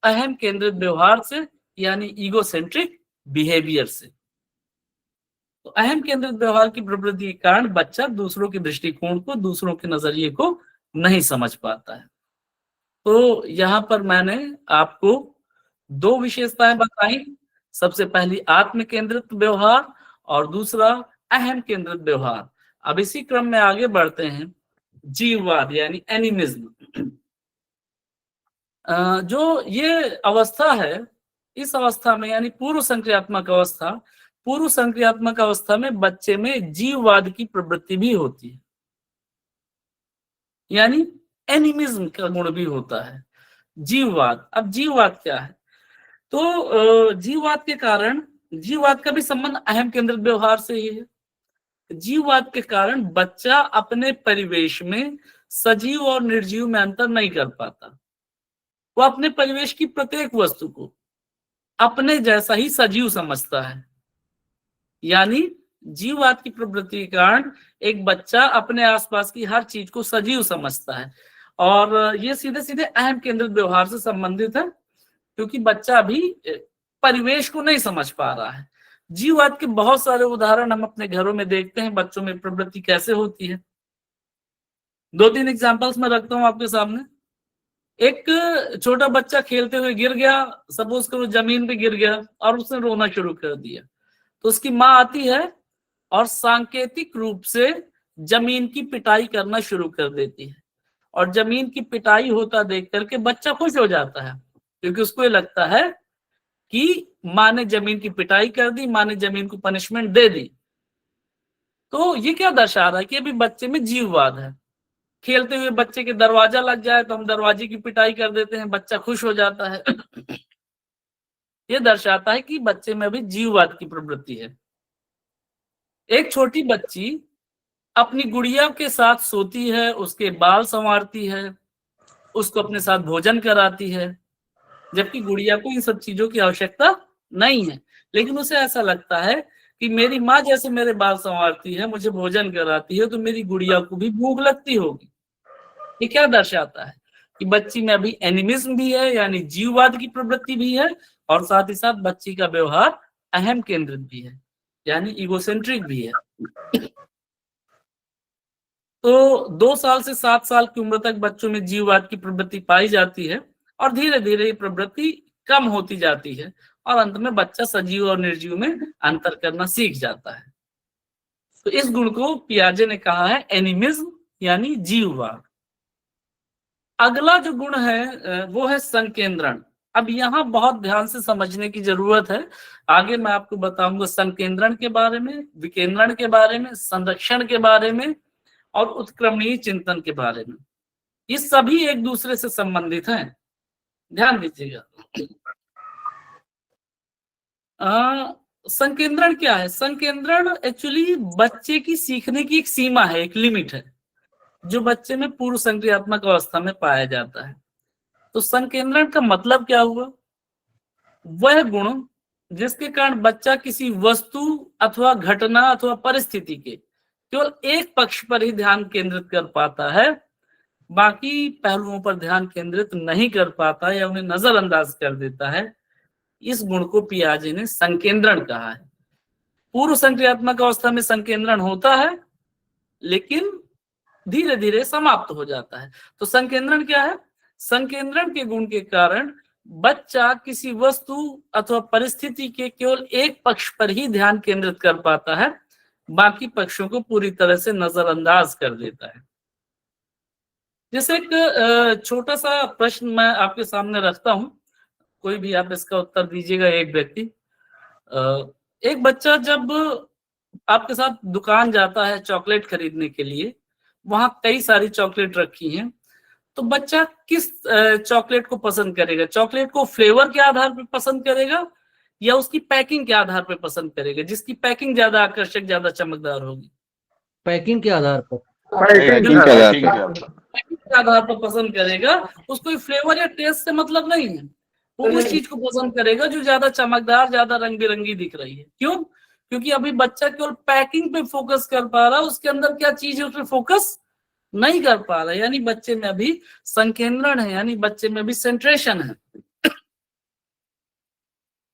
अहम केंद्रित व्यवहार से यानी ईगोसेंट्रिक बिहेवियर से। तो अहम केंद्रित व्यवहार की प्रवृत्ति के कारण बच्चा दूसरों के दृष्टिकोण को, दूसरों के नजरिए को नहीं समझ पाता है। तो यहाँ पर मैंने आपको दो विशेषताएं बताई, सबसे पहली आत्म केंद्रित व्यवहार और दूसरा अहम केंद्रित व्यवहार। अब इसी क्रम में आगे बढ़ते हैं, जीववाद यानी एनिमिज्म। जो ये अवस्था है, इस अवस्था में यानी पूर्व संक्रियात्मक अवस्था, पूर्व संक्रियात्मक अवस्था में बच्चे में जीववाद की प्रवृत्ति भी होती है, यानी एनिमिज्म का गुण भी होता है। जीववाद, अब जीववाद क्या है? तो जीववाद के कारण, जीववाद का भी संबंध अहम केंद्रित व्यवहार से ही है। जीववाद के कारण बच्चा अपने परिवेश में सजीव और निर्जीव में अंतर नहीं कर पाता। वो अपने परिवेश की प्रत्येक वस्तु को अपने जैसा ही सजीव समझता है। यानी जीववाद की प्रवृत्ति के कारण एक बच्चा अपने आसपास की हर चीज को सजीव समझता है, और ये सीधे सीधे अहम केंद्रित व्यवहार से संबंधित है, क्योंकि बच्चा अभी परिवेश को नहीं समझ पा रहा है। जीववाद के बहुत सारे उदाहरण हम अपने घरों में देखते हैं, बच्चों में प्रवृत्ति कैसे होती है। दो तीन एग्जांपल्स मैं रखता हूं आपके सामने। एक छोटा बच्चा खेलते हुए गिर गया, सपोज करो जमीन पे गिर गया और उसने रोना शुरू कर दिया, तो उसकी माँ आती है और सांकेतिक रूप से जमीन की पिटाई करना शुरू कर देती है, और जमीन की पिटाई होता देख करके बच्चा खुश हो जाता है, क्योंकि उसको ये लगता है कि माँ ने जमीन की पिटाई कर दी, माँ ने जमीन को पनिशमेंट दे दी। तो ये क्या दर्शा रहा है कि अभी बच्चे में जीववाद है। खेलते हुए बच्चे के दरवाजा लग जाए तो हम दरवाजे की पिटाई कर देते हैं, बच्चा खुश हो जाता है। ये दर्शाता है कि बच्चे में अभी जीववाद की प्रवृत्ति है। एक छोटी बच्ची अपनी गुड़िया के साथ सोती है, उसके बाल संवारती है, उसको अपने साथ भोजन कराती है, जबकि गुड़िया को इन सब चीजों की आवश्यकता नहीं है, लेकिन उसे ऐसा लगता है कि मेरी माँ जैसे मेरे बाल संवारती है, मुझे भोजन कराती है, तो मेरी गुड़िया को भी भूख लगती होगी। ये क्या दर्शाता है कि बच्ची में अभी एनिमिज्म भी है, यानी जीववाद की प्रवृत्ति भी है, और साथ ही साथ बच्ची का व्यवहार अहम केंद्रित भी है, यानी इगोसेंट्रिक भी है। तो 2 साल से 7 साल की उम्र तक बच्चों में जीववाद की प्रवृत्ति पाई जाती है, और धीरे धीरे ये प्रवृत्ति कम होती जाती है, और अंत में बच्चा सजीव और निर्जीव में अंतर करना सीख जाता है। तो इस गुण को पियाजे ने कहा है एनिमिज्म, यानी जीववाद। अगला जो गुण है वो है संकेंद्रण। अब यहाँ बहुत ध्यान से समझने की जरूरत है। आगे मैं आपको बताऊंगा संकेंद्रण के बारे में, विकेंद्रण के बारे में, संरक्षण के बारे में, और उत्क्रमणीय चिंतन के बारे में। ये सभी एक दूसरे से संबंधित हैं, ध्यान दीजिएगा। संकेंद्रण क्या है? संकेंद्रण एक्चुअली बच्चे की सीखने की एक सीमा है, एक लिमिट है, जो बच्चे में पूर्व संक्रियात्मक अवस्था में पाया जाता है। तो संकेंद्रण का मतलब क्या हुआ? वह गुण जिसके कारण बच्चा किसी वस्तु अथवा घटना अथवा परिस्थिति के केवल एक पक्ष पर ही ध्यान केंद्रित कर पाता है, बाकी पहलुओं पर ध्यान केंद्रित नहीं कर पाता या उन्हें नजरअंदाज कर देता है। इस गुण को पियाजे ने संकेंद्रण कहा है। पूर्व संक्रियात्मक अवस्था में संकेंद्रण होता है, लेकिन धीरे धीरे समाप्त हो जाता है। तो संकेंद्रण क्या है? संकेंद्रण के गुण के कारण बच्चा किसी वस्तु अथवा परिस्थिति के केवल एक पक्ष पर ही ध्यान केंद्रित कर पाता है, बाकी पक्षों को पूरी तरह से नजरअंदाज कर देता है। जैसे एक छोटा सा प्रश्न मैं आपके सामने रखता हूं, कोई भी आप इसका उत्तर दीजिएगा। एक व्यक्ति, एक बच्चा जब आपके साथ दुकान जाता है चॉकलेट खरीदने के लिए, वहां कई सारी चॉकलेट रखी हैं, तो बच्चा किस चॉकलेट को पसंद करेगा? चॉकलेट को फ्लेवर के आधार पर पसंद करेगा या उसकी पैकिंग के आधार पर पसंद करेगा, जिसकी पैकिंग ज्यादा आकर्षक, ज्यादा चमकदार होगी? पैकिंग के आधार पर, पैकिंग के आधार पर पसंद करेगा। उसको फ्लेवर या टेस्ट से मतलब नहीं है, वो उस चीज को पसंद करेगा जो ज्यादा चमकदार, ज्यादा रंग बिरंगी दिख रही है। क्यों? क्योंकि अभी बच्चा केवल पैकिंग पे फोकस कर पा रहा है, उसके अंदर क्या चीज है उस पर फोकस नहीं कर पा रहा है। यानी बच्चे में अभी संकेंद्रण है, यानी बच्चे में अभी सेंट्रेशन है।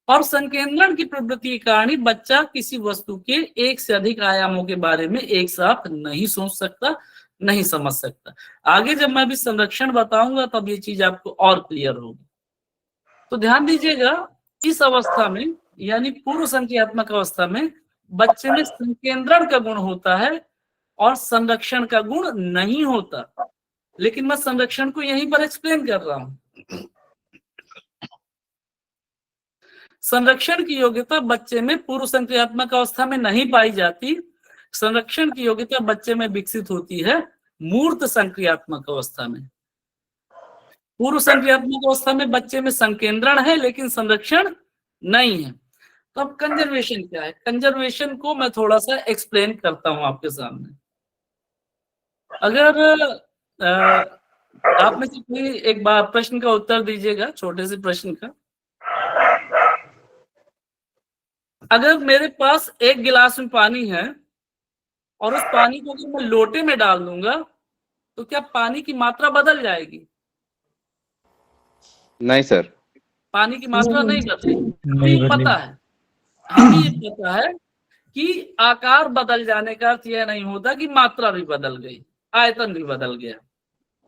और संकेंद्रण की प्रवृत्ति के कारण ही बच्चा किसी वस्तु के एक से अधिक आयामों के बारे में एक साथ नहीं सोच सकता, नहीं समझ सकता। आगे जब मैं अभी संरक्षण बताऊंगा तब ये चीज आपको और क्लियर होगी। तो ध्यान दीजिएगा, इस अवस्था में यानी पूर्व संक्रियात्मक अवस्था में बच्चे में संकेंद्रण का गुण होता है और संरक्षण का गुण नहीं होता। लेकिन मैं संरक्षण को यहीं पर एक्सप्लेन कर रहा हूं। संरक्षण की योग्यता बच्चे में पूर्व संक्रियात्मक अवस्था में नहीं पाई जाती। संरक्षण की योग्यता बच्चे में विकसित होती है मूर्त संक्रियात्मक अवस्था में। पूर्व संक्रियात्मक अवस्था में बच्चे में संकेंद्रण है लेकिन संरक्षण नहीं है। तो अब कंजर्वेशन क्या है? कंजर्वेशन को मैं थोड़ा सा एक्सप्लेन करता हूं आपके सामने। अगर आप में से कोई एक बार प्रश्न का उत्तर दीजिएगा, छोटे से प्रश्न का। अगर मेरे पास एक गिलास में पानी है और उस पानी को अगर मैं लोटे में डाल दूंगा तो क्या पानी की मात्रा बदल जाएगी? नहीं सर। पानी की मात्रा नहीं बदलेगी। नहीं हमें पता है, हमें ये पता है कि आकार बदल जाने का अर्थ यह नहीं होता कि मात्रा भी बदल गई, आयतन भी बदल गया।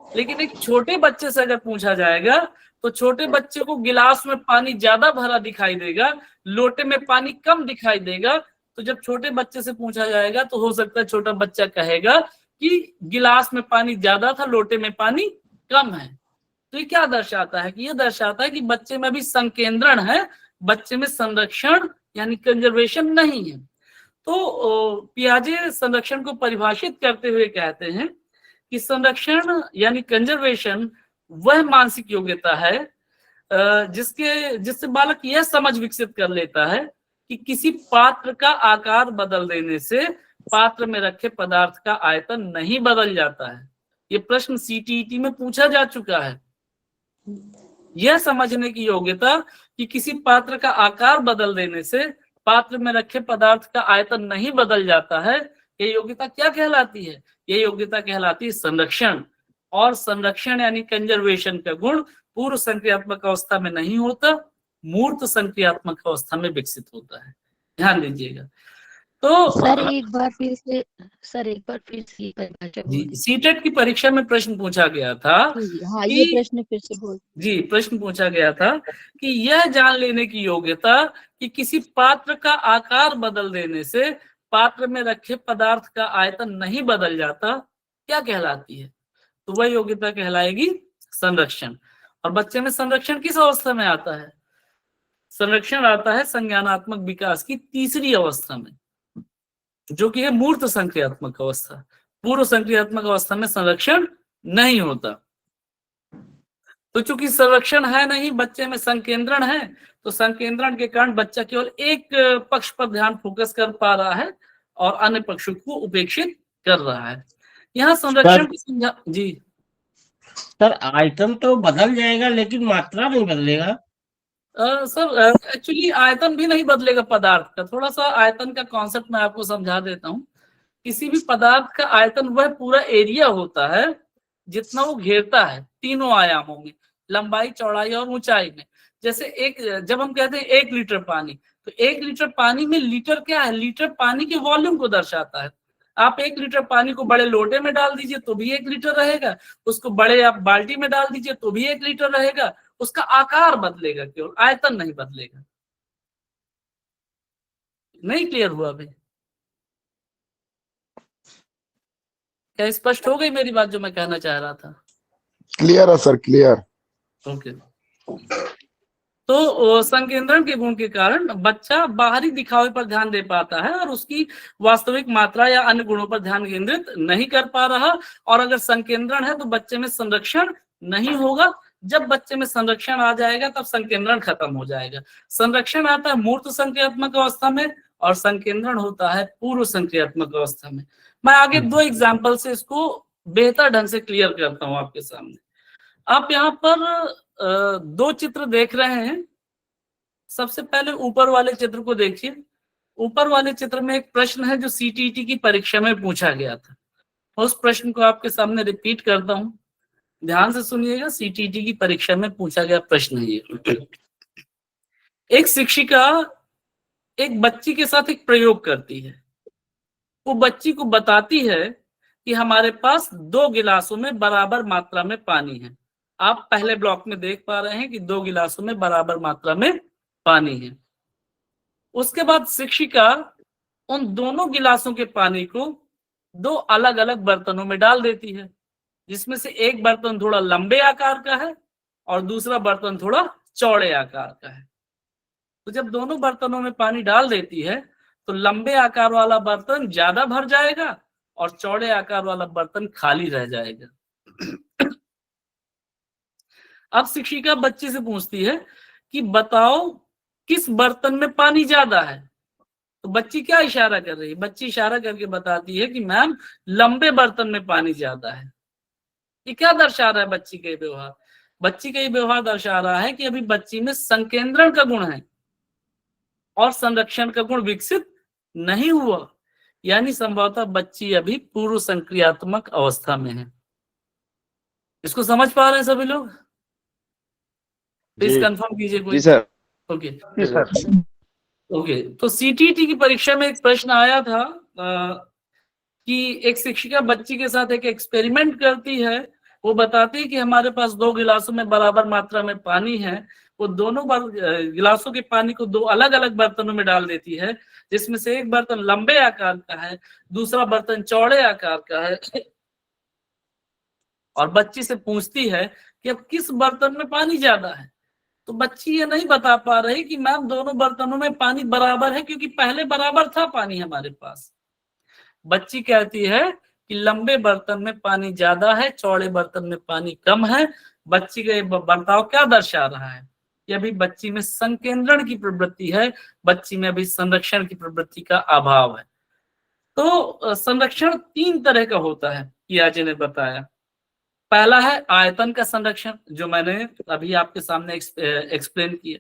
लेकिन एक छोटे बच्चे से अगर पूछा जाएगा तो छोटे बच्चे को गिलास में पानी ज्यादा भरा दिखाई देगा, लोटे में पानी कम दिखाई देगा। तो जब छोटे बच्चे से पूछा जाएगा तो हो सकता है छोटा बच्चा कहेगा कि गिलास में पानी ज्यादा था, लोटे में पानी कम है। तो ये क्या दर्शाता है? कि ये दर्शाता है कि बच्चे में भी संकेंद्रण है, बच्चे में संरक्षण यानी कंजर्वेशन नहीं है। तो पियाजे संरक्षण को परिभाषित करते हुए कहते हैं कि संरक्षण यानी कंजर्वेशन वह मानसिक योग्यता है जिससे बालक यह समझ विकसित कर लेता है कि किसी पात्र का आकार बदल देने से पात्र में रखे पदार्थ का आयतन नहीं बदल जाता है। ये प्रश्न सीटीईटी में पूछा जा चुका है। यह समझने की योग्यता कि किसी पात्र का आकार बदल देने से पात्र में रखे पदार्थ का आयतन नहीं बदल जाता है, ये योग्यता क्या कहलाती है? ये योग्यता कहलाती है संरक्षण। और संरक्षण यानी कंजर्वेशन का गुण पूर्व संक्रियात्मक अवस्था में नहीं होता, मूर्त संक्रियात्मक अवस्था में विकसित होता है। ध्यान दीजिएगा। तो सर एक बार फिर से परिभाषा बोलिए। जी, सीटेट की परीक्षा में प्रश्न पूछा गया था। हाँ, ये प्रश्न फिर से बोल। जी, प्रश्न पूछा गया था कि यह जान लेने की योग्यता कि किसी पात्र का आकार बदल देने से पात्र में रखे पदार्थ का आयतन नहीं बदल जाता, क्या कहलाती है? तो वह योग्यता कहलाएगी संरक्षण। और बच्चे में संरक्षण किस अवस्था में आता है? संरक्षण आता है संज्ञानात्मक विकास की तीसरी अवस्था में, जो कि है मूर्त संक्रियात्मक अवस्था। पूर्व संक्रियात्मक अवस्था में संरक्षण नहीं होता। तो चूंकि संरक्षण है नहीं, बच्चे में संकेंद्रण है, तो संकेंद्रण के कारण बच्चा केवल एक पक्ष पर ध्यान फोकस कर पा रहा है और अन्य पक्षों को उपेक्षित कर रहा है। यहाँ संरक्षण की समझा। जी सर, आयतन तो बदल जाएगा लेकिन मात्रा नहीं बदलेगा। सर एक्चुअली आयतन भी नहीं बदलेगा पदार्थ का। थोड़ा सा आयतन का कॉन्सेप्ट मैं आपको समझा देता हूँ। किसी भी पदार्थ का आयतन वह पूरा एरिया होता है जितना वो घेरता है तीनों आयामों में, लंबाई, चौड़ाई और ऊंचाई में। जैसे जब हम कहते हैं 1 लीटर पानी, तो 1 लीटर पानी में लीटर क्या है? लीटर पानी के वॉल्यूम को दर्शाता है। आप 1 लीटर पानी को बड़े लोटे में डाल दीजिए तो भी 1 लीटर रहेगा, उसको बड़े आप बाल्टी में डाल दीजिए तो भी 1 लीटर रहेगा। उसका आकार बदलेगा, केवल आयतन नहीं बदलेगा। नहीं क्लियर हुआ अभी? क्या स्पष्ट हो गई मेरी बात जो मैं कहना चाह रहा था? क्लियर है सर, क्लियर। ओके। तो संकेंद्रण के गुण के कारण बच्चा बाहरी दिखावे पर ध्यान दे पाता है और उसकी वास्तविक मात्रा या अन्य गुणों पर ध्यान केंद्रित नहीं कर पा रहा। और अगर संकेंद्रण है तो बच्चे में संरक्षण नहीं होगा। जब बच्चे में संरक्षण आ जाएगा तब संकेंद्रण खत्म हो जाएगा। संरक्षण आता है मूर्त संक्रियात्मक अवस्था में और संकेंद्रण होता है पूर्व संक्रियात्मक अवस्था में। मैं आगे 2 एग्जाम्पल से इसको बेहतर ढंग से क्लियर करता हूं आपके सामने। आप यहाँ पर 2 चित्र देख रहे हैं। सबसे पहले ऊपर वाले चित्र को देखिए। ऊपर वाले चित्र में एक प्रश्न है जो सीटीईटी की परीक्षा में पूछा गया था। उस प्रश्न को आपके सामने रिपीट करता हूं, ध्यान से सुनिएगा। सीटीईटी की परीक्षा में पूछा गया प्रश्न है ये। एक शिक्षिका एक बच्ची के साथ एक प्रयोग करती है। वो बच्ची को बताती है कि हमारे पास 2 गिलासों में बराबर मात्रा में पानी है। आप पहले ब्लॉक में देख पा रहे हैं कि 2 गिलासों में बराबर मात्रा में पानी है। उसके बाद शिक्षिका उन दोनों गिलासों के पानी को 2 अलग अलग बर्तनों में डाल देती है, जिसमें से एक बर्तन थोड़ा लंबे आकार का है और दूसरा बर्तन थोड़ा चौड़े आकार का है। तो जब दोनों बर्तनों में पानी डाल देती है तो लंबे आकार वाला बर्तन ज्यादा भर जाएगा और चौड़े आकार वाला बर्तन खाली रह जाएगा। अब शिक्षिका बच्चे से पूछती है कि बताओ किस बर्तन में पानी ज्यादा है। तो बच्ची क्या इशारा कर रही है? बच्ची इशारा करके बताती है कि मैम लंबे बर्तन में पानी ज्यादा है। ये क्या दर्शा रहा है बच्ची का व्यवहार? बच्ची का ये व्यवहार दर्शा रहा है कि अभी बच्ची में संकेंद्रण का गुण है और संरक्षण का गुण विकसित नहीं हुआ, यानी संभवतः बच्ची अभी पूर्व संक्रियात्मक अवस्था में है। इसको समझ पा रहे हैं सभी लोग? प्लीज जी कंफर्म कीजिए कोई। जी सर। ओके जी सर। ओके। तो सीटीटी की परीक्षा में एक प्रश्न आया था कि एक शिक्षिका बच्ची के साथ एक एक्सपेरिमेंट करती है। वो बताती है कि हमारे पास 2 गिलासों में बराबर मात्रा में पानी है। वो दोनों गिलासों के पानी को 2 अलग अलग बर्तनों में डाल देती है, जिसमें से एक बर्तन लंबे आकार का है, दूसरा बर्तन चौड़े आकार का है। और बच्ची से पूछती है कि अब किस बर्तन में पानी ज्यादा है। तो बच्ची ये नहीं बता पा रही कि मैम दोनों बर्तनों में पानी बराबर है, क्योंकि पहले बराबर था पानी हमारे पास। बच्ची कहती है कि लंबे बर्तन में पानी ज्यादा है, चौड़े बर्तन में पानी कम है। बच्ची का ये बर्ताव क्या दर्शा रहा है? ये अभी बच्ची में संकेंद्रण की प्रवृत्ति है, बच्ची में अभी संरक्षण की प्रवृत्ति का अभाव है। तो संरक्षण 3 तरह का होता है, किया जी ने बताया। पहला है आयतन का संरक्षण, जो मैंने अभी आपके सामने एक्सप्लेन किया।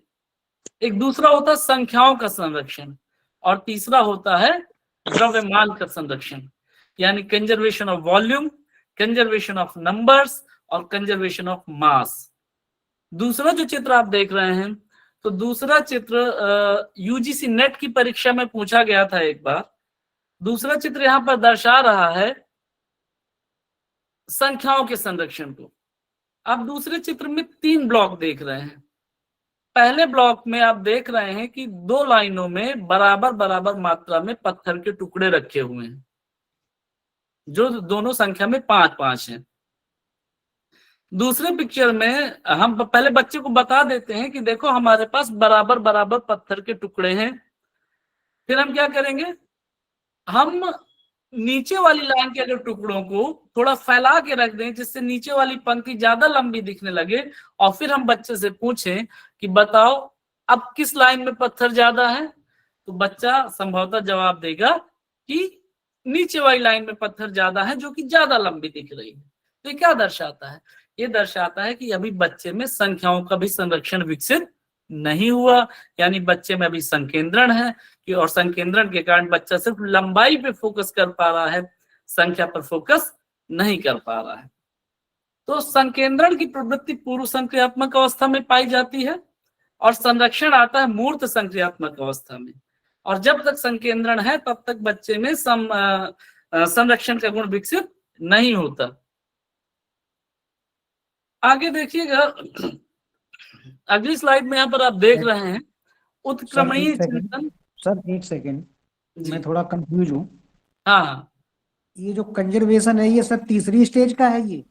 एक दूसरा होता है संख्याओं का संरक्षण, और तीसरा होता है द्रव्यमान का संरक्षण, यानी conservation of volume, conservation of numbers और कंजर्वेशन ऑफ मास। दूसरा जो चित्र आप देख रहे हैं, तो दूसरा चित्र यूजीसी नेट की परीक्षा में पूछा गया था एक बार। दूसरा चित्र यहाँ पर दर्शा रहा है संख्याओं के संरक्षण को। आप दूसरे चित्र में 3 ब्लॉक देख रहे हैं। पहले ब्लॉक में आप देख रहे हैं कि 2 लाइनों में बराबर बराबर मात्रा में पत्थर के टुकड़े रखे हुए हैं, जो दोनों संख्या में 5-5 हैं। दूसरे पिक्चर में हम पहले बच्चे को बता देते हैं कि देखो हमारे पास बराबर बराबर पत्थर के टुकड़े हैं। फिर हम क्या करेंगे, हम नीचे वाली लाइन के अगर टुकड़ों को थोड़ा फैला के रख दें, जिससे नीचे वाली पंक्ति ज्यादा लंबी दिखने लगे, और फिर हम बच्चे से पूछें कि बताओ अब किस लाइन में पत्थर ज्यादा है, तो बच्चा संभवतः जवाब देगा कि नीचे वाली लाइन में पत्थर ज्यादा है, जो कि ज्यादा लंबी दिख रही है। तो ये क्या दर्शाता है? ये दर्शाता है कि अभी बच्चे में संख्याओं का भी संरक्षण विकसित नहीं हुआ, यानी बच्चे में अभी संकेंद्रण है कि, और संकेंद्रण के कारण बच्चा सिर्फ लंबाई पे फोकस कर पा रहा है, संख्या पर फोकस नहीं कर पा रहा है। तो संकेंद्रण की प्रवृत्ति पूर्व संक्रियात्मक अवस्था में पाई जाती है और संरक्षण आता है मूर्त संक्रियात्मक अवस्था में। और जब तक संकेंद्रण है तब तक बच्चे में संरक्षण का गुण विकसित नहीं होता। आगे देखिएगा, अगली स्लाइड में यहाँ पर आप देख रहे हैं उत्क्रमणीय चिंतन। सर एक सेकेंड, जी। मैं थोड़ा कंफ्यूज हूँ। हाँ, ये जो कंजर्वेशन है ये सर तीसरी स्टेज का है ये?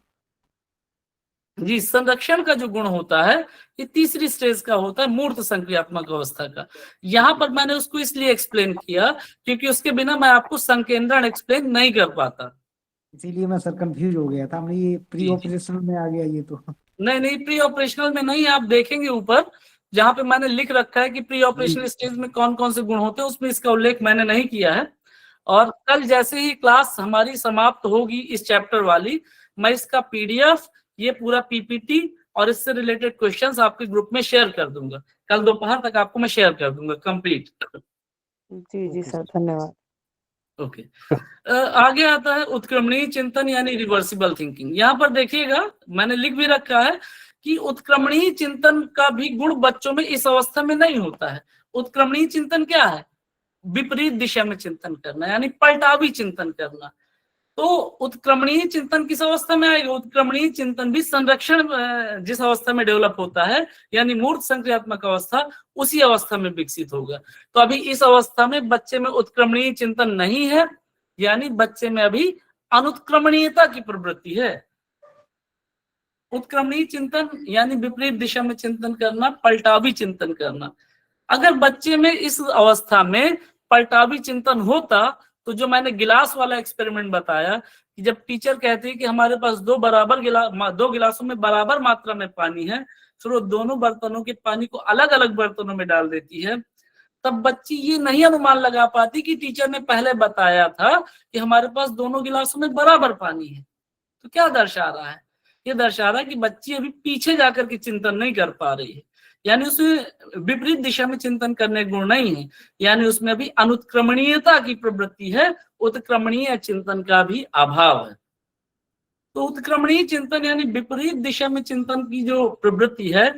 जी, संरक्षण का जो गुण होता है ये तीसरी स्टेज का होता है, मूर्त संक्रियात्मक अवस्था का। यहाँ पर मैंने उसको इसलिए एक्सप्लेन किया क्योंकि उसके बिना मैं आपको संकेंद्रण एक्सप्लेन नहीं कर पाता, इसीलिए मैं सर कंफ्यूज हो गया था। हमने ये प्री ऑपरेशनल में आ गया ये तो। नहीं, प्री ऑपरेशनल में नहीं। आप देखेंगे ऊपर जहां पे मैंने लिख रखा है कि प्री ऑपरेशनल स्टेज में कौन कौन से गुण होते हैं, उसमें इसका उल्लेख मैंने नहीं किया है। और कल जैसे ही क्लास हमारी समाप्त होगी इस चैप्टर वाली, मैं इसका पीडीएफ, ये पूरा पीपीटी और इससे रिलेटेड क्वेश्चंस आपके ग्रुप में शेयर कर दूंगा। कल दोपहर तक आपको मैं शेयर कर दूंगा कंप्लीट। जी जी सर, धन्यवाद। ओके। आगे आता है उत्क्रमणीय चिंतन यानी रिवर्सिबल थिंकिंग। यहाँ पर देखिएगा मैंने लिख भी रखा है कि उत्क्रमणीय चिंतन का भी गुण बच्चों में इस अवस्था में नहीं होता है। उत्क्रमणीय चिंतन क्या है? विपरीत दिशा में चिंतन करना, यानी पलटावी चिंतन करना। तो उत्क्रमणीय चिंतन किस अवस्था में आएगा? उत्क्रमणीय चिंतन भी संरक्षण जिस अवस्था में डेवलप होता है, यानी मूर्त संक्रियात्मक अवस्था, उसी अवस्था में विकसित होगा। तो अभी इस अवस्था में बच्चे में उत्क्रमणीय चिंतन नहीं है, यानी बच्चे में अभी अनुत्क्रमणीयता की प्रवृत्ति है। उत्क्रमणीय चिंतन यानी विपरीत दिशा में चिंतन करना, पलटावी चिंतन करना। अगर बच्चे में इस अवस्था में पलटावी चिंतन होता, तो जो मैंने गिलास वाला एक्सपेरिमेंट बताया कि जब टीचर कहती है कि हमारे पास दो गिलासों में बराबर मात्रा में पानी है, फिर वो दोनों बर्तनों के पानी को अलग अलग बर्तनों में डाल देती है, तब बच्ची ये नहीं अनुमान लगा पाती कि टीचर ने पहले बताया था कि हमारे पास दोनों गिलासों में बराबर पानी है। तो क्या दर्शा रहा है? ये दर्शा रहा है कि बच्ची अभी पीछे जाकर के चिंतन नहीं कर पा रही है, यानी उसमें विपरीत दिशा में चिंतन करने गुण नहीं है, यानी उसमें अभी अनुत्क्रमणीयता की प्रवृत्ति है, उत्क्रमणीय चिंतन का भी अभाव है। तो उत्क्रमणीय चिंतन यानी विपरीत दिशा में चिंतन की जो प्रवृत्ति है,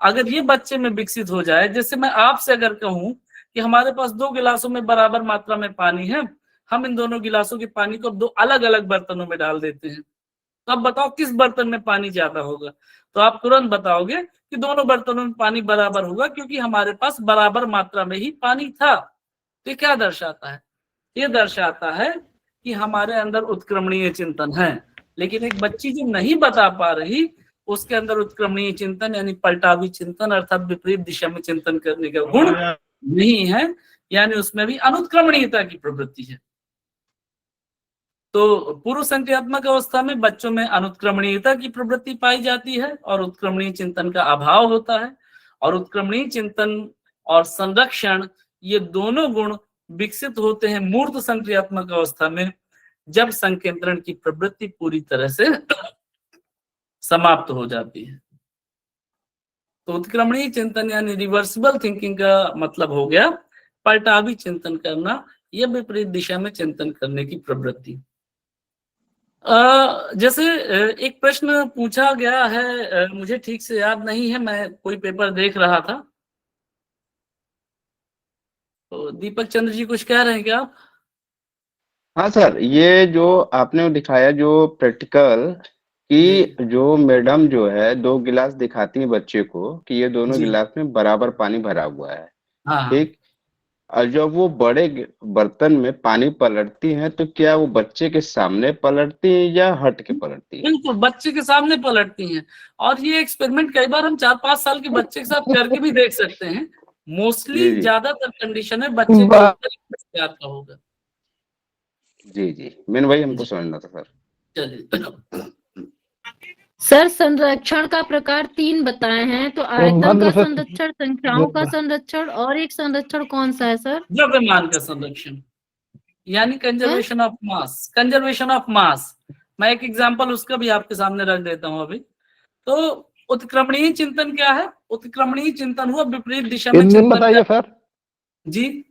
अगर ये बच्चे में विकसित हो जाए, जैसे मैं आपसे अगर कहूं कि हमारे पास दो गिलासों में बराबर मात्रा में पानी है, हम इन दोनों गिलासों के पानी को दो अलग अलग बर्तनों में डाल देते हैं, तो अब बताओ किस बर्तन में पानी ज्यादा होगा? तो आप तुरंत बताओगे कि दोनों बर्तनों में पानी बराबर होगा, क्योंकि हमारे पास बराबर मात्रा में ही पानी था। तो क्या दर्शाता है? ये दर्शाता है कि हमारे अंदर उत्क्रमणीय चिंतन है, लेकिन एक बच्ची जो नहीं बता पा रही, उसके अंदर उत्क्रमणीय चिंतन यानी पलटावी चिंतन अर्थात विपरीत दिशा में चिंतन करने का गुण नहीं है, यानी उसमें भी अनुत्क्रमणीयता की प्रवृत्ति है। तो पूर्व संक्रियात्मक अवस्था में बच्चों में अनुत्क्रमणीयता की प्रवृत्ति पाई जाती है और उत्क्रमणीय चिंतन का अभाव होता है। और उत्क्रमणीय चिंतन और संरक्षण ये दोनों गुण विकसित होते हैं मूर्त संक्रियात्मक अवस्था में, जब संकेंद्रण की प्रवृत्ति पूरी तरह से समाप्त हो जाती है। तो उत्क्रमणीय चिंतन यानी रिवर्सिबल थिंकिंग का मतलब हो गया पलटावी चिंतन करना या विपरीत दिशा में चिंतन करने की प्रवृत्ति। जैसे एक प्रश्न पूछा गया है, मुझे ठीक से याद नहीं है, मैं कोई पेपर देख रहा था। तो दीपक चंद्र जी कुछ कह रहे हैं क्या आप? हाँ सर, ये जो आपने दिखाया जो प्रैक्टिकल कि जो मैडम जो है 2 गिलास दिखाती है बच्चे को कि ये दोनों जी। गिलास में बराबर पानी भरा हुआ है, हाँ ठीक। और जब वो बड़े बर्तन में पानी पलटती हैं तो क्या वो बच्चे के सामने पलटती हैं या हट के पलटती हैं? बिल्कुल बच्चे के सामने पलटती हैं, और ये एक्सपेरिमेंट कई बार हम 4-5 साल के बच्चे के साथ करके भी देख सकते हैं। मोस्टली जी। ज्यादातर कंडीशन है बच्चे के उत्तर याद का होगा। जी जी, मैंने वही हमको समझना था सर। चलिए सर संरक्षण का प्रकार 3 बताए हैं, तो आयतन का संरक्षण, संख्याओं का संरक्षण और एक संरक्षण कौन सा है सर? द्रव्यमान का संरक्षण यानी conservation of mass. Conservation of mass, मैं एक एग्जांपल उसका भी आपके सामने रख देता हूं अभी। तो उत्क्रमणीय चिंतन क्या है? उत्क्रमणीय चिंतन हुआ विपरीत दिशा में चिंतन। बताइए सर। जी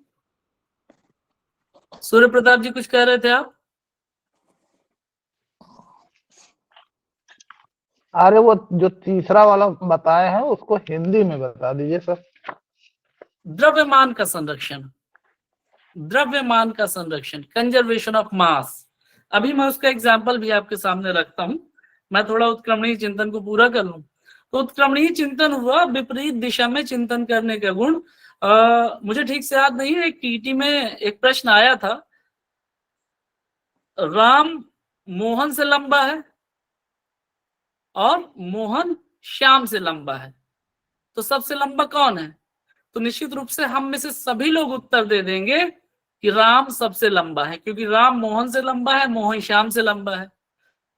सूर्य प्रताप जी कुछ कह रहे थे आप? अरे वो जो तीसरा वाला बताया है उसको हिंदी में बता दीजिए सर। द्रव्यमान का संरक्षण, द्रव्यमान का संरक्षण, कंजर्वेशन ऑफ मास। अभी मैं उसका एग्जाम्पल भी आपके सामने रखता हूं, मैं थोड़ा उत्क्रमणीय चिंतन को पूरा कर लूं। तो उत्क्रमणीय चिंतन हुआ विपरीत दिशा में चिंतन करने का गुण। मुझे ठीक से याद नहीं है, एक टीटी में एक प्रश्न आया था, राम मोहन से लंबा है और मोहन श्याम से लंबा है, तो सबसे लंबा कौन है? तो निश्चित रूप से हम में से सभी लोग उत्तर दे देंगे कि राम सबसे लंबा है, क्योंकि राम मोहन से लंबा है, मोहन श्याम से लंबा है।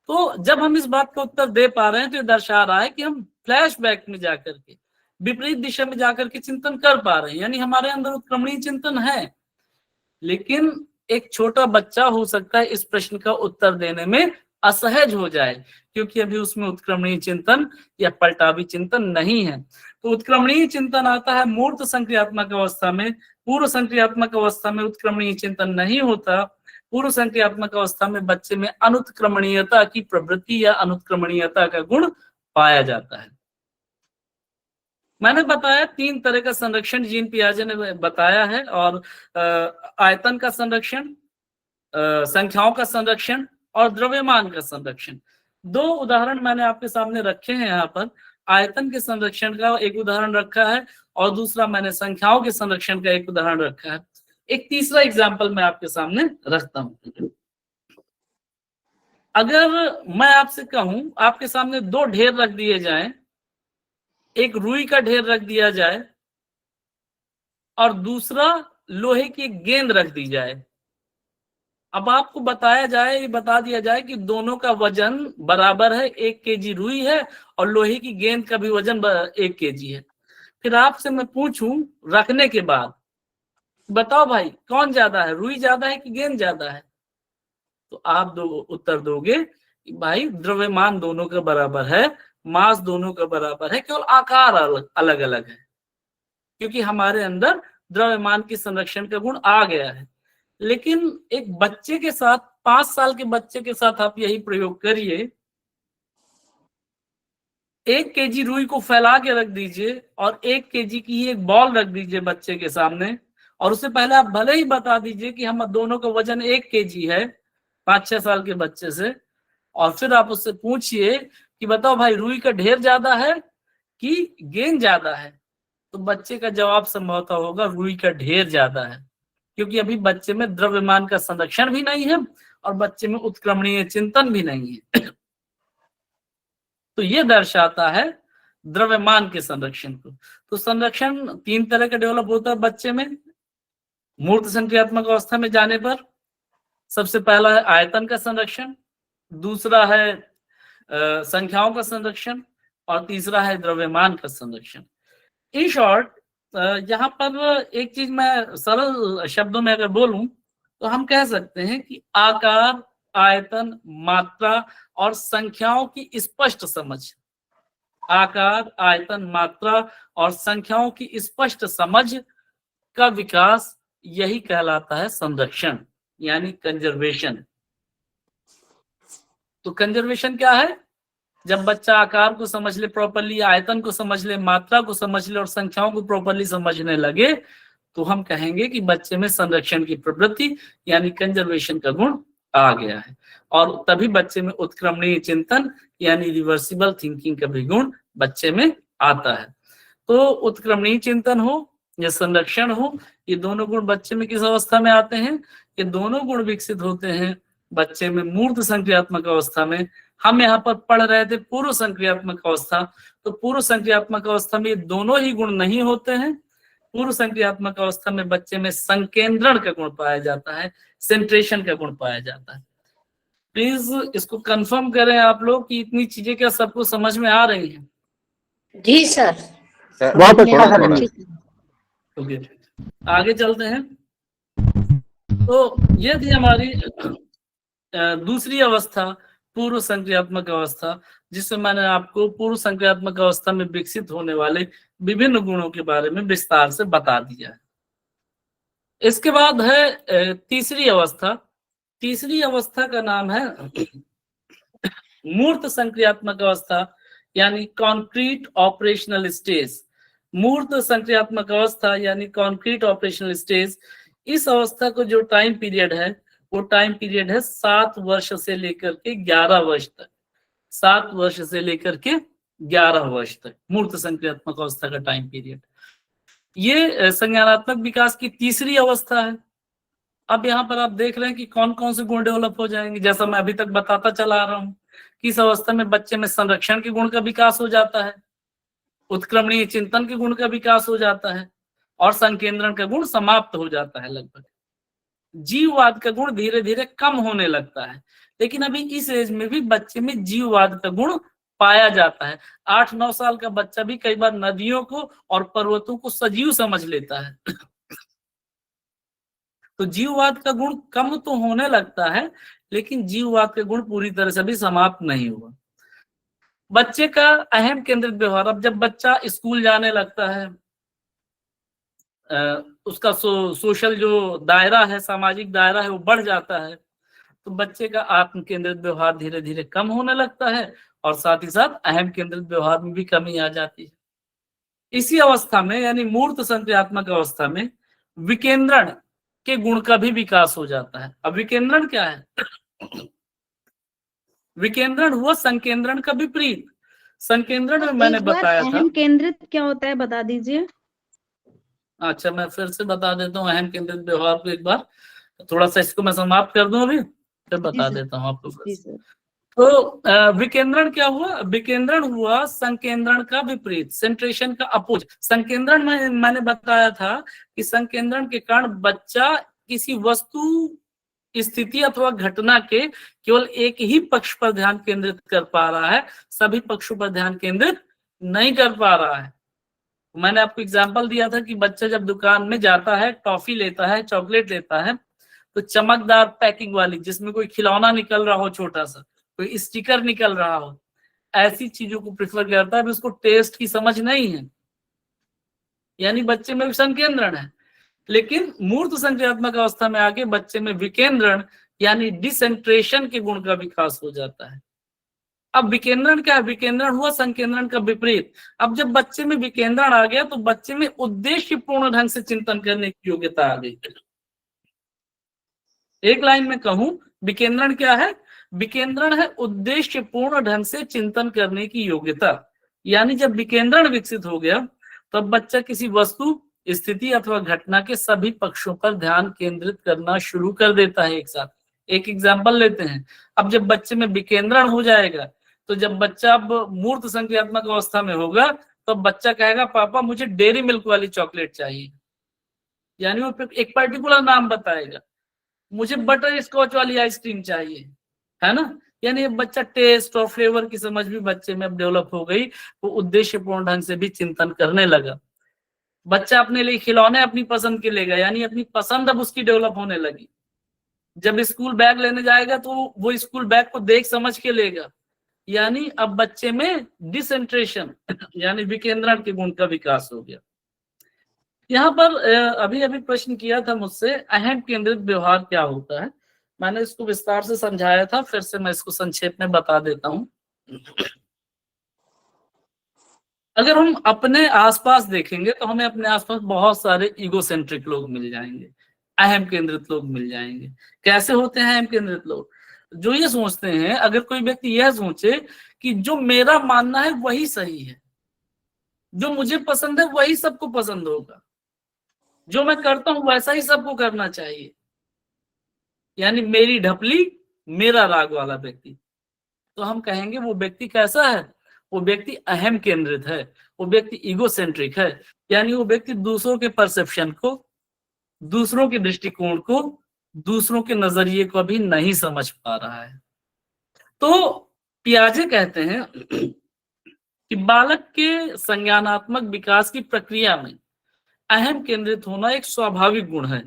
तो जब हम इस बात का उत्तर दे पा रहे हैं तो ये दर्शा रहा है कि हम फ्लैशबैक में जाकर के विपरीत दिशा में जाकर के चिंतन कर पा रहे हैं, यानी हमारे अंदर उत्क्रमणीय चिंतन है। लेकिन एक छोटा बच्चा हो सकता है इस प्रश्न का उत्तर देने में असहज हो जाए, क्योंकि अभी उसमें उत्क्रमणीय चिंतन या पलटावी चिंतन नहीं है। तो उत्क्रमणीय चिंतन आता है मूर्त संक्रियात्मक अवस्था में। पूर्व संक्रियात्मक अवस्था में उत्क्रमणीय चिंतन नहीं होता। पूर्व संक्रियात्मक अवस्था में बच्चे में अनुत्क्रमणीयता की प्रवृत्ति या अनुत्क्रमणीयता का गुण पाया जाता है। मैंने बताया 3 तरह का संरक्षण जीन पियाजे ने बताया है, और आयतन का संरक्षण, संख्याओं का संरक्षण और द्रव्यमान का संरक्षण। 2 उदाहरण मैंने आपके सामने रखे हैं यहाँ पर। आयतन के संरक्षण का एक उदाहरण रखा है और दूसरा मैंने संख्याओं के संरक्षण का एक उदाहरण रखा है। एक तीसरा एग्जाम्पल मैं आपके सामने रखता हूं। अगर मैं आपसे कहूं, आपके सामने 2 ढेर रख दिए जाएं, एक रुई का ढेर रख दिया जाए और दूसरा लोहे की एक गेंद रख दी जाए। अब आपको बताया जाए, ये बता दिया जाए कि दोनों का वजन बराबर है, 1 केजी रुई है और लोहे की गेंद का भी वजन 1 केजी है। फिर आपसे मैं पूछूं रखने के बाद, बताओ भाई कौन ज्यादा है, रुई ज्यादा है कि गेंद ज्यादा है? तो आप दो उत्तर दोगे कि भाई द्रव्यमान दोनों का बराबर है, मास दोनों का बराबर है, केवल आकार अलग अलग है, क्योंकि हमारे अंदर द्रव्यमान की संरक्षण का गुण आ गया है। लेकिन एक बच्चे के साथ, 5 साल के बच्चे के साथ आप यही प्रयोग करिए। 1 केजी रुई को फैला के रख दीजिए और 1 केजी की ही एक बॉल रख दीजिए बच्चे के सामने, और उससे पहले आप भले ही बता दीजिए कि हम दोनों का वजन 1 केजी है 5-6 साल के बच्चे से, और फिर आप उससे पूछिए कि बताओ भाई रुई का ढेर ज्यादा है कि गेंद ज्यादा है, तो बच्चे का जवाब संभवतः होगा रुई का ढेर ज्यादा है, क्योंकि अभी बच्चे में द्रव्यमान का संरक्षण भी नहीं है और बच्चे में उत्क्रमणीय चिंतन भी नहीं है। तो ये दर्शाता है द्रव्यमान के संरक्षण को। तो संरक्षण 3 तरह का डेवलप होता है बच्चे में। मूर्त संक्रियात्मक अवस्था में जाने पर सबसे पहला है आयतन का संरक्षण, दूसरा है संख्याओं का संरक्षण और तीसरा है द्रव्यमान का संरक्षण। इन शॉर्ट, यहाँ पर एक चीज मैं सरल शब्दों में अगर बोलूं तो हम कह सकते हैं कि आकार, आयतन, मात्रा और संख्याओं की स्पष्ट समझ, आकार, आयतन, मात्रा और संख्याओं की स्पष्ट समझ का विकास, यही कहलाता है संरक्षण, यानी कंजर्वेशन। तो कंजर्वेशन क्या है? जब बच्चा आकार को समझ ले प्रॉपरली, आयतन को समझ ले, मात्रा को समझ ले और संख्याओं को प्रॉपरली समझने लगे, तो हम कहेंगे कि बच्चे में संरक्षण की प्रवृत्ति यानी कंजर्वेशन का गुण आ गया है, और तभी बच्चे में उत्क्रमणीय चिंतन यानी रिवर्सिबल थिंकिंग का भी गुण बच्चे में आता है। तो उत्क्रमणीय चिंतन हो या संरक्षण हो, ये दोनों गुण बच्चे में किस अवस्था में आते हैं? ये दोनों गुण विकसित होते हैं बच्चे में मूर्त संक्रियात्मक अवस्था में। हम यहाँ पर पढ़ रहे थे पूर्व संक्रियात्मक अवस्था, तो पूर्व संक्रियात्मक अवस्था में ये दोनों ही गुण नहीं होते हैं। पूर्व संक्रियात्मक अवस्था में बच्चे में संकेंद्रण का गुण पाया जाता है, सेंट्रेशन का गुण पाया जाता है। प्लीज इसको कंफर्म करें आप लोग कि इतनी चीजें क्या सबको समझ में आ रही हैं? जी सर। बहुत अच्छा सर। ओके, आगे चलते हैं। तो ये थी हमारी दूसरी अवस्था, पूर्व संक्रियात्मक अवस्था, जिसमें मैंने आपको पूर्व संक्रियात्मक अवस्था में विकसित होने वाले विभिन्न गुणों के बारे में विस्तार से बता दिया है। इसके बाद है तीसरी अवस्था। तीसरी अवस्था का नाम है मूर्त संक्रियात्मक अवस्था यानी कॉन्क्रीट ऑपरेशनल स्टेज। मूर्त संक्रियात्मक अवस्था यानी कॉन्क्रीट ऑपरेशनल स्टेज, इस अवस्था को जो टाइम पीरियड है वो टाइम पीरियड है 7 वर्ष से लेकर के 11 वर्ष तक। 7 वर्ष से लेकर के 11 वर्ष तक मूर्त संक्रियात्मक अवस्था का टाइम पीरियड। ये संज्ञानात्मक विकास की तीसरी अवस्था है। अब यहाँ पर आप देख रहे हैं कि कौन कौन से गुण डेवलप हो जाएंगे। जैसा मैं अभी तक बताता चला आ रहा हूँ कि इस अवस्था में बच्चे में संरक्षण के गुण का विकास हो जाता है, उत्क्रमणीय चिंतन के गुण का विकास हो जाता है और संकेंद्रण का गुण समाप्त हो जाता है लगभग। जीववाद का गुण धीरे धीरे कम होने लगता है, लेकिन अभी इस एज में भी बच्चे में जीववाद का गुण पाया जाता है। 8-9 साल का बच्चा भी कई बार नदियों को और पर्वतों को सजीव समझ लेता है। तो जीववाद का गुण कम तो होने लगता है, लेकिन जीववाद का गुण पूरी तरह से भी समाप्त नहीं हुआ। बच्चे का अहम केंद्रित व्यवहार, अब जब बच्चा स्कूल जाने लगता है, उसका सोशल जो दायरा है, सामाजिक दायरा है, वो बढ़ जाता है, तो बच्चे का आत्म केंद्रित व्यवहार धीरे धीरे कम होने लगता है और साथ ही साथ अहम केंद्रित व्यवहार में भी कमी आ जाती है। इसी अवस्था में यानी मूर्त संक्रियात्मक अवस्था में विकेंद्रण के गुण का भी विकास हो जाता है। अब विकेंद्रण क्या है? विकेंद्रण हुआ संकेंद्रण का विपरीत। संकेंद्रण में मैंने एक बार बताया था। अहम केंद्रित क्या होता है बता दीजिए। अच्छा, मैं फिर से बता देता हूँ अहम केंद्रित व्यवहार को एक बार, थोड़ा सा इसको मैं समाप्त कर दूं अभी, फिर बता देता हूँ आपको फिर जी से। सर। तो विकेंद्रण क्या हुआ? विकेंद्रण हुआ संकेंद्रण का विपरीत, सेंट्रेशन का अपोज। संकेंद्रण में मैंने बताया था कि संकेंद्रण के कारण बच्चा किसी वस्तु, स्थिति अथवा घटना के केवल एक ही पक्ष पर ध्यान केंद्रित कर पा रहा है, सभी पक्षों पर ध्यान केंद्रित नहीं कर पा रहा है। मैंने आपको एग्जांपल दिया था कि बच्चा जब दुकान में जाता है, टॉफी लेता है, चॉकलेट लेता है, तो चमकदार पैकिंग वाली, जिसमें कोई खिलौना निकल रहा हो, छोटा सा कोई स्टिकर निकल रहा हो, ऐसी चीजों को प्रेफर करता है। अभी उसको टेस्ट की समझ नहीं है, यानी बच्चे में संकेंद्रण है। लेकिन मूर्त संक्रियात्मक अवस्था में आके बच्चे में विकेंद्रण यानी डिसेंट्रेशन के गुण का विकास हो जाता है। अब विकेंद्रण क्या है? विकेंद्रण हुआ संकेंद्रण का विपरीत। अब जब बच्चे में विकेंद्रण आ गया तो बच्चे में उद्देश्यपूर्ण ढंग से चिंतन करने की योग्यता आ गई। एक लाइन में कहूं, विकेंद्रण क्या है? विकेंद्रण है उद्देश्यपूर्ण ढंग से चिंतन करने की योग्यता। यानी जब विकेंद्रण विकसित हो गया तब बच्चा किसी वस्तु, स्थिति अथवा घटना के सभी पक्षों पर ध्यान केंद्रित करना शुरू कर देता है एक साथ। एक एग्जाम्पल लेते हैं। अब जब बच्चे में विकेंद्रण हो जाएगा तो जब बच्चा अब मूर्त संक्रियात्मक अवस्था में होगा तो बच्चा कहेगा पापा मुझे डेयरी मिल्क वाली चॉकलेट चाहिए, यानी वो एक पर्टिकुलर नाम बताएगा, मुझे बटर स्कॉच वाली आइसक्रीम चाहिए, है ना। यानी अब बच्चा टेस्ट और फ्लेवर की समझ भी बच्चे में अब डेवलप हो गई, वो उद्देश्यपूर्ण ढंग से भी चिंतन करने लगा। बच्चा अपने लिए खिलौने अपनी पसंद के लेगा, यानी अपनी पसंद अब उसकी डेवलप होने लगी। जब स्कूल बैग लेने जाएगा तो वो स्कूल बैग को देख समझ के लेगा, यानी अब बच्चे में डिसेंट्रेशन यानी विकेंद्रण के गुण का विकास हो गया। यहाँ पर अभी अभी प्रश्न किया था मुझसे, अहम केंद्रित व्यवहार क्या होता है। मैंने इसको विस्तार से समझाया था, फिर से मैं इसको संक्षेप में बता देता हूँ। अगर हम अपने आसपास देखेंगे तो हमें अपने आसपास बहुत सारे ईगोसेंट्रिक लोग मिल जाएंगे, अहम केंद्रित लोग मिल जाएंगे। कैसे होते हैं अहम केंद्रित लोग? जो ये सोचते हैं, अगर कोई व्यक्ति यह सोचे कि जो मेरा मानना है वही सही है, जो मुझे पसंद है वही सबको पसंद होगा, जो मैं करता हूं वैसा ही सबको करना चाहिए, यानी मेरी ढपली मेरा राग वाला व्यक्ति, तो हम कहेंगे वो व्यक्ति कैसा है? वो व्यक्ति अहम केंद्रित है, वो व्यक्ति ईगोसेंट्रिक है। यानी वो व्यक्ति दूसरों के परसेप्शन को, दूसरों के दृष्टिकोण को, दूसरों के नजरिए को भी नहीं समझ पा रहा है। तो पियाजे कहते हैं कि बालक के संज्ञानात्मक विकास की प्रक्रिया में अहम केंद्रित होना एक स्वाभाविक गुण है।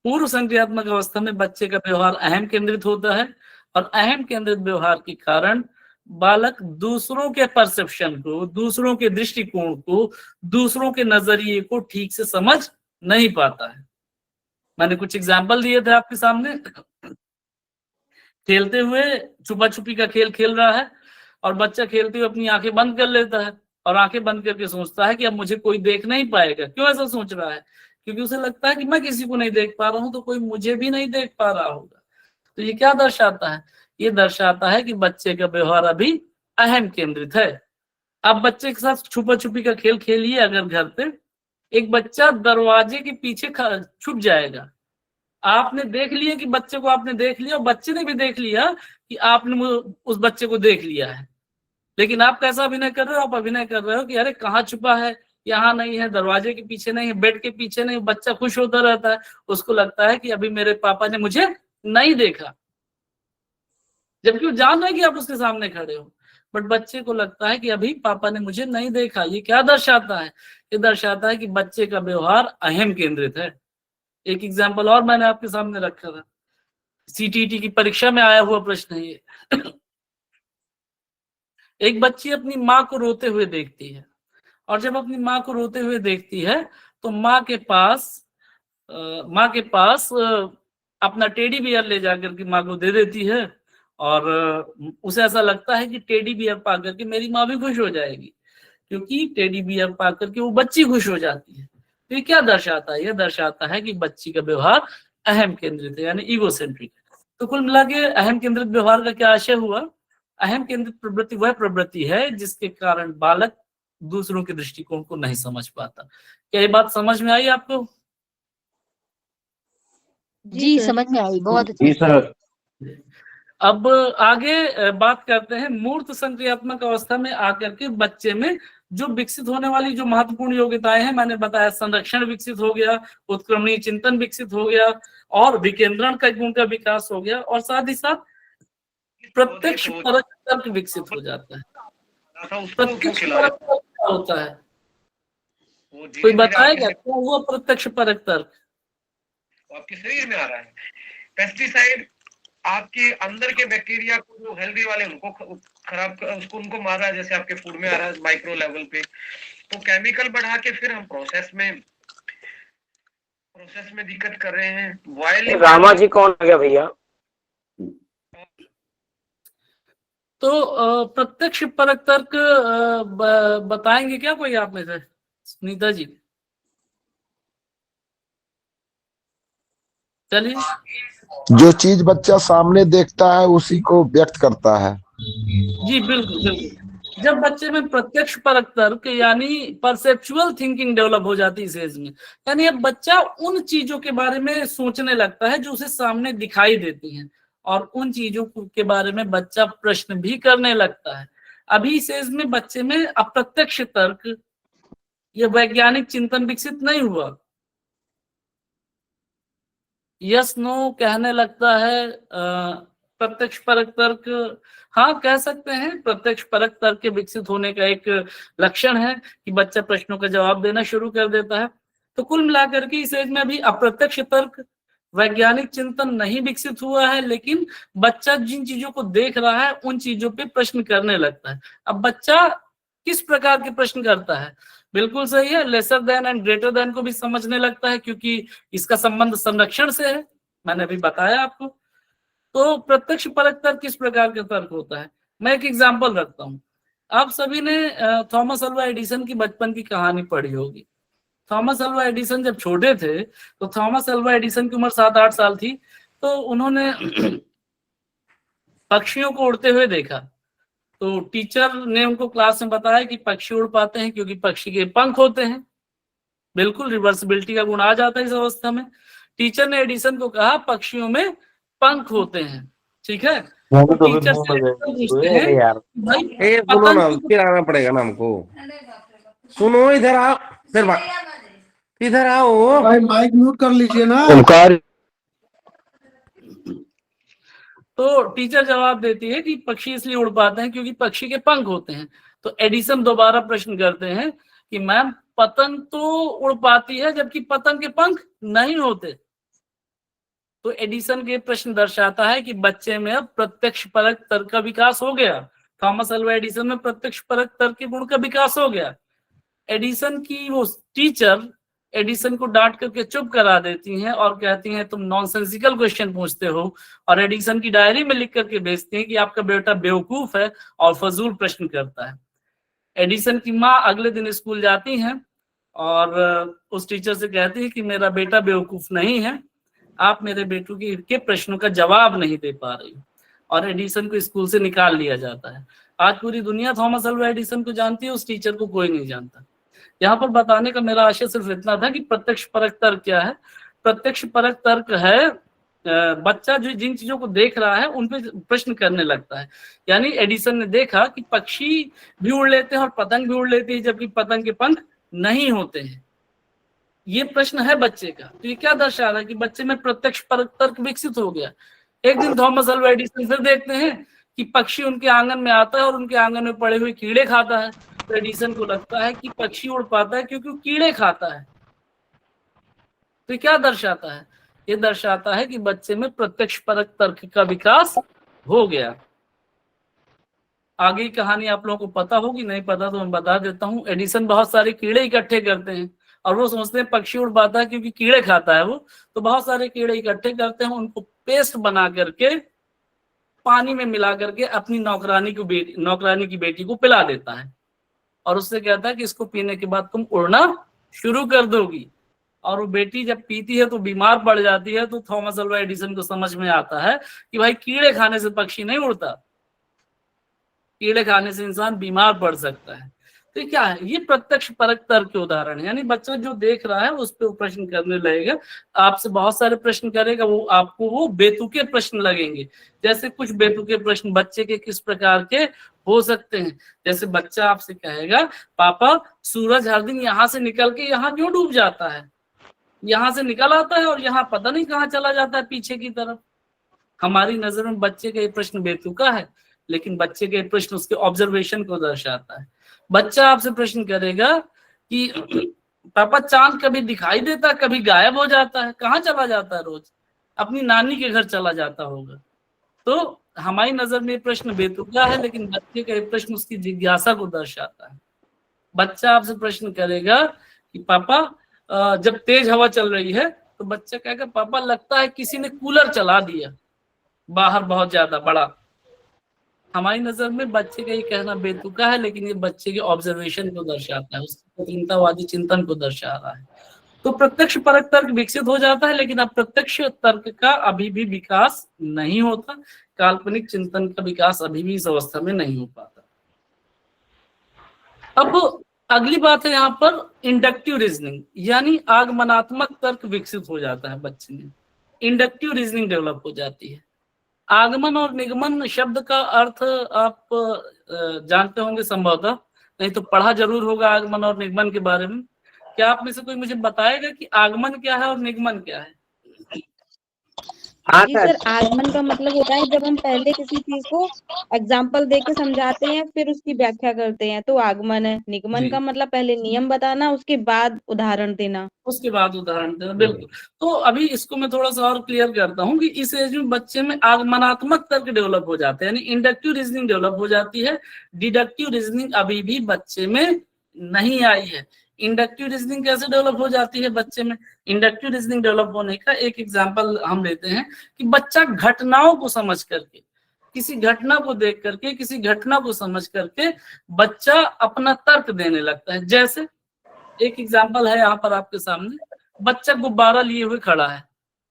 पूर्व संक्रियात्मक अवस्था में बच्चे का व्यवहार अहम केंद्रित होता है और अहम केंद्रित व्यवहार के कारण बालक दूसरों के परसेप्शन को, दूसरों के दृष्टिकोण को, दूसरों के नजरिए को ठीक से समझ नहीं पाता है। मैंने कुछ एग्जाम्पल दिए थे आपके सामने। खेलते हुए छुपा छुपी का खेल खेल रहा है और बच्चा खेलते हुए अपनी आंखें बंद कर लेता है और आंखें बंद करके सोचता है कि अब मुझे कोई देख नहीं पाएगा। क्यों ऐसा सोच रहा है? क्योंकि उसे लगता है कि मैं किसी को नहीं देख पा रहा हूं तो कोई मुझे भी नहीं देख पा रहा होगा। तो ये क्या दर्शाता है? ये दर्शाता है कि बच्चे का व्यवहार अभी अहम केंद्रित है। आप बच्चे के साथ छुपा छुपी का खेल खेलिए, अगर घर पे एक बच्चा दरवाजे के पीछे छुप जाएगा, आपने देख लिया कि बच्चे को आपने देख लिया और बच्चे ने भी देख लिया कि आपने उस बच्चे को देख लिया है, लेकिन आप कैसा अभिनय कर रहे हो? आप अभिनय कर रहे हो कि अरे कहाँ छुपा है, यहाँ नहीं है, दरवाजे के पीछे नहीं है, बेड के पीछे नहीं। बच्चा खुश होता रहता है, उसको लगता है कि अभी मेरे पापा ने मुझे नहीं देखा, जबकि वो जान रहे कि आप उसके सामने खड़े हो, बट बच्चे को लगता है कि अभी पापा ने मुझे नहीं देखा। ये क्या दर्शाता है? ये दर्शाता है कि बच्चे का व्यवहार अहम केंद्रित है। एक एग्जाम्पल और मैंने आपके सामने रखा था, सीटीटी की परीक्षा में आया हुआ प्रश्न है ये। एक बच्ची अपनी माँ को रोते हुए देखती है और जब अपनी माँ को रोते हुए देखती है तो माँ के पास अपना टेडी बियर ले जाकर के माँ को दे देती है और उसे ऐसा लगता है कि टेडी बियर पा करके मेरी माँ भी खुश हो जाएगी। क्योंकि टेडी बियर पा करके वो बच्ची खुश हो जाती है। तो ये क्या दर्शाता है? यह दर्शाता है कि बच्ची का व्यवहार अहम केंद्रित है, यानी ईगोसेंट्रिक है। तो कुल मिला के अहम केंद्रित व्यवहार का क्या आशय हुआ? अहम केंद्रित प्रवृत्ति वह प्रवृत्ति है जिसके कारण बालक दूसरों के दृष्टिकोण को नहीं समझ पाता। क्या ये बात समझ में आई आपको? जी समझ में आई, बहुत जी अच्छा। सर। अब आगे बात करते हैं मूर्त संक्रियात्मक अवस्था में आकर के बच्चे में जो विकसित होने वाली जो महत्वपूर्ण योग्यताएं हैं। मैंने बताया संरक्षण विकसित हो गया, उत्क्रमणीय चिंतन विकसित हो गया, और विकेंद्रण का गुण का विकास हो गया, और साथ ही साथ प्रत्यक्ष परक तर्क विकसित हो जाता है। प्रत्यक्ष परक तर्क क्या होता है? कोई बताएगा क्या हुआ प्रत्यक्ष परक तर्क? आपके शरीर में आ रहा है पेस्टिसाइड, आपके अंदर के बैक्टीरिया को, जो हेल्दी वाले उनको खराब उसको उनको मार रहा है, जैसे आपके फूड में आ रहा है माइक्रो लेवल पे। तो केमिकल बढ़ा के फिर हम प्रोसेस में दिक्कत कर रहे हैं। वायरल रामा जी कौन आ गया भैया? तो प्रत्यक्ष परक तर्क बताएंगे क्या कोई आप में से? सुनीता जी चलिए। जो चीज बच्चा सामने देखता है उसी को व्यक्त करता है। जी बिल्कुल बिल्कुल। जब बच्चे में प्रत्यक्ष परक तर्क यानी परसेप्चुअल थिंकिंग डेवलप हो जाती है इस एज में, यानी अब बच्चा उन चीजों के बारे में सोचने लगता है जो उसे सामने दिखाई देती हैं, और उन चीजों के बारे में बच्चा प्रश्न भी करने लगता है। अभी इस एज में बच्चे में अप्रत्यक्ष तर्क या वैज्ञानिक चिंतन विकसित नहीं हुआ। यस नो कहने लगता है। प्रत्यक्ष परक तर्क, हाँ कह सकते हैं, प्रत्यक्ष परक तर्क के विकसित होने का एक लक्षण है कि बच्चा प्रश्नों का जवाब देना शुरू कर देता है। तो कुल मिलाकर के इस एज में अभी अप्रत्यक्ष तर्क, वैज्ञानिक चिंतन नहीं विकसित हुआ है, लेकिन बच्चा जिन चीजों को देख रहा है उन चीजों पे प्रश्न करने लगता है। अब बच्चा किस प्रकार के प्रश्न करता है? बिल्कुल सही है, lesser than and greater than को भी समझने लगता है, क्योंकि इसका संबंध संरक्षण से है, मैंने अभी बताया आपको। तो प्रत्यक्ष परक तर्क किस प्रकार का तर्क होता है? मैं एक एग्जांपल रखता हूँ। आप सभी ने थॉमस अल्वा एडिसन की बचपन की कहानी पढ़ी होगी। थॉमस अल्वा एडिसन जब छोटे थे तो थॉमस अल्वा एडिसन की उम्र 7-8 साल थी, तो उन्होंने पक्षियों को उड़ते हुए देखा। तो टीचर ने उनको क्लास में बताया कि पक्षी उड़ पाते हैं क्योंकि पक्षी के पंख होते हैं। बिल्कुल रिवर्सिबिलिटी का गुण आ जाता है इस अवस्था में। टीचर ने एडिसन को कहा पक्षियों में पंख होते हैं, ठीक है। तो टीचर से पूछते हैं भाई सुनो ना, फिर आना पड़ेगा ना हमको। सुनो इधर आओ, फिर इधर आओ भाई, माइक म्यूट कर लीजिए ना। ओमकार। तो टीचर जवाब देती है कि पक्षी इसलिए उड़ पाते हैं क्योंकि पक्षी के पंख होते हैं। तो एडिसन दोबारा प्रश्न करते हैं कि मैम पतंग तो उड़ पाती है जबकि पतंग के पंख नहीं होते। तो एडिसन के प्रश्न दर्शाता है कि बच्चे में अब प्रत्यक्ष परक तर्क का विकास हो गया। थॉमस अल्वा एडिसन में प्रत्यक्ष परक तर्क के गुण का विकास हो गया। एडिसन की वो टीचर एडिसन को डांट करके चुप करा देती हैं और कहती हैं तुम नॉनसेंसिकल क्वेश्चन पूछते हो, और एडिसन की डायरी में लिख करके भेजती हैं कि आपका बेटा बेवकूफ है और फजूल प्रश्न करता है। एडिसन की माँ अगले दिन स्कूल जाती हैं और उस टीचर से कहती है कि मेरा बेटा बेवकूफ नहीं है, आप मेरे बेटू के प्रश्नों का जवाब नहीं दे पा रही, और एडिसन को स्कूल से निकाल लिया जाता है। आज पूरी दुनिया थॉमस अल्वा एडिसन को जानती है, उस टीचर को कोई नहीं जानता। यहाँ पर बताने का मेरा आशय सिर्फ इतना था कि प्रत्यक्ष परक तर्क क्या है। प्रत्यक्ष परक तर्क है बच्चा जो जिन चीजों को देख रहा है उन पे प्रश्न करने लगता है। यानी एडिसन ने देखा कि पक्षी भी उड़ लेते हैं और पतंग भी उड़ लेती है जबकि पतंग के पंख नहीं होते हैं। ये प्रश्न है बच्चे का। तो ये क्या दर्शा रहा है कि बच्चे में प्रत्यक्ष परक तर्क विकसित हो गया। एक दिन थॉमस अल्वा एडिसन फिर देखते हैं कि पक्षी उनके आंगन में आता है और उनके आंगन में पड़े हुए कीड़े खाता है। तो एडिसन को लगता है कि पक्षी उड़ पाता है क्योंकि वो कीड़े खाता है। तो ये क्या दर्शाता है? ये दर्शाता है कि बच्चे में प्रत्यक्ष परक तर्क का विकास हो गया। आगे की कहानी आप लोगों को पता होगी, नहीं पता तो मैं बता देता हूँ। एडिसन बहुत सारे कीड़े इकट्ठे करते हैं और वो सोचते हैं पक्षी उड़ पाता है क्योंकि कीड़े खाता है वो। तो बहुत सारे कीड़े इकट्ठे करते हैं, उनको पेस्ट बना करके पानी में मिला करके अपनी नौकरानी की बेटी को पिला देता है। और उससे कहता है कि इसको पीने के बाद तुम उड़ना शुरू कर दोगी। और वो बेटी जब पीती है तो बीमार पड़ जाती है। तो थॉमस अल्वा एडिसन को समझ में आता है कि भाई कीड़े खाने से पक्षी नहीं उड़ता, कीड़े खाने से इंसान बीमार पड़ सकता है। तो ये क्या है, ये प्रत्यक्ष परक तर्क के उदाहरण है। यानी बच्चा जो देख रहा है उस पर प्रश्न करने लगेगा, आपसे बहुत सारे प्रश्न करेगा, वो आपको वो बेतुके प्रश्न लगेंगे। जैसे कुछ बेतुके प्रश्न बच्चे के किस प्रकार के हो सकते हैं, जैसे बच्चा आपसे कहेगा पापा सूरज हर दिन यहाँ से निकल के यहाँ क्यों डूब जाता है, यहाँ से निकल आता है और यहाँ पता नहीं कहाँ चला जाता है पीछे की तरफ। हमारी नजर में बच्चे का ये प्रश्न बेतुका है, लेकिन बच्चे का ये प्रश्न उसके ऑब्जर्वेशन को दर्शाता है। बच्चा आपसे प्रश्न करेगा कि पापा चांद कभी दिखाई देता, कभी गायब हो जाता है, कहाँ चला जाता है, रोज अपनी नानी के घर चला जाता होगा। तो हमारी नजर में ये प्रश्न बेतुका है, लेकिन बच्चे का ये प्रश्न उसकी जिज्ञासा को दर्शाता है। बच्चा आपसे प्रश्न करेगा कि पापा जब तेज हवा चल रही है, तो बच्चा कहेगा पापा लगता है किसी ने कूलर चला दिया, बाहर बहुत ज्यादा बड़ा। हमारी नजर में बच्चे का ये कहना बेतुका है, लेकिन ये बच्चे के ऑब्जर्वेशन को दर्शाता है, उसके चिंतावादी चिंतन को दर्शा रहा है। तो प्रत्यक्ष परक तर्क विकसित हो जाता है, लेकिन अप्रत्यक्ष तर्क का अभी भी विकास नहीं होता, काल्पनिक चिंतन का विकास अभी भी इस अवस्था में नहीं हो पाता। अब अगली बात है यहाँ पर इंडक्टिव रीजनिंग, यानी आगमनात्मक तर्क विकसित हो जाता है बच्चे में, इंडक्टिव रीजनिंग डेवलप हो जाती है। आगमन और निगमन शब्द का अर्थ आप जानते होंगे संभवतः, नहीं तो पढ़ा जरूर होगा आगमन और निगमन के बारे में। क्या आप में से कोई मुझे बताएगा कि आगमन क्या है और निगमन क्या है? जी सर, आगमन का मतलब होता है जब हम पहले किसी चीज को एग्जाम्पल देके समझाते हैं फिर उसकी व्याख्या करते हैं, तो आगमन है। निगमन का मतलब पहले नियम बताना, उसके बाद उदाहरण देना। उसके बाद उदाहरण देना, बिल्कुल। तो अभी इसको मैं थोड़ा सा और क्लियर करता हूँ कि इस एज में बच्चे में आगमनात्मक तर्क डेवलप हो जाते हैं, यानी इंडक्टिव रीजनिंग डेवलप हो जाती है। डिडक्टिव रीजनिंग अभी भी बच्चे में नहीं आई है। इंडक्टिव रीजनिंग कैसे डेवलप हो जाती है बच्चे में? इंडक्टिव रीजनिंग डेवलप होने का एक एग्जांपल हम लेते हैं कि बच्चा घटनाओं को समझ करके, किसी घटना को देख करके, किसी घटना को समझ करके बच्चा अपना तर्क देने लगता है। जैसे एक एग्जांपल है यहाँ पर आपके सामने, बच्चा गुब्बारा लिए हुए खड़ा है।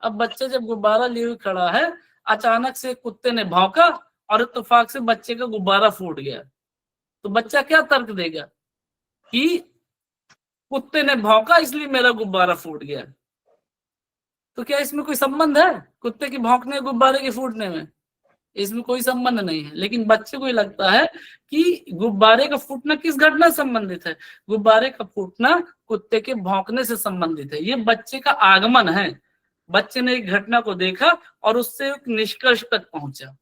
अब बच्चा जब गुब्बारा लिए हुए खड़ा है, अचानक से कुत्ते ने भौंका और इत्तेफाक से बच्चे का गुब्बारा फूट गया। तो बच्चा क्या तर्क देगा कि कुत्ते ने भौंका इसलिए मेरा गुब्बारा फूट गया। तो क्या इसमें कोई संबंध है कुत्ते के भौंकने गुब्बारे के फूटने में? इसमें कोई संबंध नहीं है। लेकिन बच्चे को लगता है कि गुब्बारे का फूटना किस घटना से संबंधित है? गुब्बारे का फूटना कुत्ते के भौंकने से संबंधित है। ये बच्चे का आगमन है। बच्चे ने एक घटना को देखा और उससे एक निष्कर्ष तक पहुंचा।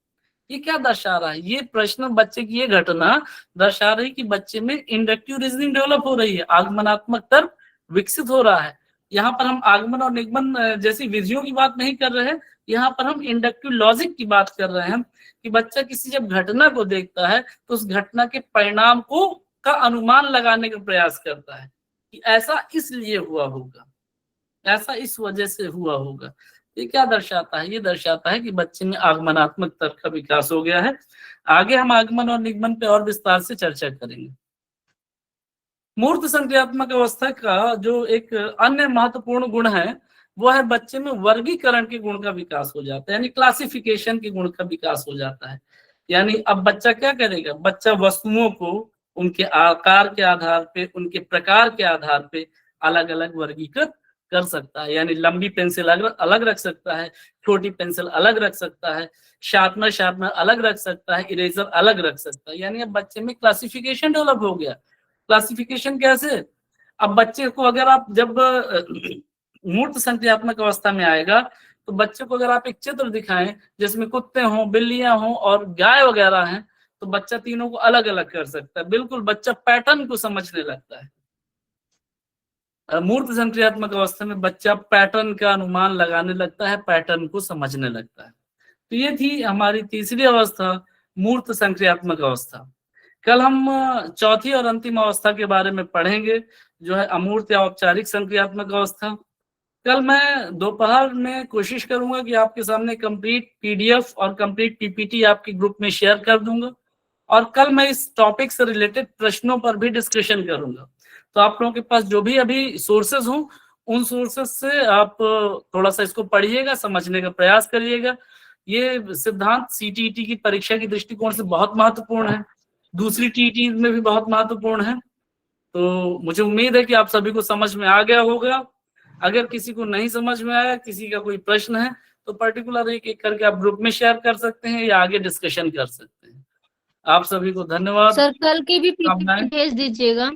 ये क्या दर्शा रहा है? ये प्रश्न, बच्चे की ये घटना दर्शा रही कि बच्चे में इंडक्टिव रीजनिंग डेवलप हो रही है, आगमनात्मक तर्क विकसित हो रहा है। यहाँ पर हम आगमन और निगमन जैसी विधियों की बात नहीं कर रहे हैं, यहाँ पर हम इंडक्टिव लॉजिक की बात कर रहे हैं कि बच्चा किसी जब घटना को देखता है तो उस घटना के परिणाम को का अनुमान लगाने का प्रयास करता है कि ऐसा इसलिए हुआ होगा, ऐसा इस वजह से हुआ होगा। ये क्या दर्शाता है? ये दर्शाता है कि बच्चे में आगमनात्मक तर्क का विकास हो गया है। आगे हम आगमन और निगमन पे और विस्तार से चर्चा करेंगे। मूर्त संक्रियात्मक अवस्था का जो एक अन्य महत्वपूर्ण गुण है वो है बच्चे में वर्गीकरण के गुण का विकास हो जाता है, यानी क्लासिफिकेशन के गुण का विकास हो जाता है। यानी अब बच्चा क्या करेगा? बच्चा वस्तुओं को उनके आकार के आधार पे, उनके प्रकार के आधार पे अलग अलग वर्गीकृत कर सकता है। यानी लंबी पेंसिल अलग रख सकता है, छोटी पेंसिल अलग रख सकता है, शार्पनर अलग रख सकता है, इरेजर अलग रख सकता है। यानी अब बच्चे में क्लासिफिकेशन डेवलप हो गया। क्लासिफिकेशन कैसे? अब बच्चे को अगर आप जब मूर्त संक्रियात्मक अवस्था में आएगा तो बच्चे को अगर आप एक चित्र दिखाएं जिसमें कुत्ते हों, बिल्लियां हों और गाय वगैरह हैं, तो बच्चा तीनों को अलग अलग कर सकता है। बिल्कुल बच्चा पैटर्न को समझने लगता है। मूर्त संक्रियात्मक अवस्था में बच्चा पैटर्न का अनुमान लगाने लगता है, पैटर्न को समझने लगता है। तो ये थी हमारी तीसरी अवस्था, मूर्त संक्रियात्मक अवस्था। कल हम चौथी और अंतिम अवस्था के बारे में पढ़ेंगे, जो है अमूर्त या औपचारिक संक्रियात्मक अवस्था। कल मैं दोपहर में कोशिश करूंगा कि आपके सामने कंप्लीट पीडीएफ और कंप्लीट पीपीटी आपके ग्रुप में शेयर कर दूंगा। और कल मैं इस टॉपिक से रिलेटेड प्रश्नों पर भी डिस्कशन करूंगा। तो आप लोगों के पास जो भी अभी सोर्सेज हो, उन सोर्सेज से आप थोड़ा सा इसको पढ़िएगा, समझने का प्रयास करिएगा। ये सिद्धांत सीटीईटी की परीक्षा की दृष्टिकोण से बहुत महत्वपूर्ण है, दूसरी टीईटी में भी बहुत महत्वपूर्ण है। तो मुझे उम्मीद है कि आप सभी को समझ में आ गया होगा। अगर किसी को नहीं समझ में आया, किसी का कोई प्रश्न है, तो पर्टिकुलर एक एक करके आप ग्रुप में शेयर कर सकते हैं या आगे डिस्कशन कर सकते हैं। आप सभी को धन्यवाद। सर कल की भी पीपीटी शुभकामनाएं। भेज दीजिएगा।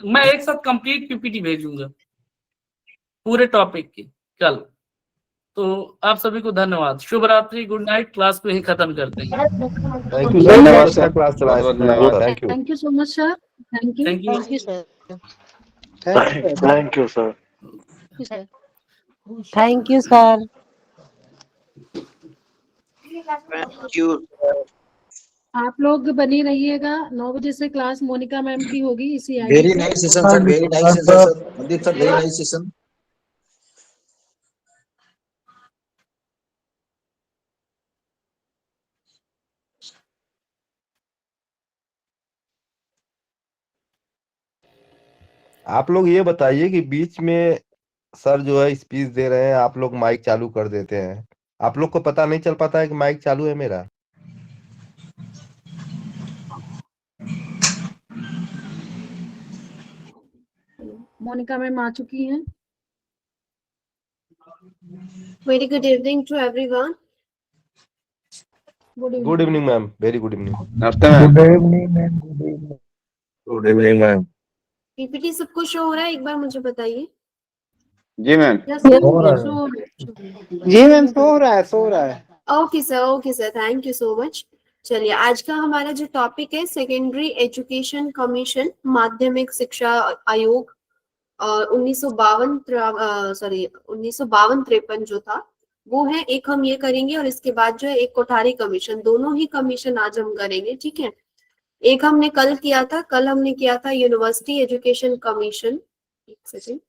मैं एक साथ कंप्लीट पीपीटी भेजूंगा पूरे टॉपिक की कल। तो आप सभी को धन्यवाद, शुभ रात्रि, गुड नाइट। क्लास को यही खत्म करते हैं। थैंक यू धन्यवाद सर, सर, क्लास चलाया बहुत बहुत धन्यवाद। Thank you. Thank you so much sir. Thank you. Thank you. Thank you sir. Thank you sir. Thank you sir. आप लोग बने रहिएगा, 9 बजे से क्लास मोनिका मैम की होगी इसी आईडी वेरी पे। Nice session sir, very nice session sir, Mandeep sir, very nice session. आप लोग ये बताइए कि बीच में सर जो है स्पीच दे रहे हैं, आप लोग माइक चालू कर देते हैं, आप लोग को पता नहीं चल पाता है कि माइक चालू है मेरा? मोनिका मैम आ चुकी हैं। Very good evening to everyone. Good evening ma'am, very good evening. नमस्ते ma'am. Good evening ma'am. Good evening ma'am. PPT सबको शो हो रहा है, एक बार मुझे बताइए। जी मैम। जी मैम, सो रहा है। Okay sir, thank you so much. चलिए, आज का हमारा जो टॉपिक है सेकेंडरी एजुकेशन कमीशन, माध्यमिक शिक्षा आयोग 1952-53 जो था वो है एक, हम ये करेंगे। और इसके बाद जो है एक कोठारी कमीशन, दोनों ही कमीशन आज हम करेंगे, ठीक है। एक हमने कल किया था, यूनिवर्सिटी एजुकेशन कमीशन। एक सेकेंड,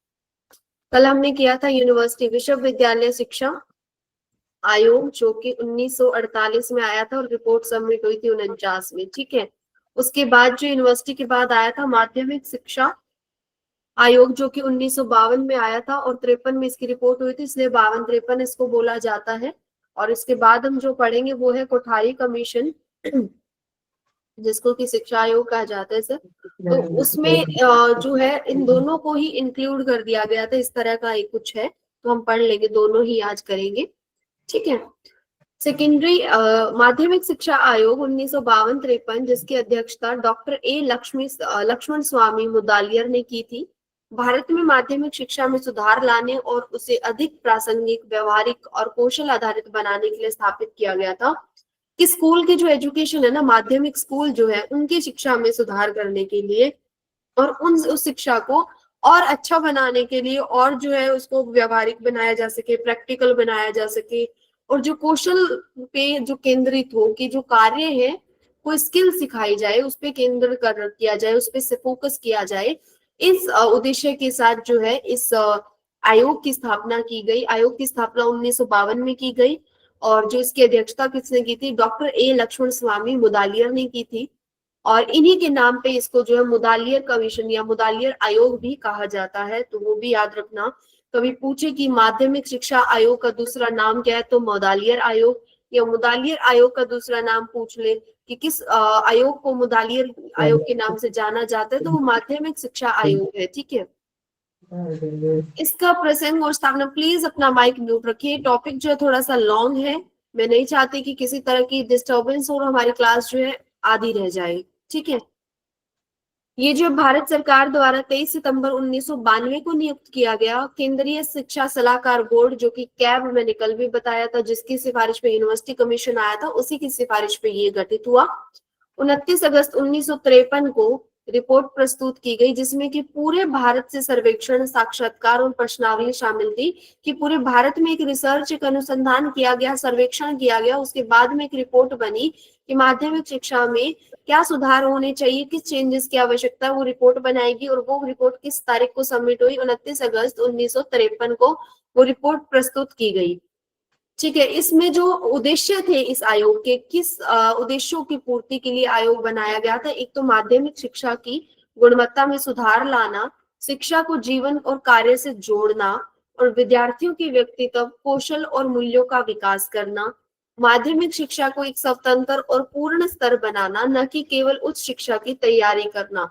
कल हमने किया था यूनिवर्सिटी विश्वविद्यालय शिक्षा आयोग, जो कि 1948 में आया था और रिपोर्ट सबमिट हुई थी 49 में, ठीक है। उसके बाद जो यूनिवर्सिटी के बाद आया था माध्यमिक शिक्षा आयोग, जो कि 1952 में आया था और 53 में इसकी रिपोर्ट हुई थी, इसलिए 52-53 इसको बोला जाता है। और इसके बाद हम जो पढ़ेंगे वो है कोठारी कमीशन, जिसको कि शिक्षा आयोग कहा जाता है सर। तो उसमें जो है इन दोनों को ही इंक्लूड कर दिया गया था, इस तरह का एक कुछ है। तो हम पढ़ लेंगे, दोनों ही आज करेंगे, ठीक है। सेकेंडरी माध्यमिक शिक्षा आयोग 1952-53, जिसकी अध्यक्षता डॉक्टर ए लक्ष्मण स्वामी मुदालियर ने की थी, भारत में माध्यमिक शिक्षा में सुधार लाने और उसे अधिक प्रासंगिक, व्यवहारिक और कौशल आधारित बनाने के लिए स्थापित किया गया था कि स्कूल के जो एजुकेशन है ना, माध्यमिक स्कूल जो है, उनकी शिक्षा में सुधार करने के लिए और उस शिक्षा को और अच्छा बनाने के लिए, और जो है उसको व्यवहारिक बनाया जा सके, प्रैक्टिकल बनाया जा सके, और जो कौशल पे जो केंद्रित हो कि जो कार्य है वो स्किल सिखाई जाए, उस पे केंद्र किया जाए, उस पे फोकस किया जाए। इस उद्देश्य के साथ जो है इस आयोग की स्थापना की गई। आयोग की स्थापना 1952 में की गई और जो इसकी अध्यक्षता किसने की थी, डॉक्टर ए लक्ष्मण स्वामी मुदालियर ने की थी। और इन्हीं के नाम पे इसको जो है मुदालियर कमीशन या मुदालियर आयोग भी कहा जाता है, तो वो भी याद रखना। कभी पूछे कि माध्यमिक शिक्षा आयोग का दूसरा नाम क्या है, तो मुदालियर आयोग, या मुदालियर आयोग का दूसरा नाम पूछ ले कि किस आयोग को मुदालियर आयोग के नाम से जाना जाता है, तो वो माध्यमिक शिक्षा आयोग है, ठीक है। इसका प्रसंग और स्थापना, प्लीज अपना माइक म्यूट रखिए। टॉपिक जो है थोड़ा सा लॉन्ग है, मैं नहीं चाहती कि किसी तरह की डिस्टर्बेंस हो और हमारी क्लास जो है आधी रह जाए, ठीक है। ये जो भारत सरकार द्वारा 23 सितंबर 1992 को नियुक्त किया गया केंद्रीय शिक्षा सलाहकार बोर्ड, जो कि कैब मैंने कल भी बताया था, जिसकी सिफारिश पे यूनिवर्सिटी कमीशन आया था, उसी की सिफारिश पे ये गठित हुआ। 29 अगस्त 1953 को रिपोर्ट प्रस्तुत की गई, जिसमें कि पूरे भारत से सर्वेक्षण, साक्षात्कार और प्रश्नावली शामिल थी कि पूरे भारत में एक रिसर्च, एक अनुसंधान किया गया, सर्वेक्षण किया गया। उसके बाद में एक रिपोर्ट बनी कि माध्यमिक शिक्षा में क्या सुधार होने चाहिए, किस चेंजेस की आवश्यकता, वो रिपोर्ट बनाएगी। और वो रिपोर्ट किस तारीख को सबमिट हुई, 29 अगस्त 1953 को वो रिपोर्ट प्रस्तुत की गई। ठीक है। इसमें जो उद्देश्य थे इस आयोग के, किस उद्देश्यों की पूर्ति के लिए आयोग बनाया गया था? एक तो माध्यमिक शिक्षा की गुणवत्ता में सुधार लाना, शिक्षा को जीवन और कार्य से जोड़ना और विद्यार्थियों के व्यक्तित्व, कौशल और मूल्यों का विकास करना, माध्यमिक शिक्षा को एक स्वतंत्र और पूर्ण स्तर बनाना, न कि केवल उच्च शिक्षा की तैयारी करना।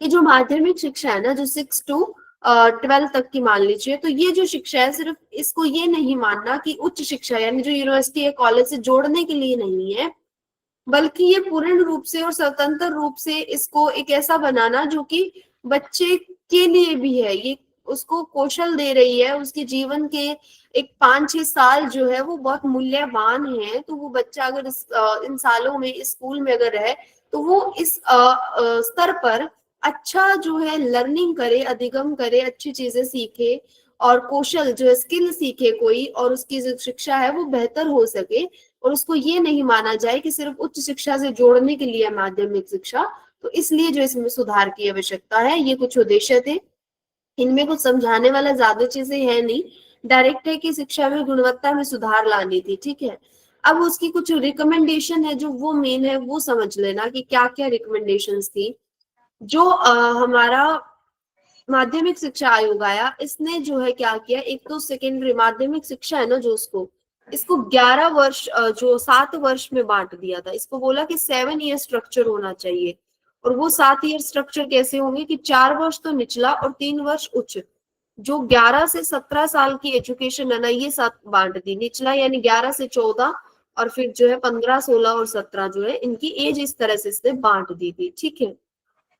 ये जो माध्यमिक शिक्षा है ना, जो 6 to 12 तक की मान लीजिए, तो ये जो शिक्षा है सिर्फ इसको ये नहीं मानना कि उच्च शिक्षा यानी जो यूनिवर्सिटी या कॉलेज से जोड़ने के लिए नहीं है, बल्कि ये पूर्ण रूप से और स्वतंत्र रूप से इसको एक ऐसा बनाना जो कि बच्चे के लिए भी है, ये उसको कौशल दे रही है, उसके जीवन के एक 5-6 साल जो है वो बहुत मूल्यवान है। तो वो बच्चा अगर इन सालों में इस स्कूल में अगर है तो वो इस स्तर पर अच्छा जो है लर्निंग करे, अधिगम करे, अच्छी चीजें सीखे और कौशल जो है स्किल सीखे कोई, और उसकी जो शिक्षा है वो बेहतर हो सके। और उसको ये नहीं माना जाए कि सिर्फ उच्च शिक्षा से जोड़ने के लिए माध्यमिक शिक्षा, तो इसलिए जो इसमें सुधार की आवश्यकता है। ये कुछ उद्देश्य थे, इनमें कुछ समझाने वाला ज्यादा चीजें है नहीं, डायरेक्ट है कि शिक्षा में गुणवत्ता में सुधार लानी थी। ठीक है, अब उसकी कुछ रिकमेंडेशन है जो वो मेन है, वो समझ लेना कि क्या क्या रिकमेंडेशंस थी। जो हमारा माध्यमिक शिक्षा आयोग आया, इसने जो है क्या किया, एक तो सेकेंडरी माध्यमिक शिक्षा है ना जो इसको 11 वर्ष जो 7 वर्ष में बांट दिया था। इसको बोला कि 7 ईयर स्ट्रक्चर होना चाहिए, और वो 7 ईयर स्ट्रक्चर कैसे होंगे कि 4 वर्ष तो निचला और 3 वर्ष उच्च। जो 11 से 17 साल की एजुकेशन है ना, ये 7 बांट दी। निचला यानी 11 से 14, और फिर जो है 15, 16 और 17 जो है इनकी एज इस तरह से इसने बांट दी थी। ठीक है,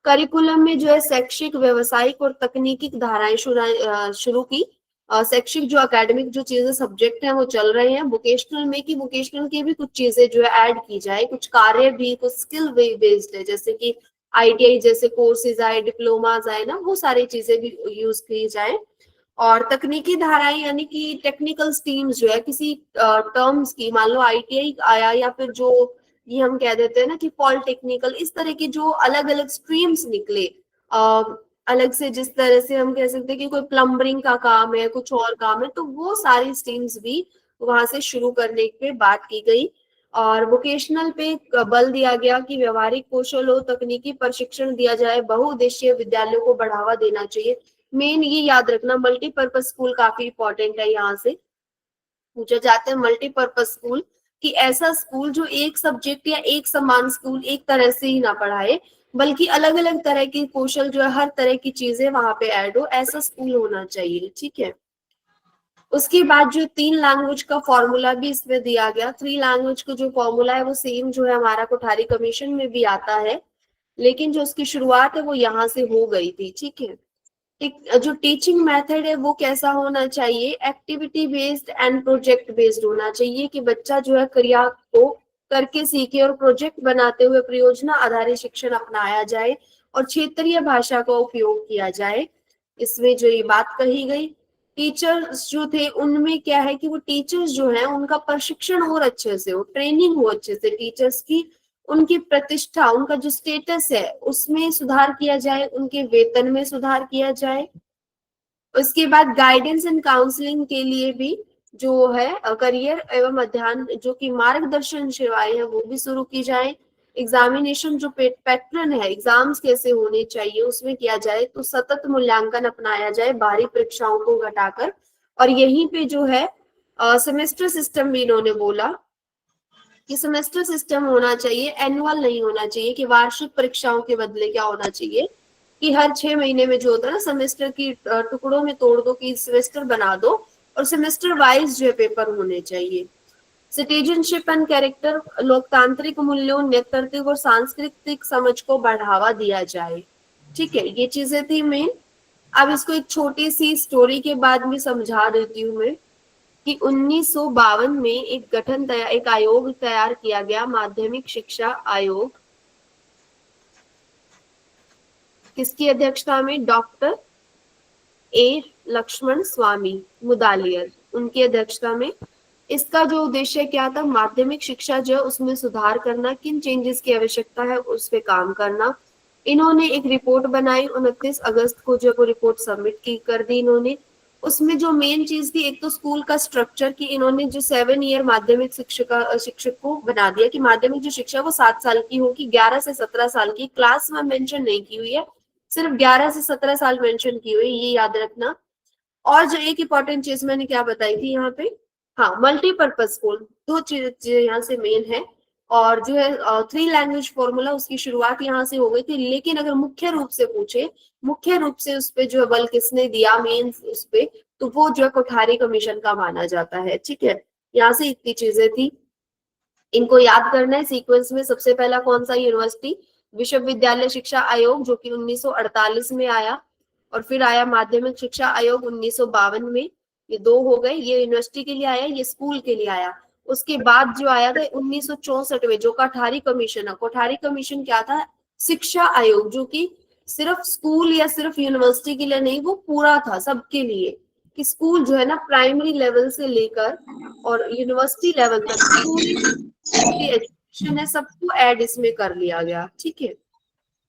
करिकुलम में जो है शैक्षिक, व्यवसायिक और तकनीकी धाराएं शुरू की। शैक्षिक जो एकेडमिक जो चीजें सब्जेक्ट हैं वो चल रहे हैं। वोकेशनल में कि वोकेशनल की भी कुछ चीजें जो है ऐड की जाए, कुछ कार्य भी, कुछ स्किल बेस्ड है, जैसे कि ITI जैसे कोर्सेज आए, डिप्लोमाज आए ना, वो सारी चीजें भी यूज की जाए। और तकनीकी धाराएं यानी कि टेक्निकल स्ट्रीम्स जो है किसी टर्म्स की, मान लो ITI आया या फिर जो ये हम कह देते हैं ना कि पॉलिटेक्निकल, इस तरह की जो अलग अलग स्ट्रीम्स निकले अलग से, जिस तरह से हम कह सकते हैं कि कोई प्लम्बरिंग का काम है, कुछ और काम है, तो वो सारी स्ट्रीम्स भी वहां से शुरू करने पे बात की गई। और वोकेशनल पे बल दिया गया कि व्यवहारिक कौशल हो, तकनीकी प्रशिक्षण दिया जाए, बहुउद्देशीय विद्यालयों को बढ़ावा देना चाहिए। मेन ये याद रखना, मल्टीपर्पज स्कूल काफी इंपॉर्टेंट है। यहाँ से पूछा जाता है मल्टीपर्पज स्कूल, कि ऐसा स्कूल जो एक सब्जेक्ट या एक समान स्कूल एक तरह से ही ना पढ़ाए, बल्कि अलग अलग तरह की कौशल जो है, हर तरह की चीजें वहां पे ऐड हो, ऐसा स्कूल होना चाहिए। ठीक है, उसके बाद जो 3 लैंग्वेज का फॉर्मूला भी इसमें दिया गया। 3 लैंग्वेज का जो फॉर्मूला है वो सेम जो है हमारा कोठारी कमीशन में भी आता है, लेकिन जो उसकी शुरुआत है वो यहाँ से हो गई थी। ठीक है, जो टीचिंग मेथड है वो कैसा होना चाहिए, activity based and project based होना चाहिए, कि बच्चा जो है क्रिया को करके सीखे और प्रोजेक्ट बनाते हुए परियोजना आधारित शिक्षण अपनाया जाए और क्षेत्रीय भाषा का उपयोग किया जाए। इसमें जो ये बात कही गई, टीचर्स जो थे उनमें क्या है कि वो टीचर्स जो है उनका प्रशिक्षण और अच्छे से हो, ट्रेनिंग हो अच्छे से टीचर्स की, उनकी प्रतिष्ठा, उनका जो स्टेटस है उसमें सुधार किया जाए, उनके वेतन में सुधार किया जाए। उसके बाद गाइडेंस एंड काउंसलिंग के लिए भी जो है करियर एवं अध्ययन जो कि मार्गदर्शन सेवाएं हैं वो भी शुरू की जाए। एग्जामिनेशन जो पैटर्न है, एग्जाम्स कैसे होने चाहिए उसमें किया जाए, तो सतत मूल्यांकन अपनाया जाए बाहरी परीक्षाओं को घटाकर। और यहीं पे जो है सेमेस्टर सिस्टम भी इन्होंने बोला कि सेमेस्टर सिस्टम होना चाहिए, एनुअल नहीं होना चाहिए, कि वार्षिक परीक्षाओं के बदले क्या होना चाहिए कि हर 6 महीने में जो होता है ना, सेमेस्टर की टुकड़ों में तोड़ दो, कि सेमेस्टर बना दो और सेमेस्टर वाइज जो है पेपर होने चाहिए। सिटीजनशिप एंड कैरेक्टर, लोकतांत्रिक मूल्यों, नेतृत्व और सांस्कृतिक समझ को बढ़ावा दिया जाए। ठीक है, ये चीजें थी मेन। अब इसको एक छोटी सी स्टोरी के बाद में समझा देती हूँ मैं, कि 1952 में एक आयोग तैयार किया गया, माध्यमिक शिक्षा आयोग। किसकी अध्यक्षता में? Doctor A. लक्ष्मण स्वामी मुदालियर, उनकी अध्यक्षता में। इसका जो उद्देश्य क्या था, माध्यमिक शिक्षा जो है उसमें सुधार करना, किन चेंजेस की आवश्यकता है उस पे काम करना। इन्होंने एक रिपोर्ट बनाई, 29 अगस्त को जो रिपोर्ट सबमिट की कर दी इन्होंने। उसमें जो मेन चीज थी, एक तो स्कूल का स्ट्रक्चर कि इन्होंने जो 7 ईयर माध्यमिक शिक्षक को बना दिया कि माध्यमिक जो शिक्षा है वो 7 साल की होगी, 11 से 17 साल की। क्लास में मेंशन नहीं की हुई है, सिर्फ 11 से 17 साल मेंशन की हुई है, ये याद रखना। और जो एक इम्पोर्टेंट चीज मैंने क्या बताई थी यहाँ पे, हाँ, मल्टीपर्पज स्कूल, 2 चीज यहाँ से मेन है। और जो है 3 लैंग्वेज फॉर्मूला, उसकी शुरुआत यहाँ से हो गई थी। लेकिन अगर मुख्य रूप से पूछे, मुख्य रूप से उस पे जो है बल किसने दिया मेन उस पे, तो वो जो है कोठारी कमीशन का माना जाता है। ठीक है, यहाँ से इतनी चीजें थी, इनको याद करना है सीक्वेंस में। सबसे पहला कौन सा यूनिवर्सिटी, विश्वविद्यालय शिक्षा आयोग, जो कि 1948 में आया। और फिर आया माध्यमिक शिक्षा आयोग 1952 में, ये 2 हो गए। ये यूनिवर्सिटी के लिए आया, ये स्कूल के लिए आया। उसके बाद जो आया था 1964 में, जो कोठारी कमीशन है। कोठारी कमीशन क्या था, शिक्षा आयोग, जो कि सिर्फ स्कूल या सिर्फ यूनिवर्सिटी के लिए नहीं, वो पूरा था सबके लिए, कि स्कूल जो है ना प्राइमरी लेवल से लेकर और यूनिवर्सिटी लेवल तक पूरी एजुकेशन है, सबको ऐड इसमें कर लिया गया। ठीक है,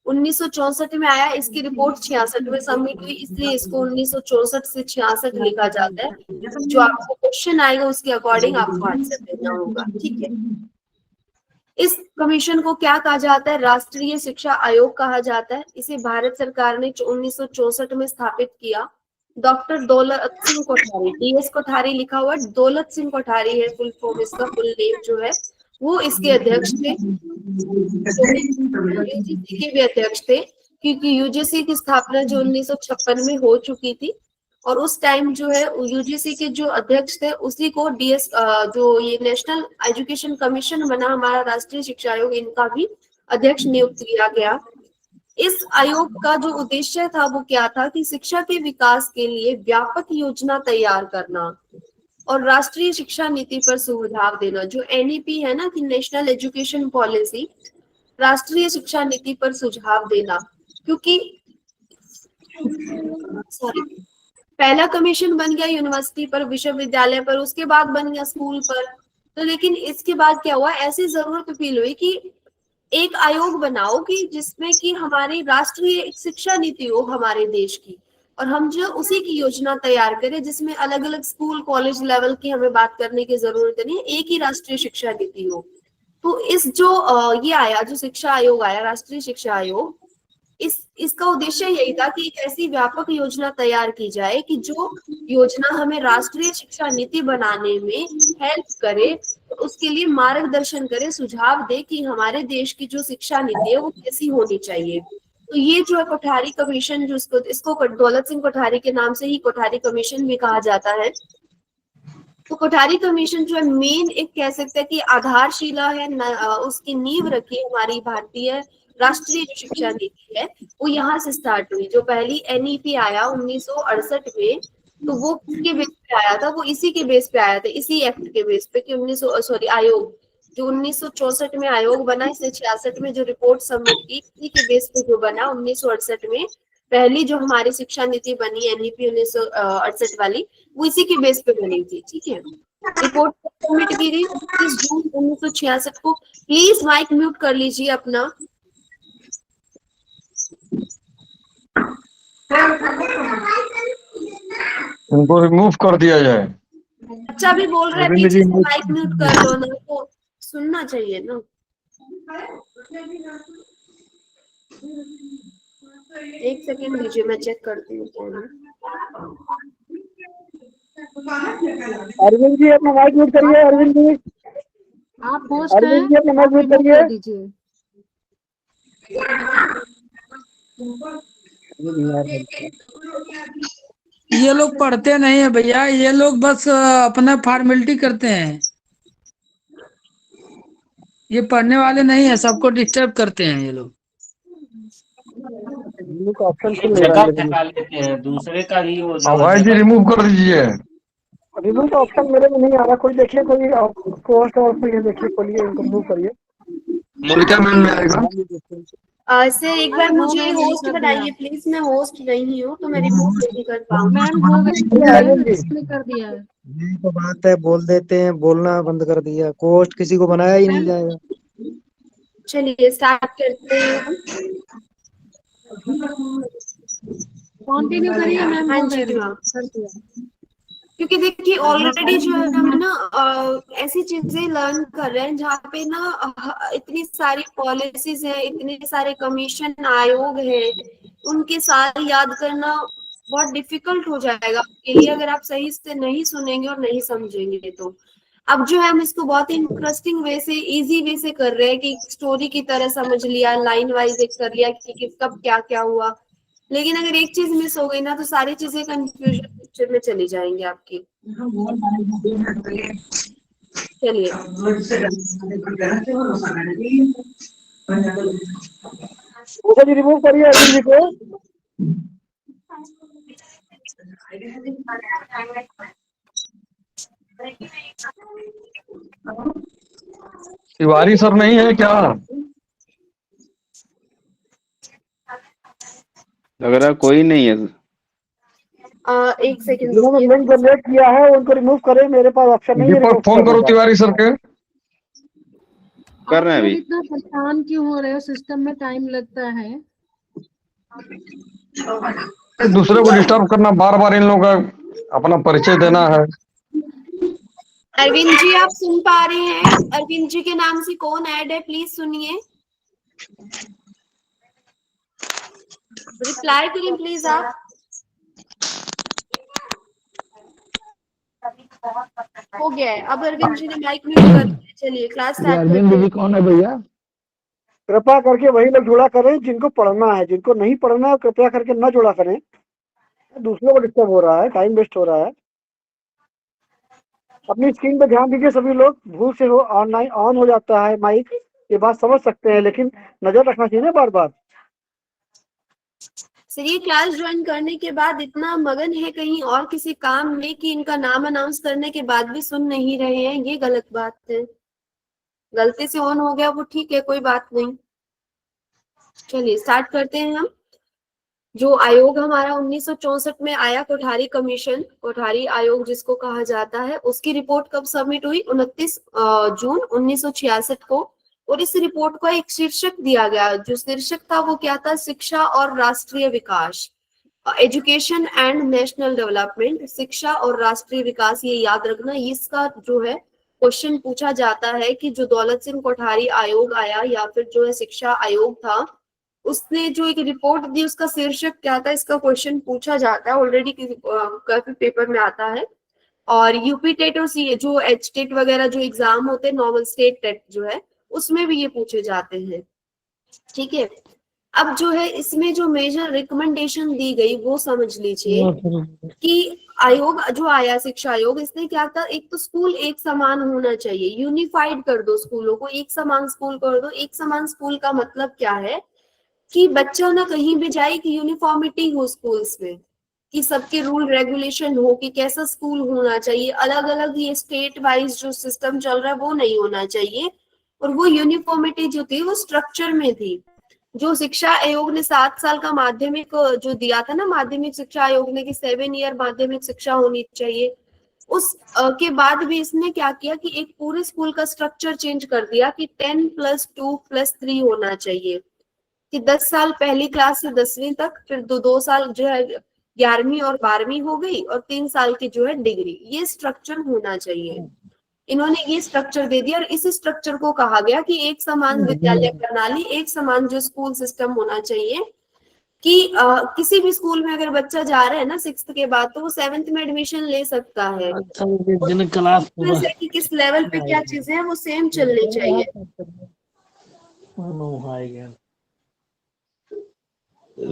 1964 में आया, इसकी रिपोर्ट 66 में सबमिट हुई, इसलिए इसको 1964 से 66 लिखा जाता है। जो आपको क्वेश्चन आएगा उसके अकॉर्डिंग आपको आंसर देना होगा। ठीक है, इस कमीशन को क्या कहा जाता है, राष्ट्रीय शिक्षा आयोग कहा जाता है। इसे भारत सरकार ने 1964 में स्थापित किया। डॉक्टर दौलत सिंह कोठारी, DS कोठारी लिखा हुआ, दौलत सिंह कोठारी है फुल फॉर्म, इसका फुल नेम जो है, वो इसके अध्यक्ष थे। यूजीसी के भी अध्यक्ष थे, क्योंकि यूजीसी की स्थापना जो 1956 में हो चुकी थी। और उस टाइम जो है यूजीसी के जो अध्यक्ष थे, उसी को DS जो ये नेशनल एजुकेशन कमीशन बना हमारा राष्ट्रीय शिक्षा आयोग, इनका भी अध्यक्ष नियुक्त किया गया। इस आयोग का जो उद्देश्य था वो क्या था कि शिक्षा के विकास के लिए व्यापक योजना तैयार करना और राष्ट्रीय शिक्षा नीति पर सुझाव देना। जो NEP है ना, कि नेशनल एजुकेशन पॉलिसी, राष्ट्रीय शिक्षा नीति पर सुझाव देना। क्योंकि पहला कमीशन बन गया यूनिवर्सिटी पर, विश्वविद्यालय पर, उसके बाद बन गया स्कूल पर। तो लेकिन इसके बाद क्या हुआ, ऐसी जरूरत फील हुई कि एक आयोग बनाओ कि जिसमें कि हमारी राष्ट्रीय शिक्षा नीति हो हमारे देश की, और हम जो उसी की योजना तैयार करें, जिसमें अलग अलग स्कूल कॉलेज लेवल की हमें बात करने की जरूरत नहीं, एक ही राष्ट्रीय शिक्षा नीति हो। तो इस जो ये आया, जो शिक्षा आयोग आया, राष्ट्रीय शिक्षा आयोग, इसका उद्देश्य यही था कि एक ऐसी व्यापक योजना तैयार की जाए कि जो योजना हमें राष्ट्रीय शिक्षा नीति बनाने में हेल्प करे, तो उसके लिए मार्गदर्शन करे, सुझाव दे कि हमारे देश की जो शिक्षा नीति है वो कैसी होनी चाहिए। तो ये जो है कोठारी कमीशन, जो इसको दौलत सिंह कोठारी के नाम से ही कोठारी कमीशन भी कहा जाता है। तो कोठारी कमीशन जो है मेन एक कह सकते हैं कि आधारशिला है, उसकी नींव रखी हमारी भारतीय राष्ट्रीय जो शिक्षा नीति है, वो यहाँ से स्टार्ट हुई। जो पहली NEP आया 1968 में, तो वो किसके बेस पे आया था, वो इसी के बेस पे आया था, इसी एक्ट के बेस पे, कि आयोग जो 1964 में आयोग बना, इसने 66 में जो रिपोर्ट सबमिट की, इसी के बेस पे जो बना 1968 में पहली जो हमारी शिक्षा नीति बनी NEP 1968 वाली, वो इसी के बेस पे बनी थी। ठीक है, रिपोर्ट सबमिट की गई 29 जून 1966 को। प्लीज माइक म्यूट कर लीजिए अपना। इनको रिमूव कर दिया जाए। अच्छा भी बोल रहा है पीछे से, माइक म्यूट कर लो ना, तो सुनना चाहिए ना। एक सेकेंड दीजिए, मैं चेक करती हूँ कौन है। अरविंद जी अपना माइक म्यूट करिए। अरविंद जी, आप होस्ट हैं, अरविंद जी अपना माइक म्यूट करिए। कर दीजिए। ये लोग पढ़ते नहीं है भैया, ये लोग बस अपना फॉर्मेलिटी करते हैं। ये पढ़ने वाले नहीं है, सबको डिस्टर्ब करते हैं ये लोग। जगह थका लेते हैं दूसरे का ही वो भाई जी रिमूव कर दीजिए। रिमूव का ऑप्शन मेरे में नहीं आ रहा, कोई देखिए, कोई पोस्ट और कोई देखिए, खोलिए, इनको रिमूव करिए। मोनिका मैम में आएगा। सर एक बार मुझे होस्ट बनाइए प्लीज, मैं होस्ट नहीं हूँ तो मैं रिमूव नहीं कर पाऊंगी। कर दिया है। यही तो बात है, बोल देते हैं, बोलना बंद कर दिया। कोस्ट किसी को बनाया ही नहीं जाएगा। चलिए स्टार्ट करते हैं। कंटिन्यू करिए मैम। हाँ जी मैम। क्योंकि देखिए ऑलरेडी जो है हम ना ऐसी चीजें लर्न कर रहे हैं जहाँ पे ना इतनी सारी पॉलिसीज है, इतने सारे कमीशन आयोग है, उनके सारे याद करना बहुत डिफिकल्ट हो जाएगा आपके लिए अगर आप सही से नहीं सुनेंगे और नहीं समझेंगे तो। अब जो है हम इसको बहुत ही इंटरेस्टिंग वे से, इजी वे से कर रहे हैं कि स्टोरी की तरह समझ लिया, लाइन वाइज एक कर लिया कि किस कब क्या क्या हुआ। लेकिन अगर एक चीज मिस हो गई ना तो सारी चीजें कंफ्यूजन पिक्चर में चली जाएंगी आपकी। चलिए जी रिमूव करिए अरविंद जी को। तिवारी सर नहीं है क्या? लग रहा कोई नहीं है। एक सेकंड जिन्होंने लिंक जनरेट किया है उनको रिमूव करें, मेरे पास ऑप्शन नहीं है। दीपक फोन करो तिवारी सर के। कर रहे हैं अभी। इतना परेशान क्यों हो रहे हो? सिस्टम में टाइम लगता है। दूसरे को डिस्टर्ब करना, बार बार इन लोगों का अपना परिचय देना है। अरविंद जी आप सुन पा रहे हैं? अरविंद जी के नाम से कौन ऐड है प्लीज सुनिए, रिप्लाई करें प्लीज आप। हो गया है। अब अरविंद जी ने माइक म्यूट कर दिया। चलिए क्लास स्टार्ट करते हैं। अरविंद जी कौन है भैया? कृपया करके वही लोग जुड़ा करें जिनको पढ़ना है, जिनको नहीं पढ़ना है कृपया करके न जुड़ा करें। दूसरों को डिस्टर्ब हो रहा है, टाइम वेस्ट हो रहा है। अपनी स्क्रीन पे ध्यान दीजिए सभी लोग। भूल से हो ऑनलाइन ऑन हो जाता है माइक, ये बात समझ सकते हैं, लेकिन नजर रखना चाहिए ना बार बार। सर ये क्लास ज्वाइन करने के बाद इतना मगन है कहीं और किसी काम में कि इनका नाम अनाउंस करने के बाद भी सुन नहीं रहे हैं, ये गलत बात है। गलती से ऑन हो गया वो ठीक है, कोई बात नहीं। चलिए स्टार्ट करते हैं हम। जो आयोग हमारा 1964 में आया, कोठारी कमीशन, कोठारी आयोग जिसको कहा जाता है, उसकी रिपोर्ट कब सबमिट हुई? 29 जून 1966 को। और इस रिपोर्ट को एक शीर्षक दिया गया, जो शीर्षक था वो क्या था? शिक्षा और राष्ट्रीय विकास, एजुकेशन एंड नेशनल डेवलपमेंट। शिक्षा और राष्ट्रीय विकास, ये याद रखना। इसका जो है क्वेश्चन पूछा जाता है कि जो दौलत सिंह कोठारी आयोग आया या फिर जो है शिक्षा आयोग था, उसने जो एक रिपोर्ट दी उसका शीर्षक क्या था, इसका क्वेश्चन पूछा जाता है। ऑलरेडी काफी पेपर में आता है। और यूपी टेट और सी जो एच टेट वगैरह जो एग्जाम होते हैं, नॉर्मल स्टेट टेट जो है, उसमें भी ये पूछे जाते हैं। ठीक है। अब जो है इसमें जो मेजर रिकमेंडेशन दी गई वो समझ लीजिए कि आयोग जो आया, शिक्षा आयोग, इसने क्या था? एक तो स्कूल एक समान होना चाहिए, यूनिफाइड कर दो स्कूलों को, एक समान स्कूल कर दो। एक समान स्कूल का मतलब क्या है कि बच्चा ना कहीं भी जाए कि यूनिफॉर्मिटी हो स्कूल्स में, कि सबके रूल रेगुलेशन हो कि कैसा स्कूल होना चाहिए। अलग अलग ये स्टेट वाइज जो सिस्टम चल रहा है वो नहीं होना चाहिए। और वो यूनिफॉर्मिटी जो थी वो स्ट्रक्चर में थी। जो शिक्षा आयोग ने 7 साल का माध्यमिक जो दिया था ना, माध्यमिक शिक्षा आयोग ने कि 7 ईयर माध्यमिक शिक्षा होनी चाहिए, उस के बाद भी इसने क्या किया कि एक पूरे स्कूल का स्ट्रक्चर चेंज कर दिया कि 10+2+3 होना चाहिए, कि 10 साल पहली क्लास से 10वीं तक, फिर 2 साल जो है 11वीं और 12वीं हो गई, और 3 साल की जो है डिग्री। ये स्ट्रक्चर होना चाहिए। इन्होंने ये स्ट्रक्चर दे दिया और इस स्ट्रक्चर को कहा गया कि एक समान विद्यालय प्रणाली, एक समान जो स्कूल सिस्टम होना चाहिए। कि किसी भी स्कूल में अगर बच्चा जा रहा है ना 6th के बाद, तो वो 7th में एडमिशन ले सकता है। क्लास कि किस लेवल पे क्या चीजें हैं वो सेम चलनी चाहिए।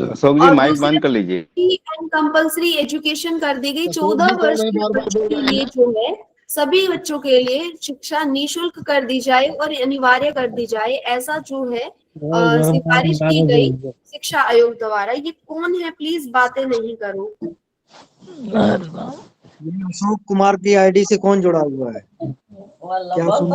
अशोक जी माइक बंद कर लीजिए। कंपल्सरी एजुकेशन कर दी गई। 14 वर्ष के बच्चों के लिए जो है, सभी बच्चों के लिए शिक्षा निःशुल्क कर दी जाए और अनिवार्य कर दी जाए, ऐसा जो है सिफारिश की गई शिक्षा आयोग द्वारा। ये कौन है? प्लीज बातें नहीं करो। अशोक कुमार की आईडी से कौन जुड़ा हुआ है? क्या सुन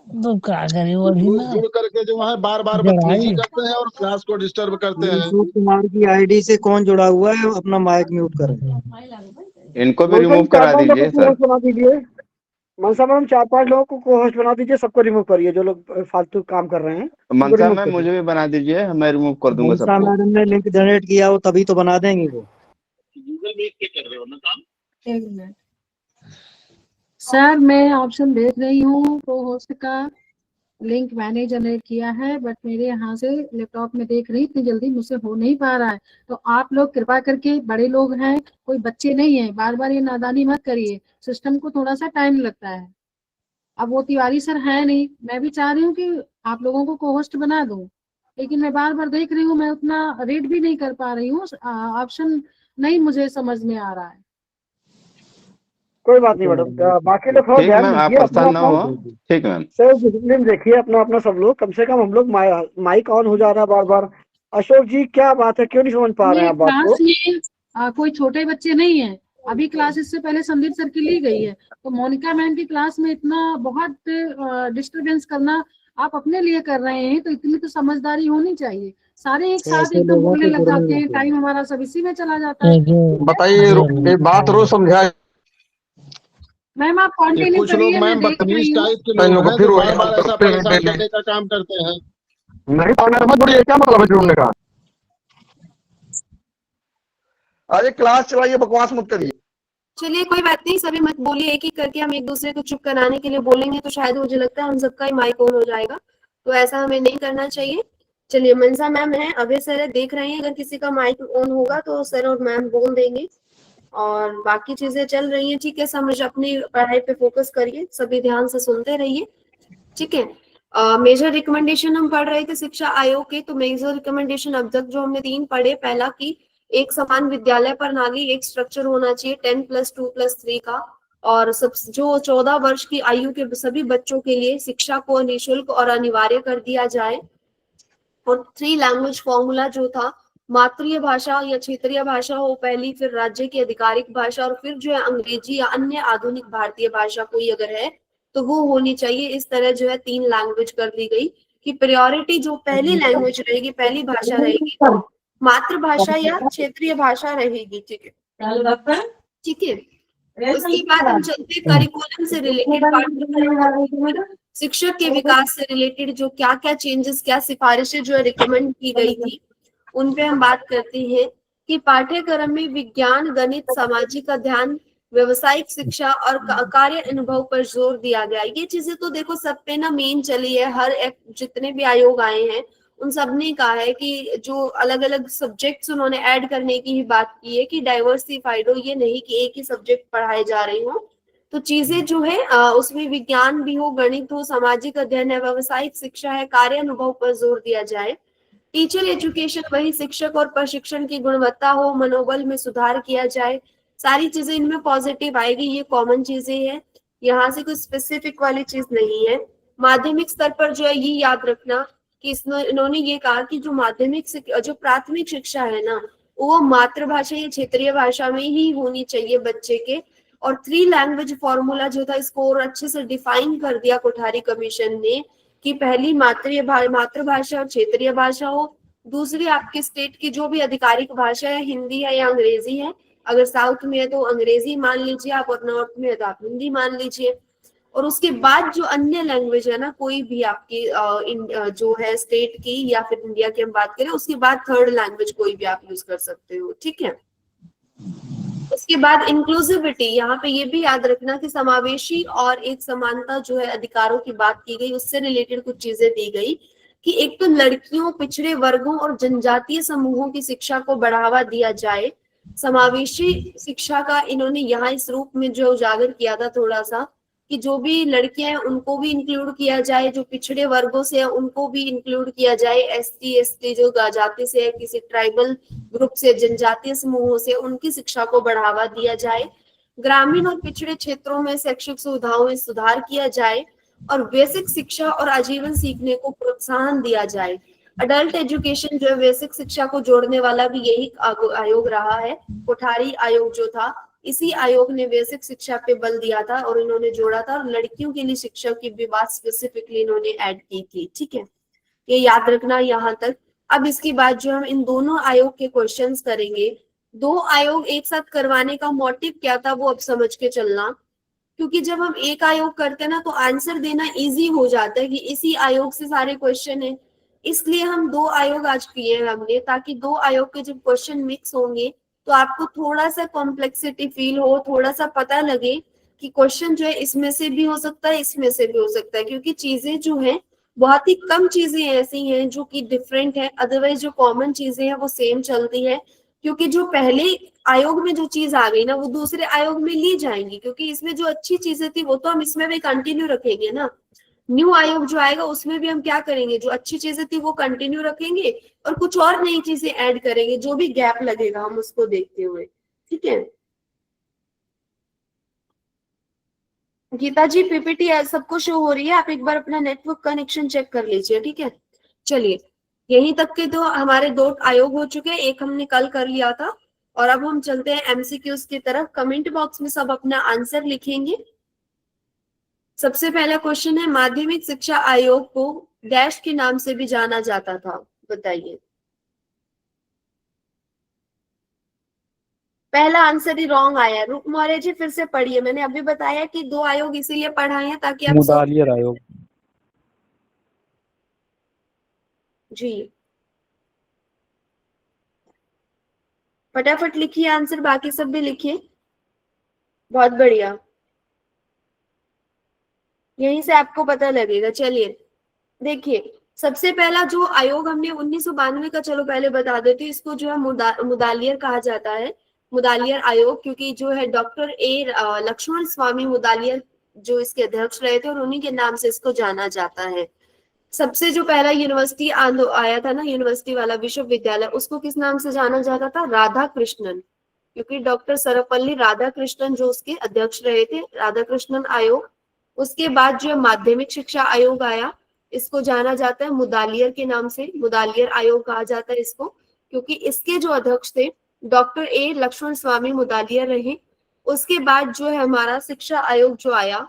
तो क्या करें, वो भी ना जुड़ करके जो है बार बार बदतमीजी करते हैं और क्लास को डिस्टर्ब करते हैं। अशोक कुमार की आईडी से कौन जुड़ा हुआ है? अपना माइक म्यूट करें। इनको भी रिमूव करा दीजिए सर। बना दीजिए। मनसा मैडम 4-5 लोगों को होस्ट बना दीजिए, सबको रिमूव करिए जो लोग फालतू काम कर रहे हैं। मनसा remove मैम कर मुझे भी बना दीजिए, मैं रिमूव कर दूंगा मनसा सबको। मैडम ने लिंक जनरेट किया हो तभी तो बना देंगे वो। गूगल मीट पे कर रहे हो ना काम? एक मिनट सर, मैं ऑप्शन देख रही हूँ को होस्ट का लिंक मैंने जनरेट किया है, बट मेरे यहाँ से लैपटॉप में देख रही, इतनी जल्दी मुझसे हो नहीं पा रहा है। तो आप लोग कृपा करके, बड़े लोग हैं, कोई बच्चे नहीं है, बार बार ये नादानी मत करिए, सिस्टम को थोड़ा सा टाइम लगता है। अब वो तिवारी सर है नहीं, मैं भी चाह रही हूँ कि आप लोगों को होस्ट बना दूं, लेकिन मैं बार बार देख रही हूँ, मैं उतना रीड भी नहीं कर पा रही हूँ, ऑप्शन नहीं मुझे समझ में आ रहा है। कोई बात नहीं मैडम, बाकी लोग थोड़ा ठीक ध्यान मैम, आप दीजिए परेशान ना अपना। हो। ठीक मैम। सर डिसिप्लिन देखिए अपना अपना सब लोग, कम से कम हम लोग माइक ऑन हो जा रहा है बार बार। अशोक जी क्या बात है, क्यों नहीं समझ पा रहे हैं ये आप बात क्लास को? में कोई छोटे बच्चे नहीं है, अभी क्लास इससे पहले संदीप सर की ली गई है, तो मोनिका मैम की क्लास में इतना बहुत डिस्टरबेंस करना आप अपने लिए कर रहे हैं, तो इतनी तो समझदारी होनी चाहिए। सारे एक साथ ऐसे एकदम लोगों बोलने को लग जाते हैं, जोड़ने टाइम हमारा सब इसी में चला जाता है। बताइए, एक बात रोज समझाए। मैम आप ये कंटिन्यू कुछ लोग करिए, मैं मैम देख रही बदतमीज हूँ। टाइप के इन लोग लोगों को हैं फिर जो वही बार बार ऐसा परेशान करने का काम करते हैं। नहीं पढ़ने मत बोलिए, क्या मतलब है जोड़ने का? अरे क्लास चलाइए, बकवास मत करिए। चलिए कोई बात नहीं, सभी मत बोलिए, एक एक करके हम एक दूसरे को चुप कराने के लिए बोलेंगे तो शायद मुझे लगता है हम सबका ही माइक ऑन हो जाएगा, तो ऐसा हमें नहीं करना चाहिए। चलिए मनसा मैम है, अभय सर है, देख रहे हैं, अगर किसी का माइक ऑन होगा तो सर और मैम बोल देंगे, और बाकी चीजें चल रही हैं। ठीक है, समझ अपनी पढ़ाई पे फोकस करिए, सभी ध्यान से सुनते रहिए। ठीक है, मेजर रिकमेंडेशन हम पढ़ रहे थे शिक्षा आयोग के, तो मेजर रिकमेंडेशन अब तक जो हमने 3 पढ़े, पहला की एक समान विद्यालय प्रणाली, एक स्ट्रक्चर होना चाहिए 10+2+3 का, और सब जो 14 वर्ष की आयु के सभी बच्चों के लिए शिक्षा को निःशुल्क और अनिवार्य कर दिया जाए। और 3 लैंग्वेज फॉर्मूला जो था, मातृ भाषा या क्षेत्रीय भाषा हो पहली, फिर राज्य की आधिकारिक भाषा, और फिर जो है अंग्रेजी या अन्य आधुनिक भारतीय भाषा कोई अगर है तो वो होनी चाहिए। इस तरह जो है 3 लैंग्वेज कर दी गई कि प्रायोरिटी जो पहली लैंग्वेज रहेगी, पहली भाषा रहेगी, मातृभाषा या क्षेत्रीय भाषा रहेगी। ठीक है, ठीक है। उसके बाद हम चलते करिकुलम से रिलेटेड, शिक्षक के विकास से रिलेटेड जो क्या क्या चेंजेस, क्या सिफारिशें जो है रिकमेंड की गई थी, उन पे हम बात करते हैं कि पाठ्यक्रम में विज्ञान, गणित, सामाजिक अध्ययन, व्यवसायिक शिक्षा और कार्य अनुभव पर जोर दिया गया। ये चीजें तो देखो सब पे ना मेन चली है, हर एक जितने भी आयोग आए हैं उन सब ने कहा है कि जो अलग अलग सब्जेक्ट्स उन्होंने ऐड करने की ही बात की है कि डाइवर्सिफाइड हो, ये नहीं कि एक ही सब्जेक्ट पढ़ाए जा रहे हो। तो चीजें जो है उसमें विज्ञान भी हो, गणित हो, सामाजिक अध्ययन है, व्यवसायिक शिक्षा है, कार्य अनुभव पर जोर दिया जाए। टीचर एजुकेशन वही शिक्षक और प्रशिक्षण की गुणवत्ता हो, मनोबल में सुधार किया जाए। सारी चीजें इनमें पॉजिटिव आएगी, ये कॉमन चीजें हैं, यहाँ से कोई स्पेसिफिक वाली चीज नहीं है। माध्यमिक स्तर पर जो है ये याद रखना कि इन्होंने ये कहा कि जो माध्यमिक जो प्राथमिक शिक्षा है ना, वो मातृभाषा या क्षेत्रीय भाषा में ही होनी चाहिए बच्चे के। और 3 लैंग्वेज फॉर्मूला जो था इसको और अच्छे से डिफाइन कर दिया कोठारी कमीशन ने कि पहली मातृभाषा और क्षेत्रीय भाषा हो, दूसरी आपके स्टेट की जो भी आधिकारिक भाषा है, हिंदी है या अंग्रेजी है, अगर साउथ में है तो अंग्रेजी मान लीजिए आप, और नॉर्थ में है तो आप हिंदी मान लीजिए। और उसके बाद जो अन्य लैंग्वेज है ना, कोई भी आपकी जो है स्टेट की या फिर इंडिया की हम बात करें, उसके बाद 3rd लैंग्वेज कोई भी आप यूज कर सकते हो। ठीक है, उसके बाद इंक्लूसिविटी, यहाँ पे ये भी याद रखना कि समावेशी और एक समानता जो है अधिकारों की बात की गई, उससे रिलेटेड कुछ चीजें दी गई कि एक तो लड़कियों, पिछड़े वर्गों और जनजातीय समूहों की शिक्षा को बढ़ावा दिया जाए। समावेशी शिक्षा का इन्होंने यहाँ इस रूप में जो उजागर किया था थोड़ा सा कि जो भी लड़कियां हैं उनको भी इंक्लूड किया जाए, जो पिछड़े वर्गों से है उनको भी इंक्लूड किया जाए, ST ST जो जाति से है, किसी ट्राइबल ग्रुप से, जनजातीय समूहों से, उनकी शिक्षा को बढ़ावा दिया जाए। ग्रामीण और पिछड़े क्षेत्रों में शैक्षिक सुविधाओं में सुधार किया जाए और बेसिक शिक्षा और आजीवन सीखने को प्रोत्साहन दिया जाए। अडल्ट एजुकेशन जो है बेसिक शिक्षा को जोड़ने वाला भी यही आयोग रहा है। कोठारी आयोग जो था, इसी आयोग ने बेसिक शिक्षा पे बल दिया था और इन्होंने जोड़ा था, और लड़कियों के लिए शिक्षा की भी बात स्पेसिफिकली इन्होंने ऐड की थी। ठीक है, ये याद रखना यहाँ तक। अब इसके बाद जो हम इन दोनों आयोग के क्वेश्चंस करेंगे। 2 आयोग एक साथ करवाने का मोटिव क्या था वो अब समझ के चलना। क्योंकि जब हम एक आयोग करते हैं ना तो आंसर देना इजी हो जाता है कि इसी आयोग से सारे क्वेश्चन है। इसलिए हम 2 आयोग आज किए हैं हमने, ताकि 2 आयोग के जब क्वेश्चन मिक्स होंगे तो आपको थोड़ा सा कॉम्प्लेक्सिटी फील हो, थोड़ा सा पता लगे कि क्वेश्चन जो है इसमें से भी हो सकता है, इसमें से भी हो सकता है, क्योंकि चीजें जो है बहुत ही कम चीजें ऐसी हैं जो कि डिफरेंट है, अदरवाइज जो कॉमन चीजें हैं वो सेम चलती है। क्योंकि जो पहले आयोग में जो चीज आ गई ना वो दूसरे आयोग में ली जाएंगी, क्योंकि इसमें जो अच्छी चीजें थी वो तो हम इसमें भी कंटिन्यू रखेंगे ना। न्यू आयोग जो आएगा उसमें भी हम क्या करेंगे, जो अच्छी चीजें थी वो कंटिन्यू रखेंगे और कुछ और नई चीजें ऐड करेंगे, जो भी गैप लगेगा हम उसको देखते हुए। ठीक है गीता जी, पीपीटी सबको शो हो रही है, आप एक बार अपना नेटवर्क कनेक्शन चेक कर लीजिए। ठीक है चलिए, यहीं तक के तो हमारे 2 आयोग हो चुके हैं, एक हमने कल कर लिया था। और अब हम चलते हैं एमसीक्यूज की तरफ। कमेंट बॉक्स में सब अपना आंसर लिखेंगे। सबसे पहला क्वेश्चन है, माध्यमिक शिक्षा आयोग को डैश के नाम से भी जाना जाता था, बताइए। पहला आंसर ही रॉन्ग आया। रूप मौर्य जी फिर से पढ़िए, मैंने अभी बताया कि 2 आयोग इसीलिए पढ़ाए हैं ताकि आप मुदालियर आयोग। जी फटाफट लिखिए आंसर, बाकी सब भी लिखिए। बहुत बढ़िया, यहीं से आपको पता लगेगा। चलिए देखिए, सबसे पहला जो आयोग हमने 1992 का, चलो पहले बता देती हूँ, इसको जो है मुदालियर कहा जाता है, मुदालियर आयोग, क्योंकि जो है डॉक्टर ए लक्ष्मण स्वामी मुदालियर जो इसके अध्यक्ष रहे थे और उन्हीं के नाम से इसको जाना जाता है। सबसे जो पहला यूनिवर्सिटी आया था ना, यूनिवर्सिटी वाला विश्वविद्यालय, उसको किस नाम से जाना जाता था, राधा कृष्णन, क्योंकि डॉक्टर सर्वपल्ली राधाकृष्णन जो उसके अध्यक्ष रहे थे, राधाकृष्णन आयोग। उसके बाद जो माध्यमिक शिक्षा आयोग आया, इसको जाना जाता है मुदालियर के नाम से, मुदालियर आयोग कहा जाता है इसको, क्योंकि इसके जो अध्यक्ष थे डॉक्टर ए लक्ष्मण स्वामी मुदालियर रहे। उसके बाद जो है हमारा शिक्षा आयोग जो आया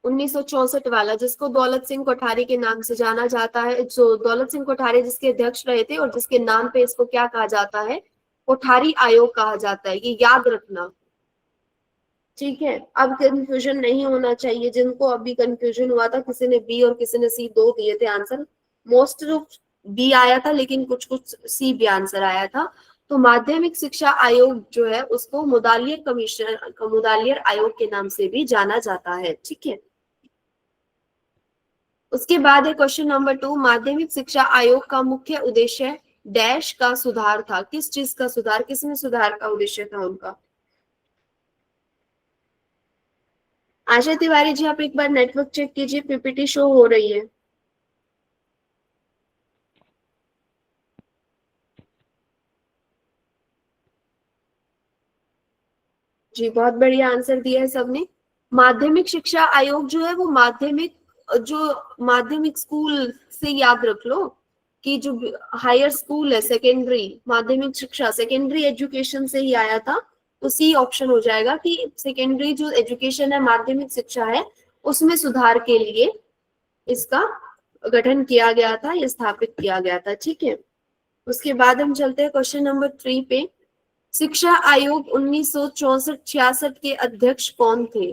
1964 वाला, जिसको दौलत सिंह कोठारी के नाम से जाना जाता है, जो दौलत सिंह कोठारी जिसके अध्यक्ष रहे थे और जिसके नाम पे इसको क्या कहा जाता है, कोठारी आयोग कहा जाता है, ये याद रखना। ठीक है, अब कंफ्यूजन नहीं होना चाहिए। जिनको अभी कंफ्यूजन हुआ था, किसी ने बी और किसी ने सी 2 दिए थे आंसर, मोस्ट ऑफ बी आया था लेकिन कुछ कुछ सी भी आंसर आया था। तो माध्यमिक शिक्षा आयोग जो है उसको मुदालियर कमीशन, मुदालियर आयोग के नाम से भी जाना जाता है। ठीक है, उसके बाद है क्वेश्चन नंबर 2, माध्यमिक शिक्षा आयोग का मुख्य उद्देश्य डैश का सुधार था। किस चीज का सुधार, किसमें सुधार का उद्देश्य था उनका? आशा तिवारी जी, आप एक बार नेटवर्क चेक कीजिए, पीपीटी शो हो रही है। जी बहुत बढ़िया आंसर दिया है सबने। माध्यमिक शिक्षा आयोग जो है वो माध्यमिक स्कूल से याद रख लो कि जो हायर स्कूल है, सेकेंडरी माध्यमिक शिक्षा, सेकेंडरी एजुकेशन से ही आया था। तो सी ऑप्शन हो जाएगा कि सेकेंडरी जो एजुकेशन है, माध्यमिक शिक्षा है, उसमें सुधार के लिए इसका गठन किया गया था या स्थापित किया गया था। ठीक है, उसके बाद हम चलते हैं क्वेश्चन नंबर 3 पे। शिक्षा आयोग 1964-66 के अध्यक्ष कौन थे?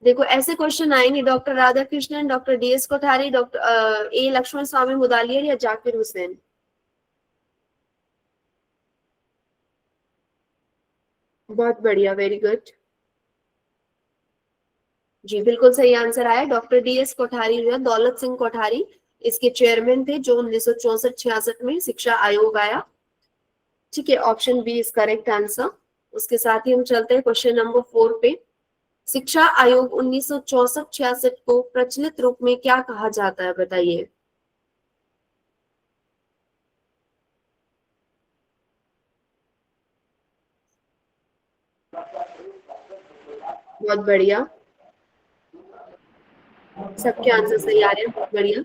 देखो ऐसे क्वेश्चन आएंगे, doctor Radhakrishnan, doctor DS Kothari, doctor A Lakshmana Swami Mudaliar या जाकिर हुसैन। बहुत बढ़िया, वेरी गुड जी, बिल्कुल सही आंसर आया। डॉक्टर डीएस कोठारी जो है, दौलत सिंह कोठारी इसके चेयरमैन थे जो 1964-66 में शिक्षा आयोग आया। ठीक है, option B is correct answer. उसके साथ ही हम चलते हैं क्वेश्चन नंबर 4 पे। शिक्षा आयोग 1964-66 को प्रचलित रूप में क्या कहा जाता है, बताइए। बहुत बढ़िया, सबके आंसर सही आ रहे हैं, बहुत बढ़िया।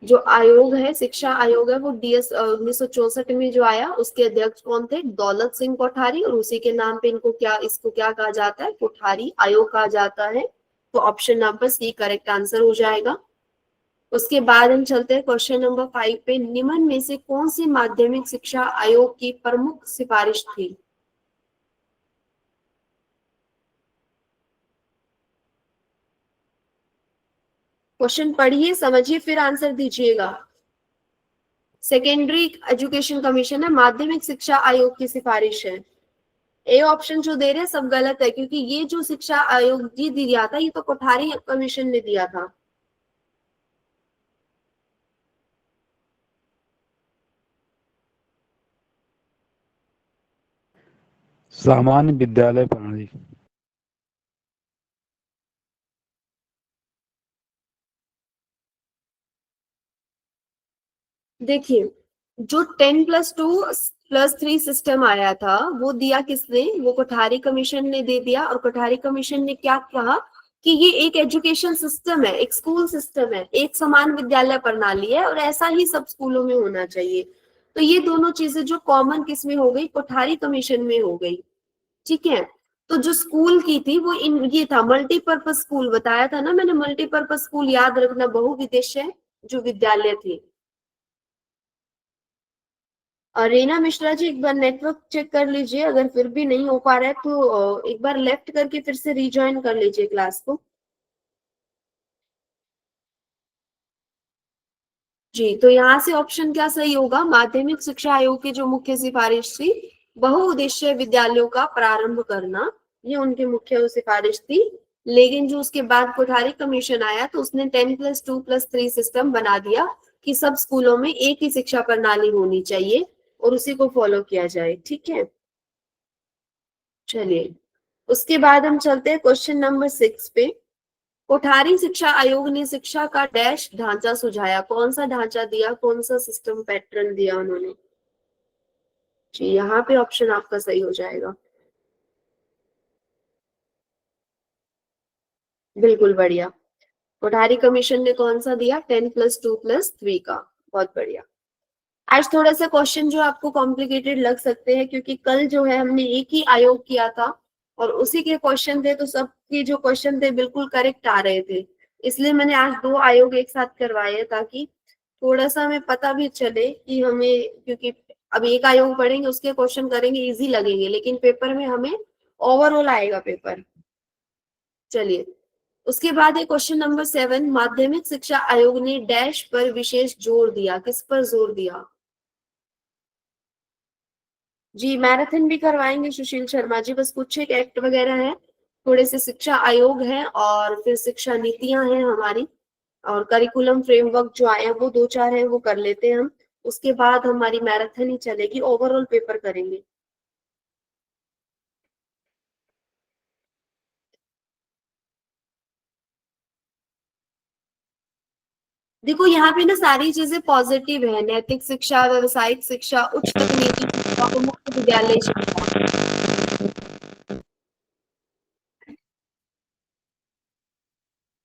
जो आयोग है, शिक्षा आयोग है, वो डीएस 1964 में जो आया, उसके अध्यक्ष कौन थे? दौलत सिंह कोठारी, और उसी के नाम पे इसको क्या कहा जाता है? कोठारी आयोग कहा जाता है। तो option number C correct answer हो जाएगा। उसके बाद हम चलते हैं क्वेश्चन नंबर 5 पे। निम्न में से कौन सी माध्यमिक शिक्षा आयोग की प्रमुख सिफारिश थी? क्वेश्चन पढ़िए, समझिए, फिर आंसर दीजिएगा। सेकेंडरी एजुकेशन कमीशन है, माध्यमिक शिक्षा आयोग की सिफारिश है। ए ऑप्शन जो दे रहे हैं सब गलत है, क्योंकि ये जो शिक्षा आयोग जी दिया था ये तो कोठारी कमीशन ने दिया था। सामान्य विद्यालय प्रणाली। देखिए, जो 10+2+3 सिस्टम आया था वो दिया किसने? वो कोठारी कमीशन ने दे दिया। और कोठारी कमीशन ने क्या कहा कि ये एक एजुकेशन सिस्टम है, एक स्कूल सिस्टम है, एक समान विद्यालय प्रणाली है और ऐसा ही सब स्कूलों में होना चाहिए। तो ये दोनों चीजें जो कॉमन किसमें हो गई? कोठारी कमीशन में हो गई। ठीक है, तो जो स्कूल की थी वो ये था मल्टीपर्पज स्कूल, बताया था ना मैंने, मल्टीपर्पज स्कूल याद रखना, बहुउद्देश्य जो विद्यालय थी। और रीना मिश्रा जी एक बार नेटवर्क चेक कर लीजिए, अगर फिर भी नहीं हो पा रहा है तो एक बार लेफ्ट करके फिर से रिज्वाइन कर लीजिए क्लास को। जी, तो यहाँ से ऑप्शन क्या सही होगा? माध्यमिक शिक्षा आयोग की जो मुख्य सिफारिश थी, बहुउद्देश्य विद्यालयों का प्रारंभ करना, ये उनकी मुख्य सिफारिश थी। लेकिन जो उसके बाद कोठारी कमीशन आया तो उसने 10+2+3 सिस्टम बना दिया कि सब स्कूलों में एक ही शिक्षा प्रणाली होनी चाहिए और उसी को फॉलो किया जाए। ठीक है, चलिए उसके बाद हम चलते हैं क्वेश्चन नंबर 6 पे। कोठारी शिक्षा आयोग ने शिक्षा का डैश ढांचा सुझाया। कौन सा ढांचा दिया, कौन सा सिस्टम पैटर्न दिया उन्होंने? जी, यहाँ पे ऑप्शन आपका सही हो जाएगा। बिल्कुल बढ़िया, कोठारी कमीशन ने कौन सा दिया? 10+2+3 का। बहुत बढ़िया। आज थोड़ा सा क्वेश्चन जो आपको कॉम्प्लिकेटेड लग सकते हैं, क्योंकि कल जो है हमने एक ही आयोग किया था और उसी के क्वेश्चन थे, तो सबके जो क्वेश्चन थे बिल्कुल करेक्ट आ रहे थे। इसलिए मैंने आज 2 आयोग एक साथ करवाए ताकि थोड़ा सा हमें पता भी चले कि हमें, क्योंकि अब एक आयोग पढ़ेंगे उसके क्वेश्चन करेंगे, इजी लगेंगे, लेकिन पेपर में हमें ओवरऑल आएगा पेपर। चलिए उसके बाद है क्वेश्चन नंबर 7। माध्यमिक शिक्षा आयोग ने डैश पर विशेष जोर दिया। किस पर जोर दिया? जी, मैराथन भी करवाएंगे सुशील शर्मा जी, बस कुछ एक एक्ट वगैरह है, थोड़े से शिक्षा आयोग है और फिर शिक्षा नीतियां हैं हमारी, और करिकुलम फ्रेमवर्क जो आए हैं वो 2-4 है, वो कर लेते हैं हम। उसके बाद हमारी मैराथन ही चलेगी, ओवरऑल पेपर करेंगे। देखो यहाँ पे ना सारी चीजें पॉजिटिव है, नैतिक शिक्षा, व्यवसायिक शिक्षा, उच्च तकनीकी शिक्षा और मुक्त विद्यालय शिक्षा।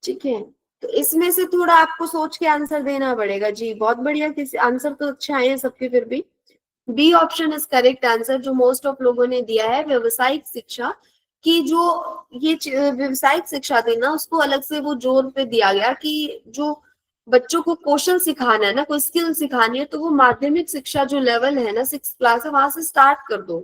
ठीक है, तो इसमें से थोड़ा आपको सोच के आंसर देना पड़ेगा। जी बहुत बढ़िया, किसी आंसर तो अच्छे आए हैं सबके। फिर भी B option is correct answer, जो मोस्ट ऑफ लोगों ने दिया है। व्यवसायिक शिक्षा की जो ये व्यवसायिक शिक्षा थी ना, उसको अलग से वो जोर पे दिया गया कि जो बच्चों को कौशल सिखाना है ना, कोई स्किल सिखानी है, तो वो माध्यमिक शिक्षा जो लेवल है ना, 6th क्लास है, वहां से स्टार्ट कर दो।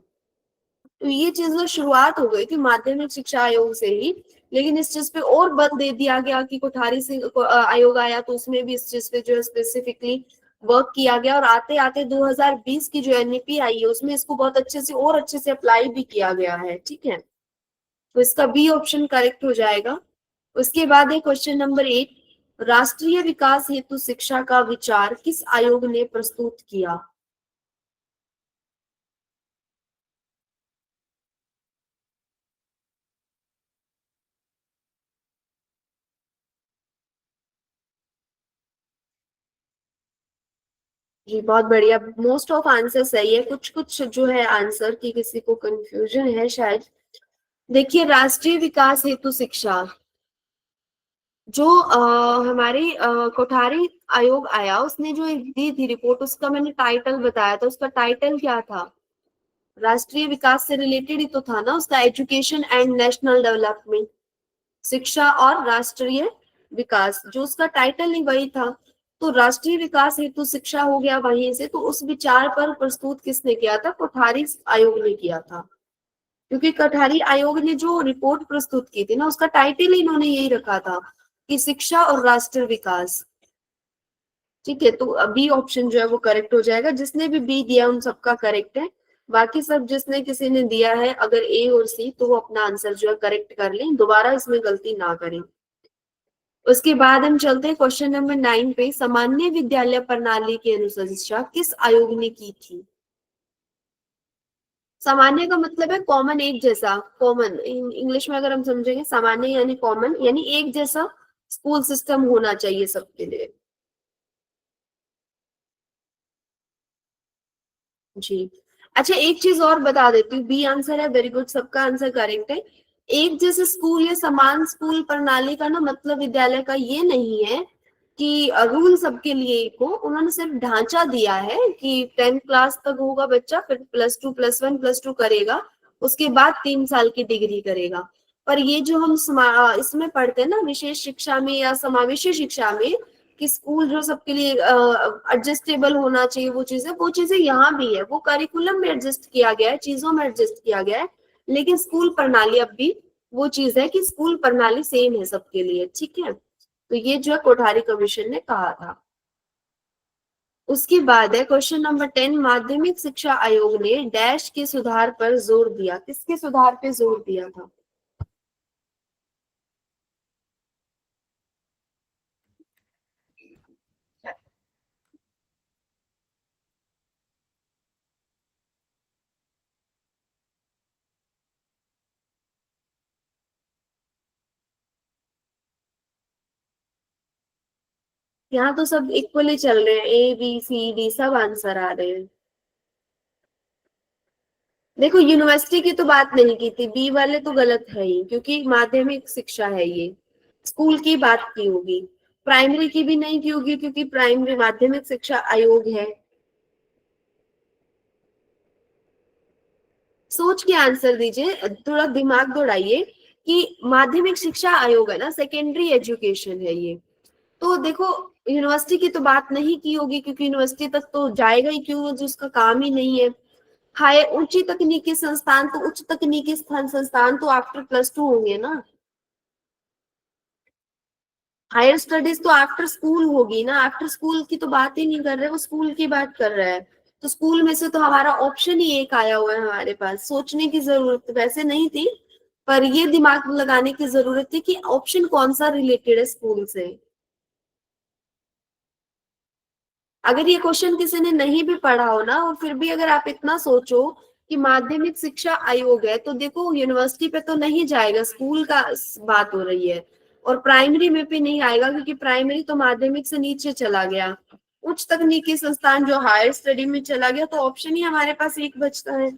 तो ये चीज शुरुआत हो गई थी माध्यमिक शिक्षा आयोग से ही, लेकिन इस चीज पे और बल दे दिया गया कि कोठारी से आयोग आया तो उसमें भी इस चीज पे जो है स्पेसिफिकली वर्क किया गया, और आते आते 2020 की जो एनईपी आई है उसमें इसको बहुत अच्छे से और अच्छे से अप्लाई भी किया गया है। ठीक है, तो इसका बी ऑप्शन करेक्ट हो जाएगा। उसके बाद है क्वेश्चन नंबर 8। राष्ट्रीय विकास हेतु शिक्षा का विचार किस आयोग ने प्रस्तुत किया? जी बहुत बढ़िया, मोस्ट ऑफ आंसर सही है, कुछ कुछ जो है आंसर की किसी को कंफ्यूजन है शायद। देखिए, राष्ट्रीय विकास हेतु शिक्षा जो हमारी कोठारी आयोग आया, उसने जो एक दी थी रिपोर्ट, उसका मैंने टाइटल बताया था। उसका टाइटल क्या था? राष्ट्रीय विकास से रिलेटेड ही तो था ना उसका, एजुकेशन एंड नेशनल डेवलपमेंट, शिक्षा और राष्ट्रीय विकास, जो उसका टाइटल ही वही था। तो राष्ट्रीय विकास हेतु शिक्षा हो गया वहीं से। तो उस विचार पर प्रस्तुत किसने किया था? कोठारी आयोग ने किया था, क्योंकि कोठारी आयोग ने जो रिपोर्ट प्रस्तुत की थी ना, उसका टाइटल ही इन्होंने यही रखा था, कि शिक्षा और राष्ट्र विकास। ठीक है, तो बी ऑप्शन जो है वो करेक्ट हो जाएगा। जिसने भी बी दिया उन सबका करेक्ट है। बाकी सब जिसने किसी ने दिया है अगर ए और सी, तो वो अपना आंसर जो है करेक्ट कर लें, दोबारा इसमें गलती ना करें। उसके बाद हम चलते हैं क्वेश्चन नंबर 9 पे। सामान्य विद्यालय प्रणाली की अनुशंसा किस आयोग ने की थी? सामान्य का मतलब है कॉमन, एक जैसा। कॉमन इंग्लिश में अगर हम समझेंगे, सामान्य यानी कॉमन, यानी एक जैसा स्कूल सिस्टम होना चाहिए सबके लिए। जी, अच्छा एक चीज और बता देती हूँ, बी आंसर है, वेरी गुड, सबका आंसर करेक्ट है। एक जैसे स्कूल या समान स्कूल प्रणाली का ना मतलब विद्यालय का ये नहीं है कि रूल सबके लिए एक हो। उन्होंने सिर्फ ढांचा दिया है कि 10th क्लास तक होगा बच्चा, फिर +2 +1 +2 करेगा, उसके बाद 3 साल की डिग्री करेगा। पर ये जो हम इसमें पढ़ते हैं ना, विशेष शिक्षा में या समावेशी शिक्षा में, कि स्कूल जो सबके लिए एडजस्टेबल होना चाहिए, वो चीजें यहाँ भी है। वो करिकुलम में एडजस्ट किया गया है, चीजों में एडजस्ट किया गया है, लेकिन स्कूल प्रणाली अब भी वो चीज है कि स्कूल प्रणाली सेम है सबके लिए। ठीक है, तो ये जो है कोठारी कमीशन ने कहा था। उसके बाद है क्वेश्चन नंबर 10। माध्यमिक शिक्षा आयोग ने डैश के सुधार पर जोर दिया। किसके सुधार पे जोर दिया था? यहाँ तो सब इक्वली चल रहे हैं, ए बी सी डी सब आंसर आ रहे हैं। देखो, यूनिवर्सिटी की तो बात नहीं की थी, बी वाले तो गलत है ही, क्योंकि माध्यमिक शिक्षा है ये। स्कूल की बात की होगी, प्राइमरी की भी नहीं की होगी, क्योंकि प्राइमरी माध्यमिक शिक्षा आयोग है। सोच के आंसर दीजिए, थोड़ा दिमाग दौड़ाइए कि माध्यमिक शिक्षा आयोग है ना, सेकेंडरी एजुकेशन है ये। तो देखो, यूनिवर्सिटी की तो बात नहीं की होगी, क्योंकि यूनिवर्सिटी तक तो जाएगा ही क्यों, जिसका काम ही नहीं है। हाई ऊंची तकनीकी संस्थान, तो उच्च तकनीकी संस्थान तो आफ्टर +2 होंगे ना। हायर स्टडीज तो आफ्टर स्कूल होगी ना, आफ्टर स्कूल की तो बात ही नहीं कर रहे, वो स्कूल की बात कर रहा है। तो स्कूल में से तो हमारा ऑप्शन ही एक आया हुआ है हमारे पास। सोचने की जरूरत वैसे नहीं थी, पर ये दिमाग लगाने की जरूरत थी कि ऑप्शन कौन सा रिलेटेड है स्कूल से। अगर ये क्वेश्चन किसी ने नहीं भी पढ़ा हो ना, और फिर भी अगर आप इतना सोचो कि माध्यमिक शिक्षा आयोग है, तो देखो यूनिवर्सिटी पे तो नहीं जाएगा, स्कूल का बात हो रही है। और प्राइमरी में भी नहीं आएगा, क्योंकि प्राइमरी तो माध्यमिक से नीचे चला गया। उच्च तकनीकी संस्थान जो हायर स्टडी में चला गया, तो ऑप्शन ही हमारे पास एक बचता है।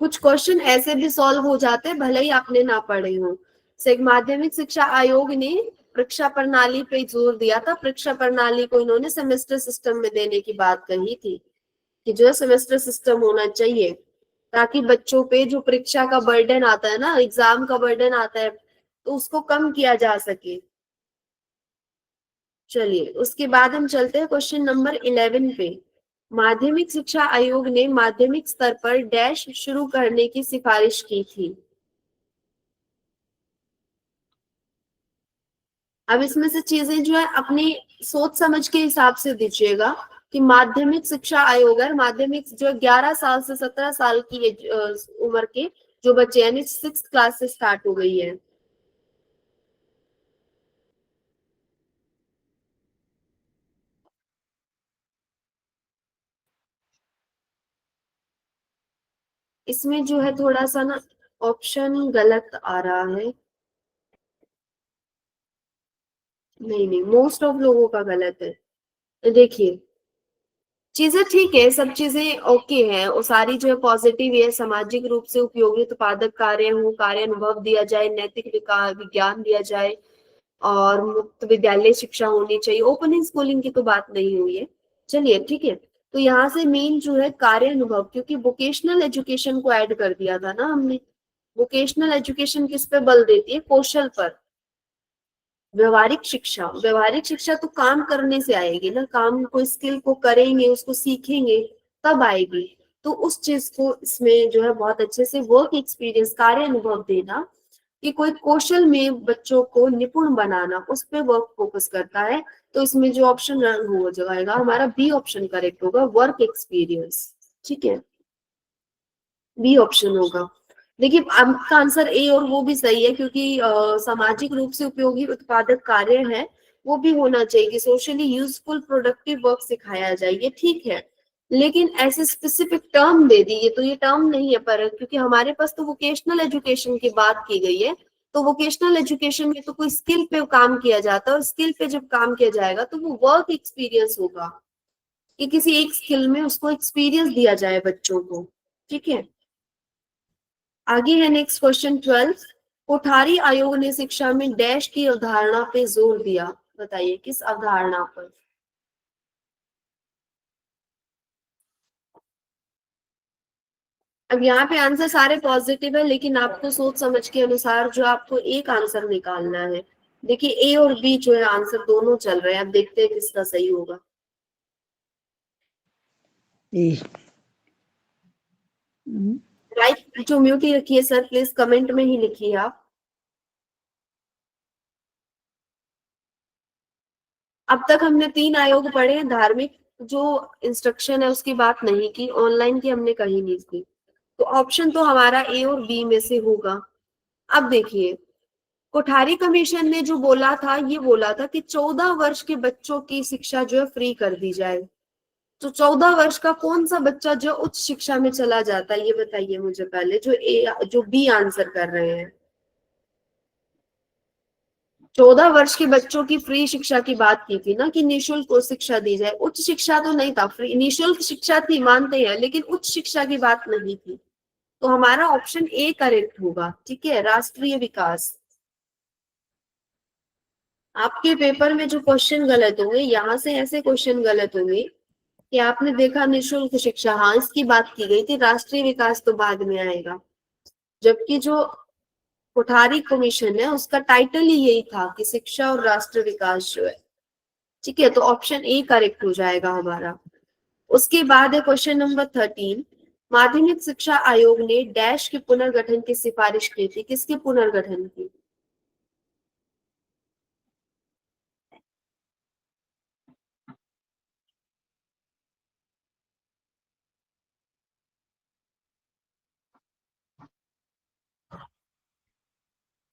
कुछ क्वेश्चन ऐसे भी सॉल्व हो जाते हैं, भले ही आपने ना पढ़े हो। माध्यमिक शिक्षा आयोग ने परीक्षा प्रणाली पे जोर दिया था। परीक्षा प्रणाली को इन्होंने सेमेस्टर सिस्टम में देने की बात कही थी, कि जो है सेमेस्टर सिस्टम होना चाहिए, ताकि बच्चों पे जो परीक्षा का बर्डन आता है ना, एग्जाम का बर्डन आता है, तो उसको कम किया जा सके। चलिए, उसके बाद हम चलते हैं क्वेश्चन नंबर 11 पे। माध्यमिक शिक्षा आयोग ने माध्यमिक स्तर पर डैश शुरू करने की सिफारिश की थी। अब इसमें से चीजें जो है अपनी सोच समझ के हिसाब से दीजिएगा, कि माध्यमिक शिक्षा आयोग है, माध्यमिक जो 11 साल से 17 साल की उम्र के जो बच्चे, यानी 6th क्लास से स्टार्ट हो गई है। इसमें जो है थोड़ा सा ना ऑप्शन गलत आ रहा है। नहीं, मोस्ट ऑफ लोगों का गलत है। देखिए, चीजें ठीक है, सब चीजें ओके हैं, और सारी जो है पॉजिटिव है। सामाजिक रूप से उपयोगी उत्पादक कार्य हो, कार्य अनुभव दिया जाए, नैतिक विज्ञान दिया जाए, और मुक्त विद्यालय शिक्षा होनी चाहिए। ओपनिंग स्कूलिंग की तो बात नहीं हुई है। चलिए ठीक है, तो यहाँ से मेन जो है कार्य अनुभव, क्योंकि वोकेशनल एजुकेशन को ऐड कर दिया था ना हमने। वोकेशनल एजुकेशन किस पे बल देती है? कौशल पर। व्यवहारिक शिक्षा तो काम करने से आएगी ना, काम को, स्किल को करेंगे, उसको सीखेंगे, तब आएगी। तो उस चीज को इसमें जो है बहुत अच्छे से वर्क एक्सपीरियंस, कार्य अनुभव देना, कि कोई कौशल में बच्चों को निपुण बनाना, उस पे वर्क फोकस करता है। तो इसमें जो ऑप्शन हो जाएगा हमारा बी ऑप्शन करेक्ट होगा, वर्क एक्सपीरियंस। ठीक है, बी ऑप्शन होगा। देखिए आपका आंसर ए और वो भी सही है, क्योंकि सामाजिक रूप से उपयोगी उत्पादक कार्य है वो भी होना चाहिए कि सोशली यूजफुल प्रोडक्टिव वर्क सिखाया जाए, ये ठीक है। लेकिन ऐसे स्पेसिफिक टर्म दे दी, ये तो ये टर्म नहीं है, पर क्योंकि हमारे पास तो वोकेशनल एजुकेशन की बात की गई है, तो वोकेशनल एजुकेशन में तो कोई स्किल पे काम किया जाता है, और स्किल पे जब काम किया जाएगा तो वो वर्क एक्सपीरियंस होगा कि किसी एक स्किल में उसको एक्सपीरियंस दिया जाए बच्चों को। ठीक है, आगे है नेक्स्ट क्वेश्चन 12। कोठारी आयोग ने शिक्षा में डैश की अवधारणा पे जोर दिया, बताइए किस अवधारणा पर। अब यहाँ पे आंसर सारे पॉजिटिव है, लेकिन आपको सोच समझ के अनुसार जो आपको एक आंसर निकालना है। देखिए ए और बी जो है आंसर दोनों चल रहे हैं, अब देखते हैं किसका सही होगा। राइट जो म्यूट ही रखिए सर, प्लीज कमेंट में ही लिखिए आप। अब तक हमने 3 आयोग पढ़े, धार्मिक जो इंस्ट्रक्शन है उसकी बात नहीं की, ऑनलाइन की हमने कहीं नहीं की, तो ऑप्शन तो हमारा ए और बी में से होगा। अब देखिए कोठारी कमीशन ने जो बोला था, ये बोला था कि 14 वर्ष के बच्चों की शिक्षा जो है फ्री कर दी जाए। तो 14 वर्ष का कौन सा बच्चा जो उच्च शिक्षा में चला जाता है, ये बताइए मुझे पहले, जो बी आंसर कर रहे हैं। 14 वर्ष के बच्चों की फ्री शिक्षा की बात की थी ना, कि निःशुल्क शिक्षा दी जाए। उच्च शिक्षा तो नहीं था, फ्री निःशुल्क शिक्षा थी मानते हैं, लेकिन उच्च शिक्षा की बात नहीं थी। तो हमारा ऑप्शन ए करेक्ट होगा। ठीक है, राष्ट्रीय विकास। आपके पेपर में जो क्वेश्चन गलत होंगे, यहाँ से ऐसे क्वेश्चन गलत होंगे कि आपने देखा निःशुल्क शिक्षा, हाँ इसकी बात की गई थी, राष्ट्रीय विकास तो बाद में आएगा। जबकि जो कोठारी कमीशन है उसका टाइटल ही यही था कि शिक्षा और राष्ट्र विकास जो है। ठीक है, तो ऑप्शन ए करेक्ट हो जाएगा हमारा। उसके बाद है क्वेश्चन नंबर 13। माध्यमिक शिक्षा आयोग ने डैश के पुनर्गठन की सिफारिश की थी, किसके पुनर्गठन की।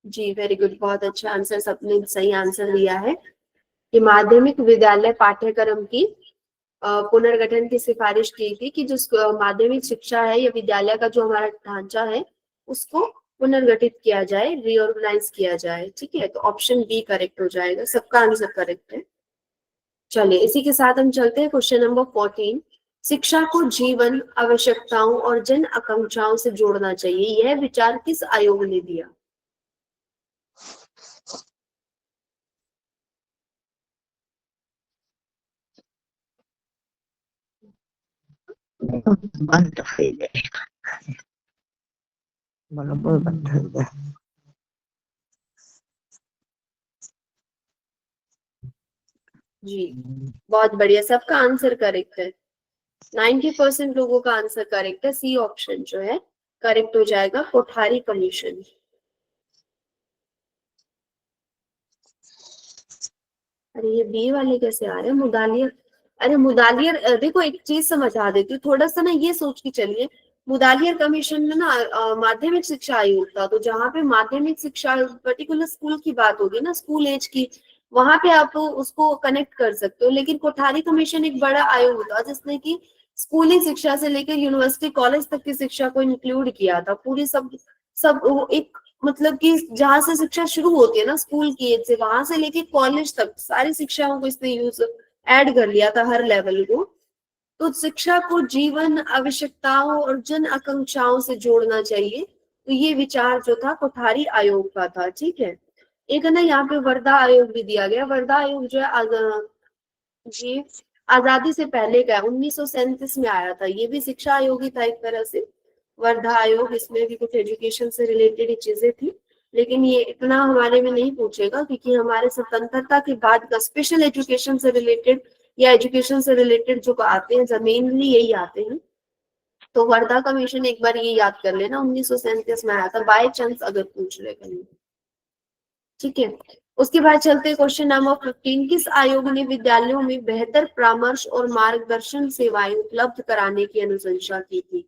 जी वेरी गुड, बहुत अच्छा आंसर, सबने सही आंसर दिया है कि माध्यमिक विद्यालय पाठ्यक्रम की पुनर्गठन की सिफारिश की थी कि जो माध्यमिक शिक्षा है या विद्यालय का जो हमारा ढांचा है उसको पुनर्गठित किया जाए, रीऑर्गेनाइज किया जाए। ठीक है, तो ऑप्शन बी करेक्ट हो जाएगा, सबका आंसर करेक्ट है। चलिए इसी के साथ हम चलते हैं क्वेश्चन नंबर 14। शिक्षा को जीवन आवश्यकताओं और जन आकांक्षाओं से जोड़ना चाहिए, यह विचार किस आयोग ने दिया। बंद हो गए, बराबर बंद हो गए। जी बहुत बढ़िया, सबका आंसर करेक्ट है, 90% लोगों का आंसर करेक्ट है। सी ऑप्शन जो है करेक्ट हो जाएगा, कोठारी कमीशन। अरे ये बी वाले कैसे आ रहे हैं, मुदालियर। अरे मुदालियर, देखो एक चीज समझा देती हूँ, थोड़ा सा ना ये सोच के चलिए। मुदालियर कमीशन में ना माध्यमिक शिक्षा आयोग था, तो जहाँ पे माध्यमिक शिक्षा पर्टिकुलर स्कूल की बात होगी ना, स्कूल एज की, वहां पे आप उसको कनेक्ट कर सकते हो। लेकिन कोठारी कमीशन एक बड़ा आयोग था जिसने की स्कूली शिक्षा से लेकर यूनिवर्सिटी कॉलेज तक की शिक्षा को इंक्लूड किया था, पूरी सब वो एक मतलब कि जहां से शिक्षा शुरू होती है ना स्कूल की एज से, वहां से लेके कॉलेज तक सारी शिक्षाओं को इसने यूज ऐड कर लिया था, हर लेवल को। तो शिक्षा को जीवन आवश्यकताओं और जन आकांक्षाओं से जोड़ना चाहिए, तो ये विचार जो था कोठारी आयोग का था। ठीक है, एक है ना यहाँ पे वर्धा आयोग भी दिया गया। वर्धा आयोग जो है जी आजादी से पहले का 1937 में आया था, ये भी शिक्षा आयोग ही था एक तरह से, वर्धा आयोग। इसमें भी कुछ एजुकेशन से रिलेटेड ही चीजें थी, लेकिन ये इतना हमारे में नहीं पूछेगा, क्योंकि हमारे स्वतंत्रता के बाद का स्पेशल एजुकेशन से रिलेटेड या एजुकेशन से रिलेटेड जो आते हैं मेनली यही आते हैं। तो वर्धा कमीशन एक बार ये याद कर लेना 1937 में आया था, बाय चांस अगर पूछ रहे कहीं। ठीक है, उसके बाद चलते क्वेश्चन नंबर 15। किस आयोग ने विद्यालयों में बेहतर परामर्श और मार्गदर्शन सेवाएं उपलब्ध कराने की अनुशंसा की थी?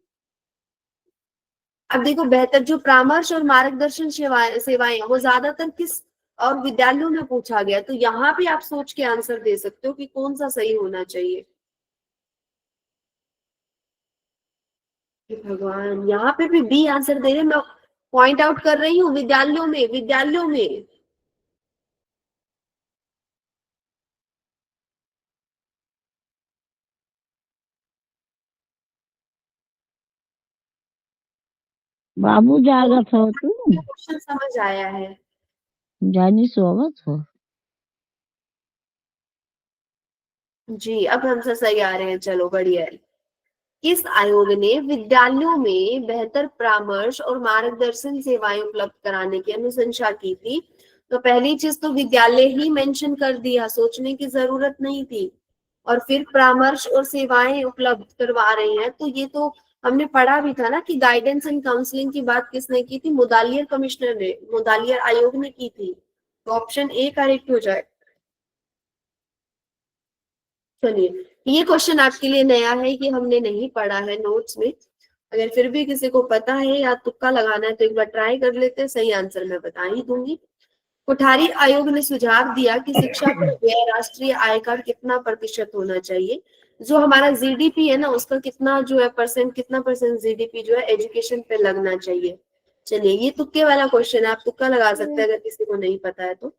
अब देखो, बेहतर जो परामर्श और मार्गदर्शन सेवाएं वो ज्यादातर किस और विद्यालयों में पूछा गया, तो यहाँ पे आप सोच के आंसर दे सकते हो कि कौन सा सही होना चाहिए। भगवान, यहाँ पे भी बी आंसर दे रहे, मैं पॉइंट आउट कर रही हूँ विद्यालयों में, विद्यालयों में। बाबू जागा था तू क्वेश्चन समझ आया है? जानी सोवत हो जी, अब हमसे सही आ रहे हैं, चलो बढ़िया है। किस आयोग ने विद्यालयों में बेहतर परामर्श और मार्गदर्शन सेवाएं उपलब्ध कराने की अनुशंसा की थी? तो पहली चीज तो विद्यालय ही मेंशन कर दिया, सोचने की जरूरत नहीं थी। और फिर परामर्श और सेवाएं उपलब्ध करवा रहे हैं, तो ये तो हमने पढ़ा भी था ना कि गाइडेंस एंड काउंसलिंग की बात किसने की थी? मुदालियर कमिश्नर ने, मुदालियर आयोग ने की थी। तो ऑप्शन ए करेक्ट हो जाए। चलिए, ये क्वेश्चन आपके लिए नया है, ये हमने नहीं पढ़ा है नोट्स में। अगर फिर भी किसी को पता है या तुक्का लगाना है तो एक बार ट्राई कर लेते हैं, सही आंसर मैं बता ही दूंगी। कोठारी आयोग ने सुझाव दिया कि शिक्षा पर व्यय राष्ट्रीय आय का कितना प्रतिशत होना चाहिए। जो हमारा जीडीपी है ना, उसका कितना जो है परसेंट, कितना परसेंट जीडीपी जो है एजुकेशन पे लगना चाहिए। चलिए, ये तुक्के वाला क्वेश्चन है, आप तुक्का लगा सकते हैं अगर किसी को नहीं पता है तो।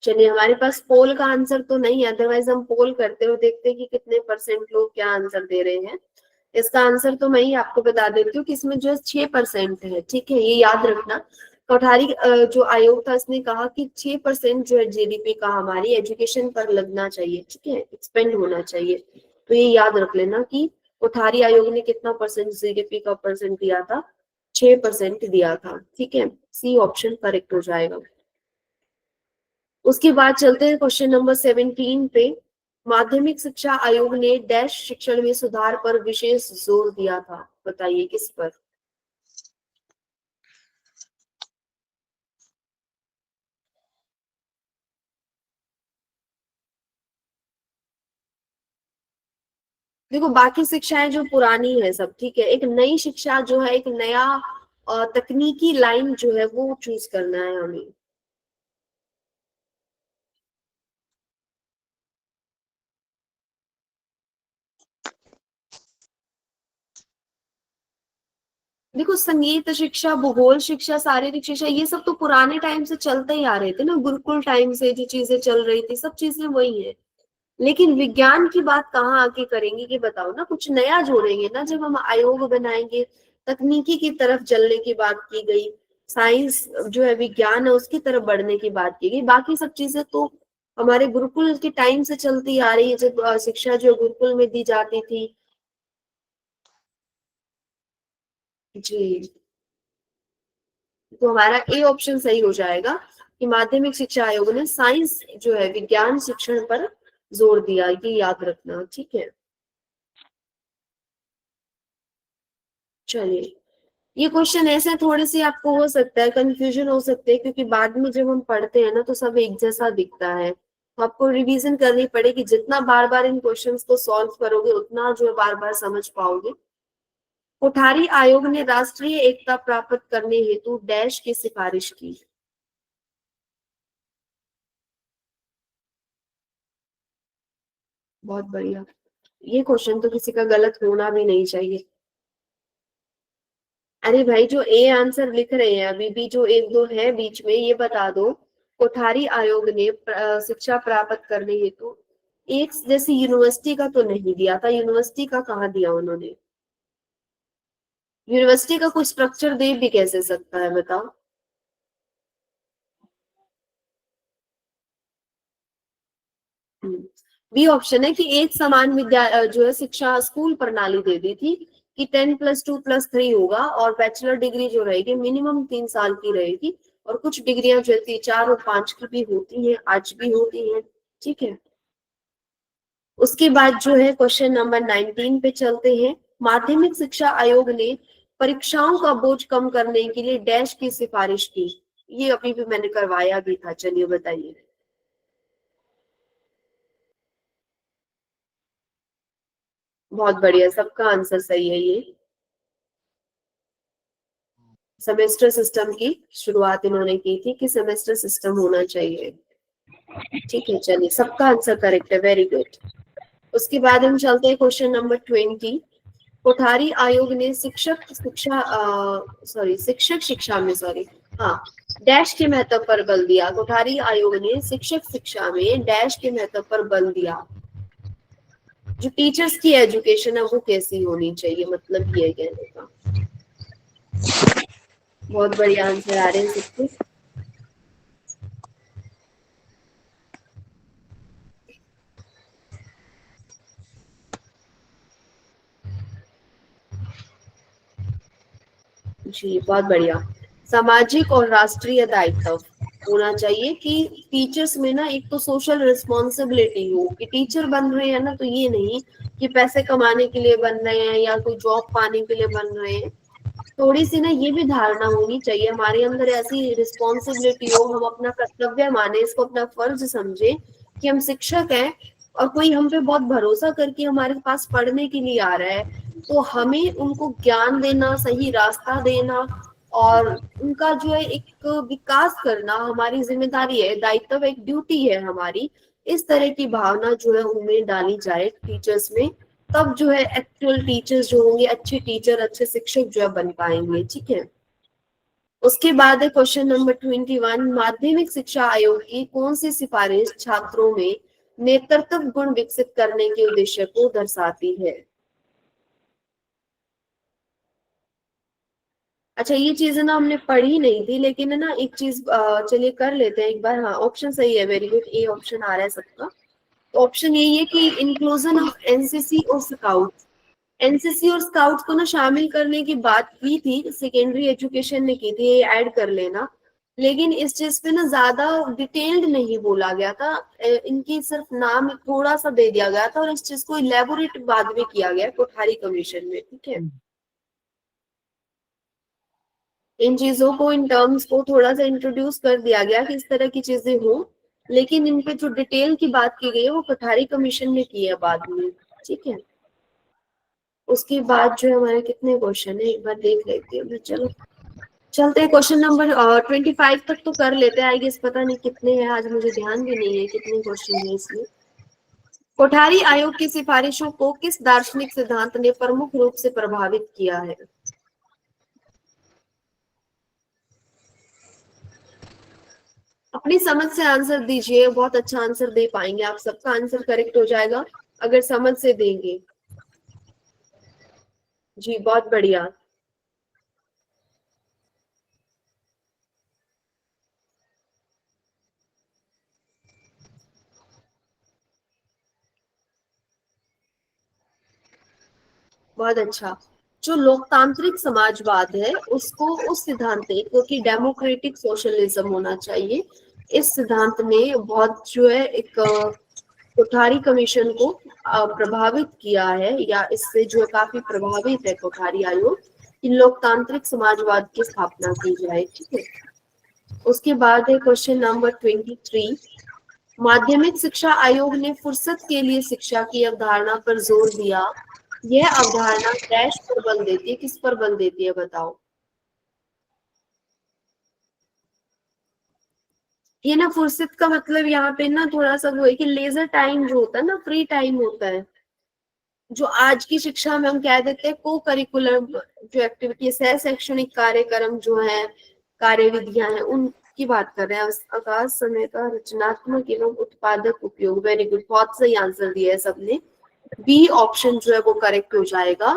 चलिए, हमारे पास पोल का आंसर तो नहीं है, अदरवाइज हम पोल करते हो देखते कि कितने परसेंट लोग क्या आंसर दे रहे हैं। इसका आंसर तो मैं ही आपको बता देती हूँ कि इसमें जो है 6% है। ठीक है, ये याद रखना। कोठारी जो आयोग था इसने कहा कि 6% जो है जीडीपी का हमारी एजुकेशन पर लगना चाहिए। ठीक है, एक्सपेंड होना चाहिए। तो ये याद रख लेना कि कोठारी आयोग ने कितना परसेंट जीडीपी का परसेंट दिया था? 6% दिया था। ठीक है, सी ऑप्शन करेक्ट हो जाएगा। उसके बाद चलते हैं क्वेश्चन नंबर 17 पे। माध्यमिक शिक्षा आयोग ने डैश शिक्षण में सुधार पर विशेष जोर दिया था, बताइए किस पर? देखो, बाकी शिक्षाएं जो पुरानी है सब ठीक है, एक नई शिक्षा जो है, एक नया तकनीकी लाइन जो है वो चूज करना है हमें। देखो, संगीत शिक्षा, भूगोल शिक्षा, शारीरिक शिक्षा, ये सब तो पुराने टाइम से चलते ही आ रहे थे ना, गुरुकुल टाइम से जो चीजें चल रही थी सब चीजें वही है। लेकिन विज्ञान की बात कहाँ आके करेंगे कि बताओ ना, कुछ नया जोड़ेंगे ना। जब हम आयोग बनाएंगे, तकनीकी की तरफ चलने की बात की गई, साइंस जो है विज्ञान है उसकी तरफ बढ़ने की बात की गई। बाकी सब चीजें तो हमारे गुरुकुल के टाइम से चलती आ रही है, जब शिक्षा जो गुरुकुल में दी जाती थी। जी, तो हमारा ए ऑप्शन सही हो जाएगा कि माध्यमिक शिक्षा आयोग ने साइंस जो है विज्ञान शिक्षण पर जोर दिया, ये याद रखना। ठीक है, चलिए, ये क्वेश्चन ऐसे थोड़े से आपको हो सकता है कंफ्यूजन हो सकते हैं, क्योंकि बाद में जब हम पढ़ते हैं ना तो सब एक जैसा दिखता है। तो आपको रिवीजन करनी पड़ेगी, जितना बार बार इन क्वेश्चंस को सॉल्व करोगे उतना जो है बार बार समझ पाओगे। कोठारी आयोग ने राष्ट्रीय एकता प्राप्त करने हेतु डैश की सिफारिश की। बहुत बढ़िया, ये क्वेश्चन तो किसी का गलत होना भी नहीं चाहिए। अरे भाई, जो ए आंसर लिख रहे हैं अभी भी, जो एक दो है बीच में, ये बता दो। कोठारी आयोग ने शिक्षा प्राप्त करने हेतु एक जैसे यूनिवर्सिटी का तो नहीं दिया था, यूनिवर्सिटी का कहाँ दिया उन्होंने? यूनिवर्सिटी का कुछ स्ट्रक्चर दे भी कैसे सकता है बताओ? बी ऑप्शन है कि एक समान विद्या जो है शिक्षा स्कूल प्रणाली दे दी थी कि 10+2+3 होगा और बैचलर डिग्री जो रहेगी मिनिमम 3 साल की रहेगी और कुछ डिग्रियां जो है 4 और 5 की भी होती हैं, आज भी होती हैं, ठीक है। उसके बाद जो है क्वेश्चन नंबर 19 पे चलते हैं। माध्यमिक शिक्षा आयोग ने परीक्षाओं का बोझ कम करने के लिए डैश की सिफारिश की। ये अभी भी मैंने करवाया भी था, चलिए बताइए। बहुत बढ़िया, सबका आंसर सही है। ये सेमेस्टर सिस्टम की शुरुआत इन्होंने की थी कि सेमेस्टर सिस्टम होना चाहिए, ठीक है। चलिए, सबका आंसर करेक्ट है, वेरी गुड। उसके बाद हम चलते हैं क्वेश्चन नंबर 20। कोठारी आयोग ने शिक्षक शिक्षा में डैश के महत्व पर बल दिया। कोठारी आयोग ने शिक्षक शिक्षा में डैश के महत्व पर बल दिया। जो टीचर्स की एजुकेशन है वो कैसी होनी चाहिए, मतलब ये कहने का। बहुत बढ़िया आंसर आ रहे हैं सबके। जी बहुत बढ़िया। सामाजिक और राष्ट्रीय दायित्व होना चाहिए कि टीचर्स में ना एक तो सोशल रिस्पॉन्सिबिलिटी हो कि टीचर बन रहे हैं ना, तो ये नहीं कि पैसे कमाने के लिए बन रहे हैं या कोई जॉब पाने के लिए बन रहे हैं। थोड़ी सी ना ये भी धारणा होनी चाहिए हमारे अंदर, ऐसी रिस्पॉन्सिबिलिटी हो, हम अपना कर्तव्य माने, इसको अपना फर्ज समझे कि हम शिक्षक हैं और कोई हम पे बहुत भरोसा करके हमारे पास पढ़ने के लिए आ रहा है, तो हमें उनको ज्ञान देना, सही रास्ता देना और उनका जो है एक विकास करना हमारी जिम्मेदारी है, दायित्व, एक ड्यूटी है हमारी। इस तरह की भावना जो है उनमें डाली जाए टीचर्स में, तब जो है एक्चुअल टीचर्स जो होंगे, अच्छे टीचर, अच्छे शिक्षक जो है बन पाएंगे, ठीक है। उसके बाद है क्वेश्चन नंबर 21। माध्यमिक शिक्षा आयोग की कौन सी सिफारिश छात्रों में नेतृत्व गुण विकसित करने के उद्देश्य को दर्शाती है? अच्छा, ये चीजें ना हमने पढ़ी नहीं थी, लेकिन है ना एक चीज चलिए कर लेते हैं एक बार। हाँ, ऑप्शन सही है, वेरी गुड, ए ऑप्शन आ रहा है सबका। तो ऑप्शन यही है कि इंक्लूजन ऑफ एनसीसी और स्काउट्स। एनसीसी और स्काउट्स को ना शामिल करने की बात की थी, सेकेंडरी एजुकेशन ने की थी, ऐड कर लेना, लेकिन इस चीज पे ना ज्यादा डिटेल्ड नहीं बोला गया था। इनकी सिर्फ नाम थोड़ा सा दे दिया गया था और इस चीज को इलेबोरेट बाद में किया गया कोठारी कमीशन में, ठीक है। इन चीजों को, इन टर्म्स को थोड़ा सा इंट्रोड्यूस कर दिया गया कि इस तरह की चीजें हो, लेकिन इन पे जो डिटेल की बात की गई है वो कोठारी कमीशन ने की है बाद में, ठीक है। उसके बाद जो है हमारे कितने क्वेश्चन है एक बार देख लेते हैं। चलो चलते हैं क्वेश्चन नंबर 25 तक तो कर लेते हैं, आई गेस। पता नहीं कितने हैं, आज मुझे ध्यान भी नहीं है कितने क्वेश्चन है इसमें। कोठारी आयोग की सिफारिशों को किस दार्शनिक सिद्धांत ने प्रमुख रूप से प्रभावित किया है? अपनी समझ से आंसर दीजिए, बहुत अच्छा आंसर दे पाएंगे आप, सबका आंसर करेक्ट हो जाएगा अगर समझ से देंगे। जी बहुत बढ़िया। बहुत अच्छा। जो लोकतांत्रिक समाजवाद है उसको, उस सिद्धांत क्योंकि डेमोक्रेटिक सोशलिज्म होना चाहिए, इस सिद्धांत ने बहुत जो है एक कोठारी कमीशन को प्रभावित किया है, या इससे जो है काफी प्रभावित है कोठारी आयोग कि लोकतांत्रिक समाजवाद की स्थापना की जाए, ठीक है। उसके बाद है क्वेश्चन नंबर 23। माध्यमिक शिक्षा आयोग ने फुर्सत के लिए शिक्षा की अवधारणा पर जोर दिया। यह अवधारणा डैश पर बल देती है, किस पर बल देती है बताओ? ये ना फुर्सत का मतलब यहाँ पे ना थोड़ा सा वो है कि लेजर टाइम जो होता है ना, फ्री टाइम होता है, जो आज की शिक्षा में हम कह देते हैं को करिकुलर जो एक्टिविटी, सह शैक्षणिक कार्यक्रम जो है, कार्यविधियां हैं, उनकी बात कर रहे हैं। अवकाश समय का रचनात्मक एवं उत्पादक उपयोग। वेरी गुड, बहुत सही आंसर दिया है सबने। बी ऑप्शन जो है वो करेक्ट हो जाएगा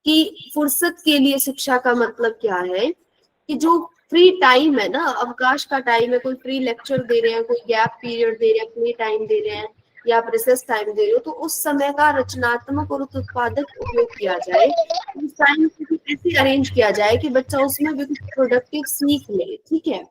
कि फुर्सत के लिए शिक्षा का मतलब क्या है कि जो फ्री टाइम है ना, अवकाश का टाइम है, कोई फ्री लेक्चर दे रहे हैं, कोई गैप पीरियड दे रहे हैं, फ्री टाइम दे रहे हैं या आप रिसेस टाइम दे रहे हो, तो उस समय का रचनात्मक और उत्पादक उपयोग किया जाए। उस टाइम को ऐसे अरेंज किया जाए कि बच्चा उसमें भी कुछ प्रोडक्टिव सीख ले, ठीक है।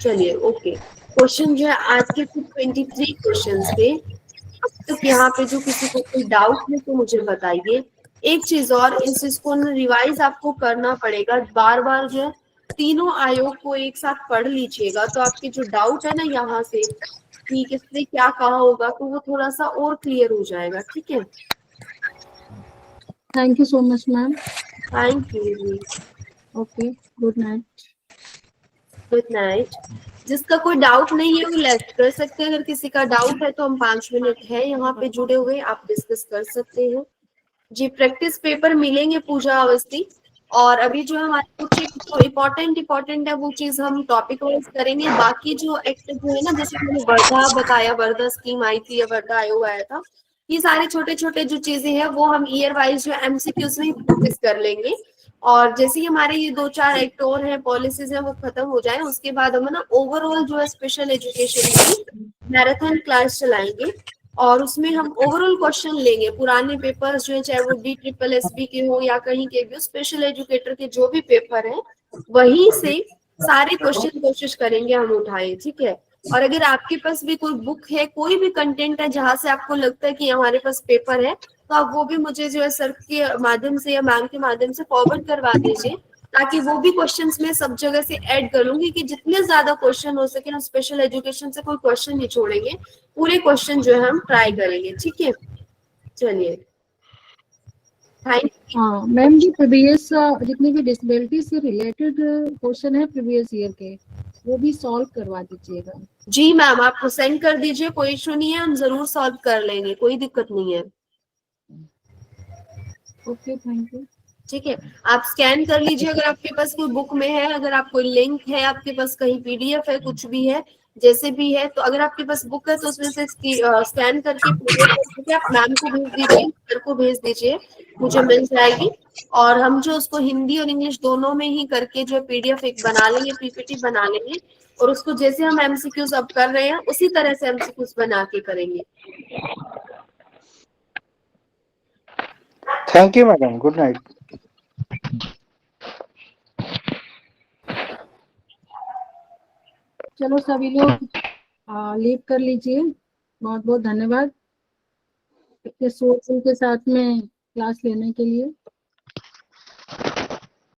चलिए ओके, क्वेश्चन जो है आज के कुछ 23 क्वेश्चंस थे। अब तक यहाँ पे जो किसी को कोई डाउट है तो मुझे बताइए। एक चीज और, इस इसको रिवाइज आपको करना पड़ेगा बार बार, जो है तीनों आयोग को एक साथ पढ़ लीजिएगा, तो आपके जो डाउट है ना यहाँ से कि किसने क्या कहा होगा, तो वो थोड़ा सा और क्लियर हो जाएगा। ठीक है, thank you so much ma'am. Thank you. Okay, good night. Good night. जिसका कोई डाउट नहीं है वो लेफ्ट कर सकते हैं। अगर किसी का डाउट है तो हम 5 मिनट है यहाँ पे जुड़े हुए, आप डिस्कस कर सकते हैं। जी, प्रैक्टिस पेपर मिलेंगे पूजा अवस्थी, और अभी जो हमारे कुछ जो इम्पोर्टेंट है वो चीज हम टॉपिक वाइज करेंगे। बाकी जो एक्ट जो है ना, जैसे मैंने वर्धा बताया, वर्धा स्कीम आई थी या वर्धा आयोग आया था, ये सारे छोटे छोटे जो चीजें हैं वो हम ईयर वाइज जो एमसीक्यूज में प्रैक्टिस कर लेंगे। और जैसे ही हमारे ये 2-4 एक्ट और हैं, पॉलिसीज हैं, वो खत्म हो जाए, उसके बाद हम ना ओवरऑल जो है स्पेशल एजुकेशन की मैराथन क्लास चलाएंगे, और उसमें हम ओवरऑल क्वेश्चन लेंगे। पुराने पेपर्स जो है, चाहे वो DSSB के हो या कहीं के भी, स्पेशल एजुकेटर के जो भी पेपर हैं वहीं से सारे क्वेश्चन कोशिश करेंगे हम उठाए। ठीक है, और अगर आपके पास भी कोई बुक है, कोई भी कंटेंट है जहां से आपको लगता है कि हमारे पास पेपर है, तो आप वो भी मुझे जो है सर के माध्यम से या मैम के माध्यम से फॉरवर्ड करवा दीजिए, ताकि वो भी क्वेश्चंस में सब जगह से ऐड करूंगी कि जितने ज्यादा क्वेश्चन हो सके, हम स्पेशल एजुकेशन से कोई क्वेश्चन नहीं छोड़ेंगे, पूरे क्वेश्चन जो है हम ट्राई करेंगे। ठीक है, चलिए, थैंक यू। हाँ मैम, जी प्रीवियस जितने भी डिसेबिलिटी से रिलेटेड क्वेश्चन है प्रीवियस ईयर के, वो भी सॉल्व करवा दीजिएगा। जी मैम, आप सेंड कर दीजिए, कोई इशू नहीं है, हम जरूर सॉल्व कर लेंगे, कोई दिक्कत नहीं है। Okay, thank you. ठीक है, आप स्कैन कर लीजिए अगर आपके पास कोई बुक में है, अगर आप कोई लिंक है आपके पास, कहीं PDF है, कुछ भी है, जैसे भी है, तो अगर आपके पास बुक है तो उसमें से स्कैन करके PDF आप मैम को भेज दीजिए, सर को भेज दीजिए, मुझे मिल जाएगी। और हम जो उसको हिंदी और इंग्लिश दोनों में ही करके जो PDF एक बना लेंगे, PPT बना लेंगे, और उसको जैसे हम MCQs अब कर रहे हैं उसी तरह से MCQs बना के करेंगे। Thank you madam, good night. चलो सभी लोग लीव कर लीजिए। बहुत बहुत धन्यवाद इतने सोच के साथ में क्लास लेने के लिए।